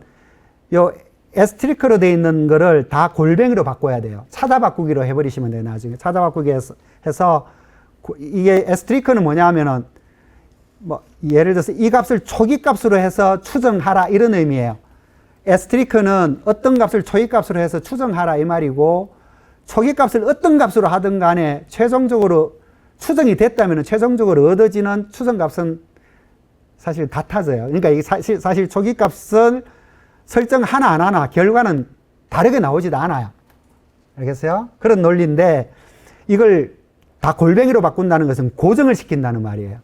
요 에스트리크로 되어 있는 거를 다 골뱅이로 바꿔야 돼요. 찾아 바꾸기로 해버리시면 돼요. 나중에 찾아 바꾸기 해서 이게 에스트리크는 뭐냐 하면은 뭐 예를 들어서 이 값을 초기 값으로 해서 추정하라 이런 의미예요. 에스트리크는 어떤 값을 초기 값으로 해서 추정하라 이 말이고 초기 값을 어떤 값으로 하든 간에 최종적으로 추정이 됐다면 최종적으로 얻어지는 추정값은 사실 같아져요. 그러니까 이게 사실 초기 값을 설정하나 안 하나 결과는 다르게 나오지도 않아요. 알겠어요? 그런 논리인데 이걸 다 골뱅이로 바꾼다는 것은 고정을 시킨다는 말이에요.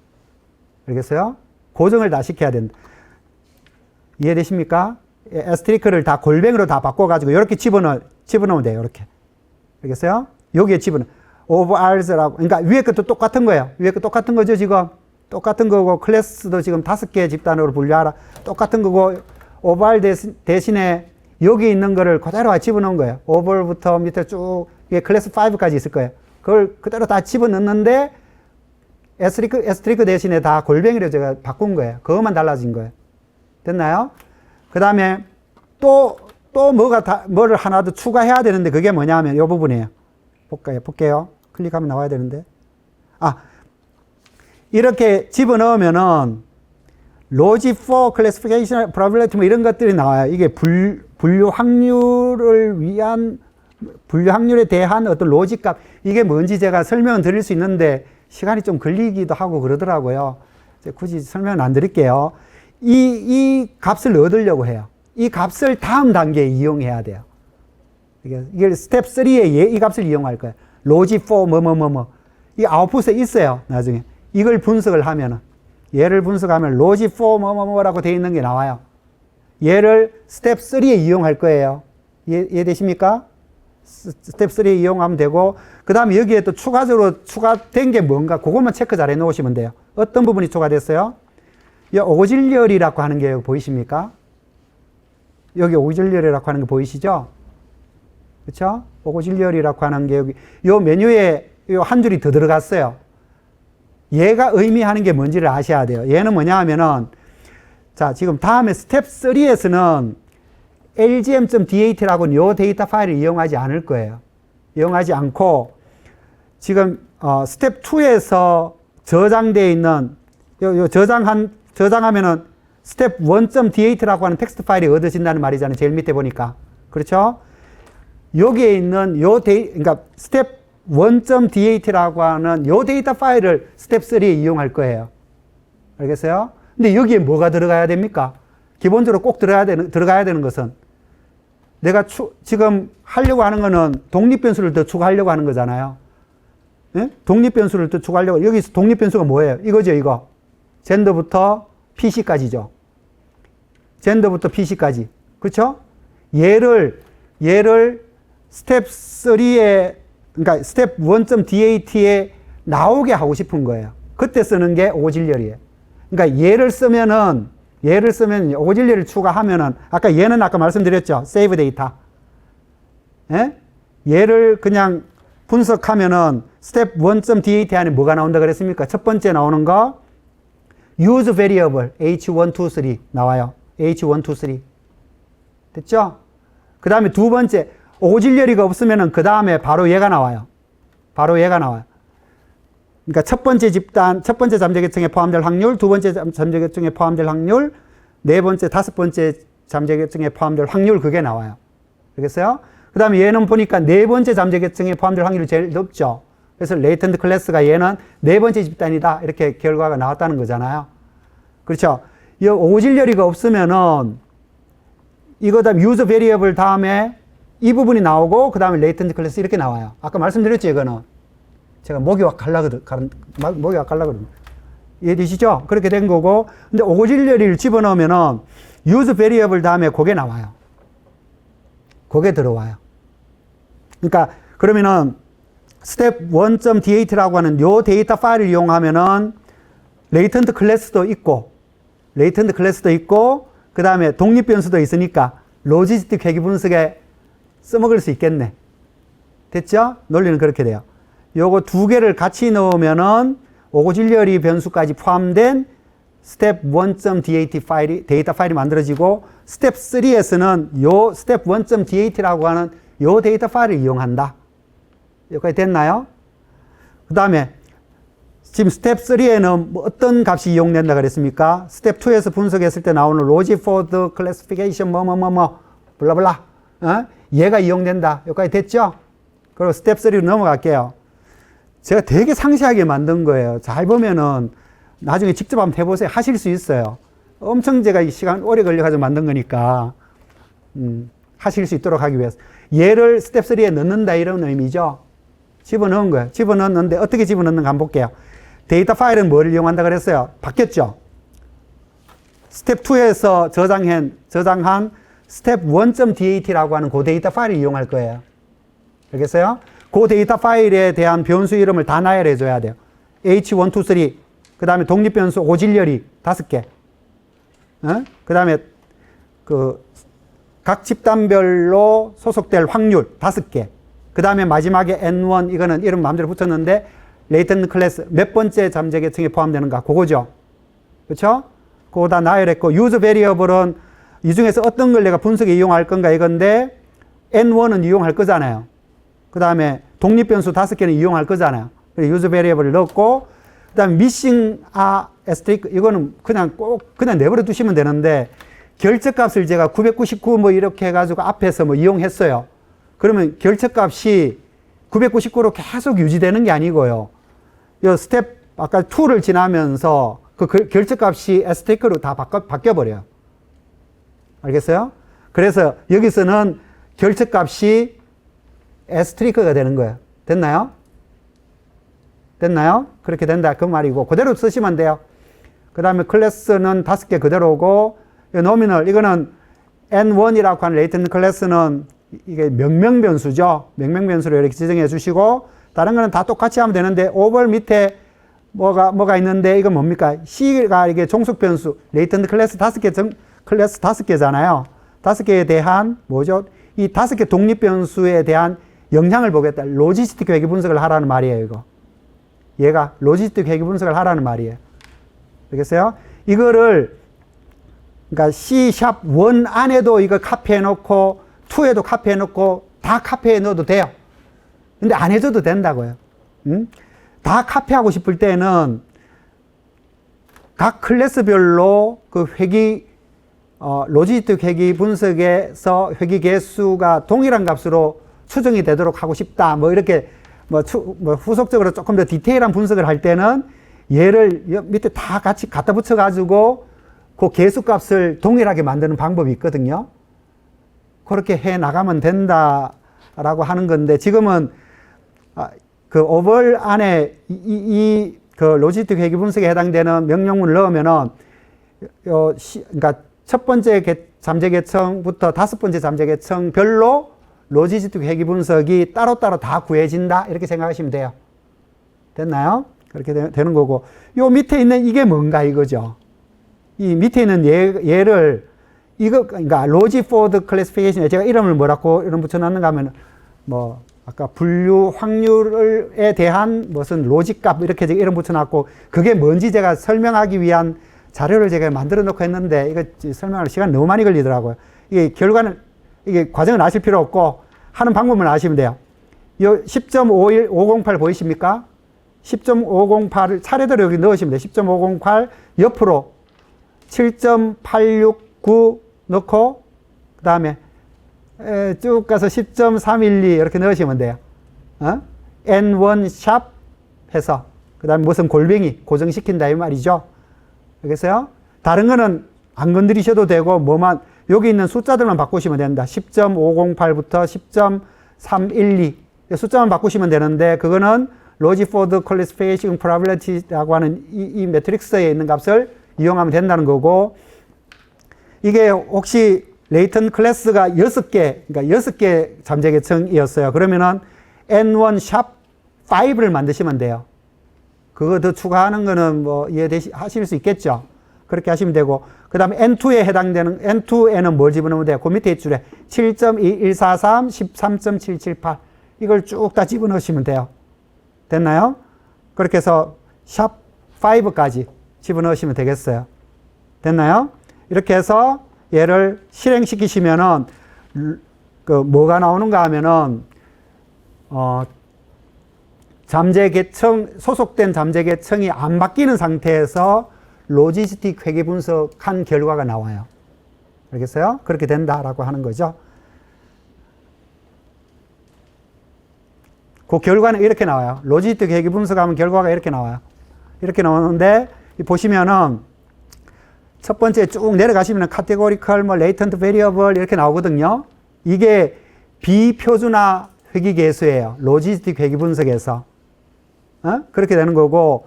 알겠어요? 고정을 다 시켜야 된다. 이해되십니까? 에스트리크를 다 골뱅이로 다 바꿔가지고 이렇게 집어넣으면 돼요. 이렇게. 알겠어요? 여기에 overals라고. 그러니까 위에 것도 똑같은 거예요. 위에 거 똑같은 거죠, 지금. 똑같은 거고, 클래스도 지금 5개 집단으로 분류하라. 똑같은 거고, overall 대신에 여기 있는 거를 그대로 집어넣은 거예요. over부터 밑에 쭉, 이게 클래스 5까지 있을 거예요. 그걸 그대로 다 집어넣는데, 에스트리크 대신에 다 골뱅이로 제가 바꾼 거예요. 그것만 달라진 거예요. 됐나요? 그 다음에 또 뭐를 하나 더 추가해야 되는데 그게 뭐냐 하면 이 부분이에요. 볼게요. 클릭하면 나와야 되는데. 아, 이렇게 집어넣으면은 logic for classification probability 뭐 이런 것들이 나와요. 이게 분류 확률에 대한 어떤 로직 값, 이게 뭔지 제가 설명을 드릴 수 있는데 시간이 좀 걸리기도 하고 그러더라고요. 굳이 설명은 안 드릴게요. 이 값을 얻으려고 해요. 이 값을 다음 단계에 이용해야 돼요. 이게 스텝 3에 이 값을 이용할 거예요. 로직 4 이 아웃풋에 있어요. 나중에 이걸 분석을 하면은, 얘를 분석하면 로직 4 뭐라고 되어 있는 게 나와요. 얘를 스텝 3에 이용할 거예요. 이해되십니까? 스텝 3에 이용하면 되고, 그 다음에 여기에 또 추가적으로 추가된 게 뭔가 그것만 체크 잘 해 놓으시면 돼요. 어떤 부분이 추가됐어요? 이 오질렬이라고 하는 게 보이십니까? 여기 오질렬이라고 하는 게 보이시죠? 그렇죠? 오질렬이라고 하는 게 여기 요 메뉴에 요 한 줄이 더 들어갔어요. 얘가 의미하는 게 뭔지를 아셔야 돼요. 얘는 뭐냐 하면은, 자, 지금 다음에 스텝 3에서는 lgm.dat라고는 요 데이터 파일을 이용하지 않을 거예요. 이용하지 않고, 지금, 스텝 2에서 저장되어 있는, 저장하면은 스텝 1.dat라고 하는 텍스트 파일이 얻어진다는 말이잖아요. 제일 밑에 보니까. 그렇죠? 여기에 있는 그러니까 스텝 1.dat라고 하는 요 데이터 파일을 스텝 3에 이용할 거예요. 알겠어요? 근데 여기에 뭐가 들어가야 됩니까? 기본적으로 꼭 들어가야 되는 것은, 내가 지금 하려고 하는 거는 독립변수를 더 추가하려고 하는 거잖아요. 예? 독립변수를 더 추가하려고, 여기서 독립변수가 뭐예요? 이거죠, 이거. 젠더부터 PC까지죠. 젠더부터 PC까지. 그렇죠? 얘를 스텝 3에, 그러니까 스텝 1.dat에 나오게 하고 싶은 거예요. 그때 쓰는 게 오질렬이에요. 그러니까 얘를 쓰면 오질렬을 추가하면은, 아까 얘는 아까 말씀드렸죠. save data. 예? 얘를 그냥 분석하면은 스텝 1.dat 안에 뭐가 나온다 그랬습니까? 첫 번째 나오는 거 use variable h123 나와요. h123. 됐죠? 그 다음에 두 번째, 오질렬이가 없으면은 그 다음에 바로 얘가 나와요. 그러니까 첫 번째 잠재계층에 포함될 확률, 두 번째 잠재계층에 포함될 확률, 네 번째, 다섯 번째 잠재계층에 포함될 확률, 그게 나와요. 알겠어요? 그 다음에 얘는 보니까 네 번째 잠재계층에 포함될 확률이 제일 높죠. 그래서 레이턴트 클래스가 얘는 네 번째 집단이다. 이렇게 결과가 나왔다는 거잖아요. 그렇죠? 이 오질렬이가 없으면은 이거 다음 유저 베리어블 다음에 이 부분이 나오고, 그 다음에 레이턴트 클래스 이렇게 나와요. 아까 말씀드렸죠, 이거는. 제가 목요학 가려거든. 이해되시죠? 그렇게 된 거고, 근데 오질렬이를 집어넣으면은 유저 베리어블 다음에 그게 나와요. 그게 들어와요. 그러니까, 그러면은 스텝 1.dat라고 하는 요 데이터 파일을 이용하면은 레이턴트 클래스도 있고, 그 다음에 독립변수도 있으니까 로지스틱 회귀 분석에 써먹을 수 있겠네. 됐죠? 논리는 그렇게 돼요. 요거 두 개를 같이 넣으면은 오질렬이 변수까지 포함된 스텝 1.dat 데이터 파일이 만들어지고, 스텝 3에서는 요 스텝 1.dat라고 하는 요 데이터 파일을 이용한다. 여기까지 됐나요? 그 다음에 지금 스텝 3에는 뭐 어떤 값이 이용된다 그랬습니까? 스텝 2에서 분석했을 때 나오는 logic for the classification 블라블라. 얘가 이용된다. 여기까지 됐죠? 그리고 스텝 3로 넘어갈게요. 제가 되게 상세하게 만든 거예요. 잘 보면은 나중에 직접 한번 해보세요. 하실 수 있어요. 엄청 제가 시간 오래 걸려가지고 만든 거니까 하실 수 있도록 하기 위해서. 얘를 스텝 3에 넣는다 이런 의미죠. 집어넣은 거예요. 집어넣는데 어떻게 집어넣는가 한번 볼게요. 데이터 파일은 뭐를 이용한다 그랬어요? 바뀌었죠? 스텝 2에서 저장한 스텝 1.dat라고 하는 그 데이터 파일을 이용할 거예요. 알겠어요? 그 데이터 파일에 대한 변수 이름을 다 나열해 줘야 돼요. H123, 그 다음에 독립변수 오질렬이 5개. 그 다음에 각 집단별로 소속될 확률 5개. 그 다음에 마지막에 N1, 이거는 이름 마음대로 붙였는데, 레이턴트 클래스 몇 번째 잠재계층에 포함되는가, 그거죠. 그렇죠? 그거 다 나열했고, 유저 베리어블은 이 중에서 어떤 걸 내가 분석에 이용할 건가 이건데, N1은 이용할 거잖아요. 그 다음에 독립변수 5개는 이용할 거잖아요. 유즈 베리어블을 넣었고, 그 다음에 missing asterisk, 이거는 그냥 그냥 내버려 두시면 되는데, 결정값을 제가 999 뭐 이렇게 해가지고 앞에서 뭐 이용했어요. 그러면 결정값이 999로 계속 유지되는 게 아니고요. 이 스텝, 아까 2를 지나면서 그 결정값이 asterix로 다 바뀌어버려요. 알겠어요? 그래서 여기서는 결정값이 asterix가 되는 거예요. 됐나요? 됐나요? 그렇게 된다. 그 말이고, 그대로 쓰시면 돼요. 그 다음에 클래스는 5개 그대로고, 노미널, 이거는 N1이라고 하는 레이턴트 클래스는 이게 명명변수죠. 명명변수로 이렇게 지정해 주시고, 다른 거는 다 똑같이 하면 되는데, 오벌 밑에 뭐가 있는데, 이건 뭡니까? C가 이게 종속변수, 레이턴트 클래스 5개, 클래스 5개잖아요. 5개에 대한, 뭐죠? 이 5개 독립변수에 대한 영향을 보겠다. 로지스틱 회귀 분석을 하라는 말이에요, 이거. 얘가 로지스틱 회귀 분석을 하라는 말이에요. 알겠어요? 이거를, 그러니까 C#1 안에도 이거 카피해 놓고, 2에도 카피해 놓고, 다 카피해 넣어도 돼요. 근데 안 해줘도 된다고요. 다 카피하고 싶을 때는 각 클래스별로 그 로지스틱 회귀 분석에서 회귀 개수가 동일한 값으로 추정이 되도록 하고 싶다. 뭐 이렇게 뭐 후속적으로 조금 더 디테일한 분석을 할 때는 얘를 밑에 다 같이 갖다 붙여가지고 그 개수 값을 동일하게 만드는 방법이 있거든요. 그렇게 해 나가면 된다라고 하는 건데, 지금은 그 오벌 안에 그 로지스틱 회귀 분석에 해당되는 명령문을 넣으면은 그러니까 첫 번째 잠재 계층부터 5번째 잠재 계층별로 로지스틱 회귀 분석이 따로따로 다 구해진다, 이렇게 생각하시면 돼요. 됐나요? 그렇게 되는 거고, 요 밑에 있는 이게 뭔가 이거죠. 이 밑에 있는 얘를 이거, 그러니까 로지포드 클래시피케이션에 제가 이름을 뭐라고 이름 붙여놨는가 하면, 뭐 아까 분류 확률에 대한 무슨 로직값 이렇게 이름 붙여놨고, 그게 뭔지 제가 설명하기 위한 자료를 제가 만들어 놓고 했는데, 이거 설명할 시간 너무 많이 걸리더라고요. 이게 결과는, 이게 과정을 아실 필요 없고 하는 방법만 아시면 돼요. 요 10.508 보이십니까? 10.508을 차례대로 여기 넣으시면 돼요. 10.508 옆으로 7.869 넣고, 그 다음에 쭉 가서 10.312 이렇게 넣으시면 돼요. N1 샵 해서, 그 다음에 무슨 골뱅이 고정시킨다 이 말이죠. 알겠어요? 다른 거는 안 건드리셔도 되고, 뭐만, 여기 있는 숫자들만 바꾸시면 된다. 10.508부터 10.312 숫자만 바꾸시면 되는데, 그거는 로지포드 클래시피케이션 프로바빌리티라고 하는 이 매트릭스에 있는 값을 이용하면 된다는 거고, 이게 혹시 레이턴 클래스가 6개, 그러니까 6개 잠재 계층이었어요. 그러면은 N1 샵 5를 만드시면 돼요. 그거 더 추가하는 거는 뭐 이해하실 수 있겠죠. 그렇게 하시면 되고, 그 다음에 N2에 해당되는, N2에는 뭘 집어넣으면 돼요? 그 밑에 줄에 7.2143, 13.778 이걸 쭉 다 집어넣으시면 돼요. 됐나요? 그렇게 해서 샵 5까지 집어넣으시면 되겠어요. 됐나요? 이렇게 해서 얘를 실행시키시면은 그 뭐가 나오는가 하면은 잠재 계층, 소속된 잠재 계층이 안 바뀌는 상태에서 로지스틱 회귀 분석한 결과가 나와요. 알겠어요? 그렇게 된다라고 하는 거죠. 그 결과는 이렇게 나와요. 로지스틱 회귀 분석하면 결과가 이렇게 나와요. 이렇게 나오는데, 보시면은 첫 번째 쭉 내려가시면 카테고리컬, 뭐 레이턴트 베리어블 이렇게 나오거든요. 이게 비표준화 회귀 계수예요. 로지스틱 회귀 분석에서. 그렇게 되는 거고,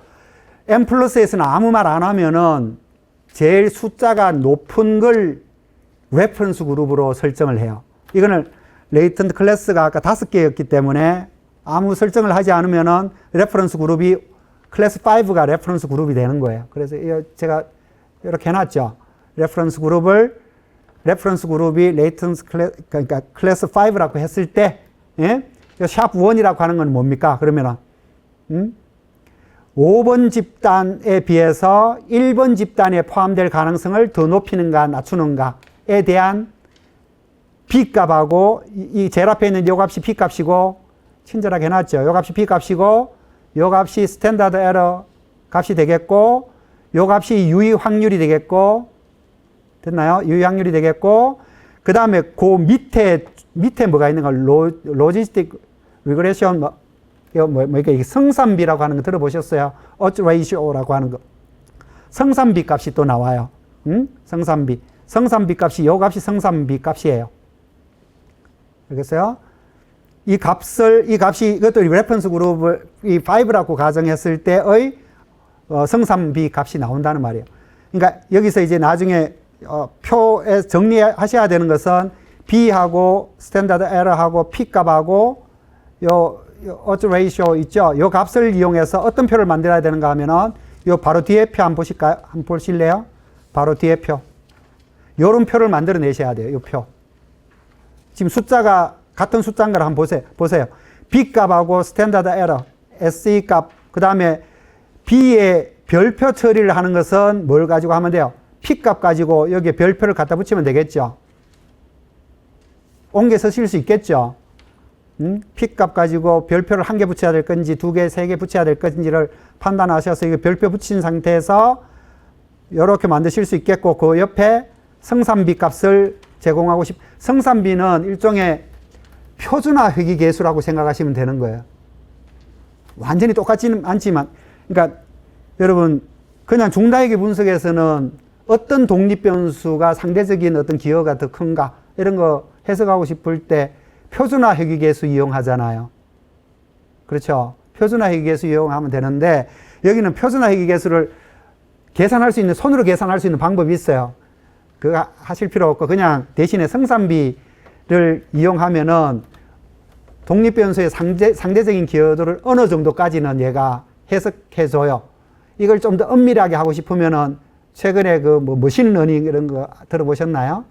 M 플러스에서는 아무 말 안 하면은 제일 숫자가 높은 걸 레퍼런스 그룹으로 설정을 해요. 이거는 레이턴트 클래스가 아까 5개였기 때문에 아무 설정을 하지 않으면은 레퍼런스 그룹이 클래스 5가 레퍼런스 그룹이 되는 거예요. 그래서 제가 이렇게 해놨죠. 레퍼런스 그룹이 레이턴스 그러니까 클래스 5라고 했을 때, 예? 샵 1이라고 하는 건 뭡니까? 그러면은 5번 집단에 비해서 1번 집단에 포함될 가능성을 더 높이는가 낮추는가에 대한 B값하고 이 제일 앞에 있는 요 값이 B값이고, 친절하게 해놨죠. 요 값이 B값이고 요 값이 스탠다드 에러 값이 되겠고, 요 값이 유의 확률이 되겠고, 됐나요? 유의 확률이 되겠고, 그 다음에 그 밑에 뭐가 있는가? 로지스틱 리그레션, 이게 성산비라고 하는 거 들어보셨어요? odds ratio라고 하는 거. 성산비 값이 또 나와요. 성산비. 성산비 값이, 요 값이 성산비 값이에요. 알겠어요? 이 값이, 이것도 레퍼런스 그룹을, 이 5라고 가정했을 때의 성산비 값이 나온다는 말이에요. 그러니까 여기서 이제 나중에 표에 정리하셔야 되는 것은 B하고 스탠다드 에러하고 P 값하고 요 odds ratio 있죠? 요 값을 이용해서 어떤 표를 만들어야 되는가 하면은 요 바로 뒤에 표 한번 보실까요? 한번 보실래요? 바로 뒤에 표. 요런 표를 만들어 내셔야 돼요. 요 표. 지금 숫자가 같은 숫자인 걸 한번 보세요. B 값하고 스탠다드 에러, SE 값, 그 다음에 B의 별표 처리를 하는 것은 뭘 가지고 하면 돼요? P 값 가지고 여기에 별표를 갖다 붙이면 되겠죠. 옮겨서 쓸 수 있겠죠. P 값 가지고 별표를 한 개 붙여야 될 건지, 두 개, 세 개 붙여야 될 건지를 판단하셔서 이거 별표 붙인 상태에서 이렇게 만드실 수 있겠고, 그 옆에 성산비 값을 제공하고 성산비는 일종의 표준화 회귀계수라고 생각하시면 되는 거예요. 완전히 똑같지는 않지만, 그러니까 여러분 그냥 중다회계 분석에서는 어떤 독립변수가 상대적인 어떤 기여가 더 큰가 이런 거 해석하고 싶을 때 표준화 회귀계수 이용하잖아요. 그렇죠? 표준화 회귀계수 이용하면 되는데 여기는 표준화 회귀계수를 계산할 수 있는, 손으로 계산할 수 있는 방법이 있어요. 그거 하실 필요 없고 그냥 대신에 성산비를 이용하면은 독립변수의 상대적인 기여도를 어느 정도까지는 얘가 해석해줘요. 이걸 좀 더 엄밀하게 하고 싶으면은 최근에 그 뭐 머신러닝 이런 거 들어보셨나요?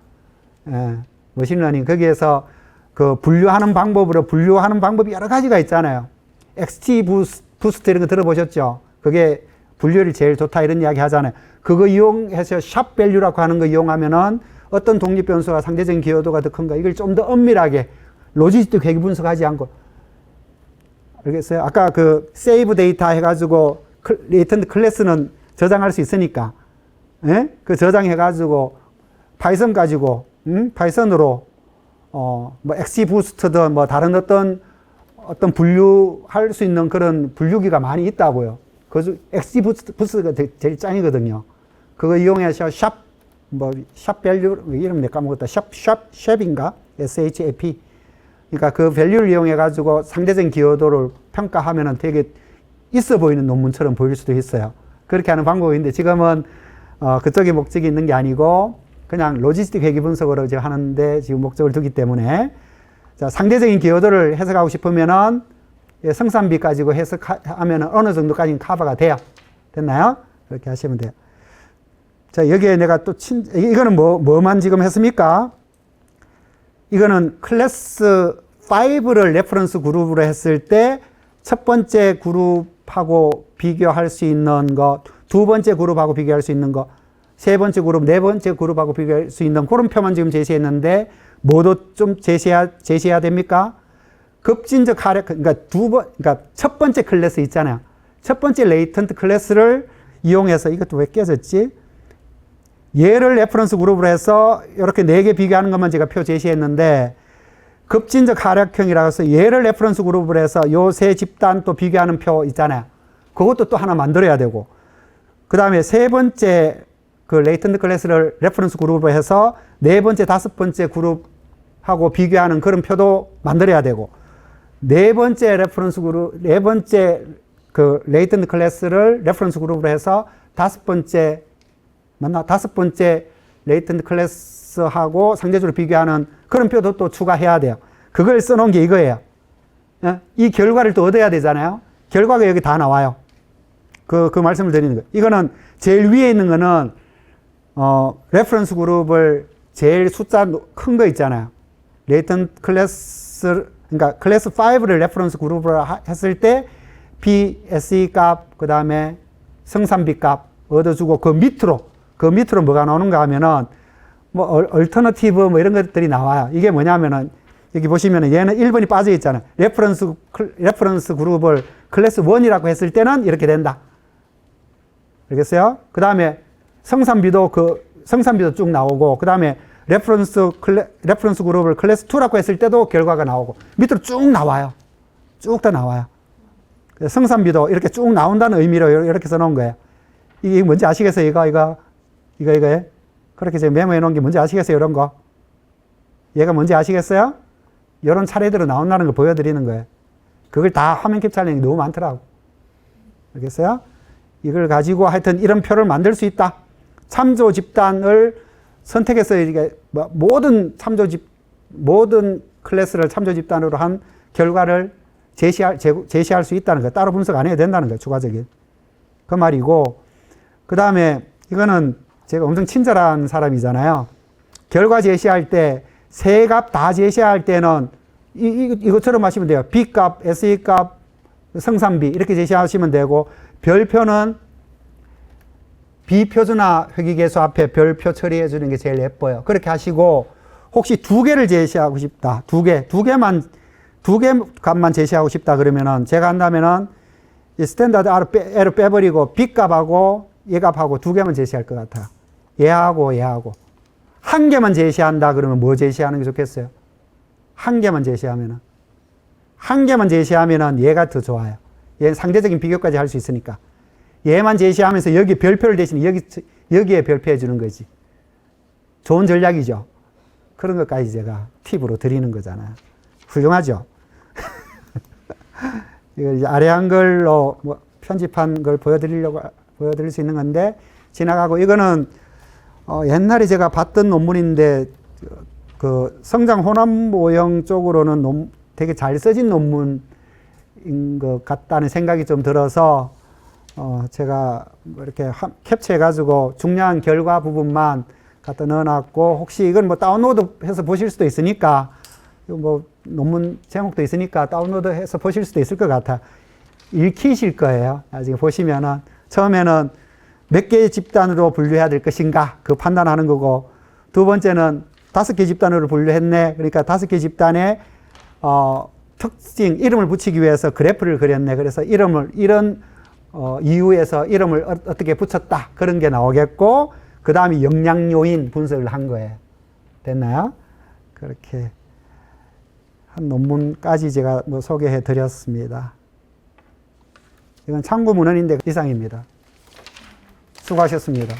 예, 머신러닝. 거기에서 그 분류하는 방법이 여러 가지가 있잖아요. XT 부스트 이런 거 들어보셨죠? 그게 분류율이 제일 좋다 이런 이야기 하잖아요. 그거 이용해서 샵 밸류라고 하는 거 이용하면은 어떤 독립변수가 상대적인 기여도가 더 큰가 이걸 좀 더 엄밀하게 로지스틱 회귀 분석하지 않고. 알겠어요? 아까 그 세이브 데이터 해가지고 레이턴트 클래스는 저장할 수 있으니까, 예? 그 저장해가지고 파이썬 가지고, 파이썬으로 뭐 XG 부스트든 뭐 다른 어떤 분류할 수 있는 그런 분류기가 많이 있다고요. 그 XG 부스트가 제일 짱이거든요. 그거 이용해서 샵 밸류 이름 내가 까먹었다. 샵인가? SHAP. 그러니까 그 밸류를 이용해 가지고 상대적인 기여도를 평가하면은 되게 있어 보이는 논문처럼 보일 수도 있어요. 그렇게 하는 방법인데 지금은 그쪽에 목적이 있는 게 아니고 그냥 로지스틱 회귀 분석으로 이제 하는데 지금 목적을 두기 때문에, 자, 상대적인 기여도를 해석하고 싶으면은 성산비 가지고 해석하면은 어느 정도까지는 커버가 돼요. 됐나요? 그렇게 하시면 돼요. 자, 여기에 내가 또 이거는 뭐만 지금 했습니까? 이거는 클래스 5를 레퍼런스 그룹으로 했을 때 첫 번째 그룹하고 비교할 수 있는 것, 두 번째 그룹하고 비교할 수 있는 것, 세 번째 그룹, 네 번째 그룹하고 비교할 수 있는 그런 표만 지금 제시했는데 뭐도 좀 제시해야 됩니까? 급진적 하락, 그러니까 첫 번째 클래스 있잖아요. 첫 번째 레이턴트 클래스를 이용해서, 이것도 왜 깨졌지? 얘를 레퍼런스 그룹으로 해서 이렇게 4개 비교하는 것만 제가 표 제시했는데, 급진적 하락형이라고 해서 얘를 레퍼런스 그룹으로 해서 요 세 집단 또 비교하는 표 있잖아요. 그것도 또 하나 만들어야 되고, 그 다음에 세 번째 그 레이턴트 클래스를 레퍼런스 그룹으로 해서 네 번째, 다섯 번째 그룹하고 비교하는 그런 표도 만들어야 되고, 네 번째 레퍼런스 그룹, 네 번째 그 레이턴트 클래스를 레퍼런스 그룹으로 해서 다섯 번째 레이턴트 클래스하고 상대적으로 비교하는 그런 표도 또 추가해야 돼요. 그걸 써놓은 게 이거예요. 이 결과를 또 얻어야 되잖아요. 결과가 여기 다 나와요. 그 말씀을 드리는 거예요. 이거는 제일 위에 있는 거는 레퍼런스 그룹을 제일 숫자 큰 거 있잖아요. 레이턴트 클래스, 그러니까 클래스 5를 레퍼런스 그룹으로 했을 때 B, SE 값, 그 다음에 성산비 값 얻어주고 그 밑으로 뭐가 나오는가 하면은 뭐 얼터너티브 뭐 이런 것들이 나와요. 이게 뭐냐면은 여기 보시면은 얘는 1번이 빠져 있잖아요. 레퍼런스 그룹을 클래스 1이라고 했을 때는 이렇게 된다. 알겠어요? 그 다음에 성산비도 쭉 나오고, 그 다음에 레퍼런스 그룹을 클래스 2라고 했을 때도 결과가 나오고, 밑으로 쭉 나와요. 쭉 다 나와요. 성산비도 이렇게 쭉 나온다는 의미로 이렇게 써놓은 거예요. 이게 뭔지 아시겠어요? 이거. 그렇게 제가 메모해 놓은 게 뭔지 아시겠어요? 이런 거. 얘가 뭔지 아시겠어요? 이런 차례대로 나온다는 걸 보여드리는 거예요. 그걸 다 화면 캡처하려는 게 너무 많더라고. 알겠어요? 이걸 가지고 하여튼 이런 표를 만들 수 있다. 참조 집단을 선택해서 이게 모든 클래스를 참조 집단으로 한 결과를 제시할 수 있다는 거. 따로 분석 안 해야 된다는 거예요. 추가적인. 그 말이고, 그 다음에 이거는 제가 엄청 친절한 사람이잖아요. 결과 제시할 때 세 값 다 제시할 때는 이것처럼 하시면 돼요. B값, SE값, 성산비 이렇게 제시하시면 되고, 별표는 비표준화 회귀계수 앞에 별표 처리해 주는 게 제일 예뻐요. 그렇게 하시고, 혹시 두 개를 제시하고 싶다. 두 개 값만 제시하고 싶다 그러면은 제가 한다면은 이 스탠다드 R을 빼버리고 B값하고 얘값하고 두 개만 제시할 것 같아요. 얘하고 한 개만 제시한다 그러면 뭐 제시하는 게 좋겠어요? 한 개만 제시하면은 얘가 더 좋아요. 얘는 상대적인 비교까지 할 수 있으니까. 얘만 제시하면서 여기 별표를 대신 여기에 별표해 주는 거지. 좋은 전략이죠. 그런 것까지 제가 팁으로 드리는 거잖아요. 훌륭하죠? 이거 이제 아래 한글로 뭐 편집한 걸 보여드릴 수 있는 건데, 지나가고, 이거는, 옛날에 제가 봤던 논문인데, 그 성장 혼합 모형 쪽으로는 되게 잘 써진 논문인 것 같다는 생각이 좀 들어서, 제가 이렇게 캡처해가지고 중요한 결과 부분만 갖다 넣어놨고, 혹시 이건 뭐 다운로드 해서 보실 수도 있으니까, 뭐 논문 제목도 있으니까 다운로드 해서 보실 수도 있을 것 같아. 읽히실 거예요. 나중에 보시면은. 처음에는 몇 개의 집단으로 분류해야 될 것인가, 그 판단하는 거고, 두 번째는 5개 집단으로 분류했네. 그러니까 5개 집단의, 특징, 이름을 붙이기 위해서 그래프를 그렸네. 그래서 이런, 이유에서 이름을 어떻게 붙였다. 그런 게 나오겠고, 그 다음에 영향 요인 분석을 한 거예요. 됐나요? 그렇게 한 논문까지 제가 뭐 소개해 드렸습니다. 이건 참고 문헌인데 이상입니다. 수고하셨습니다.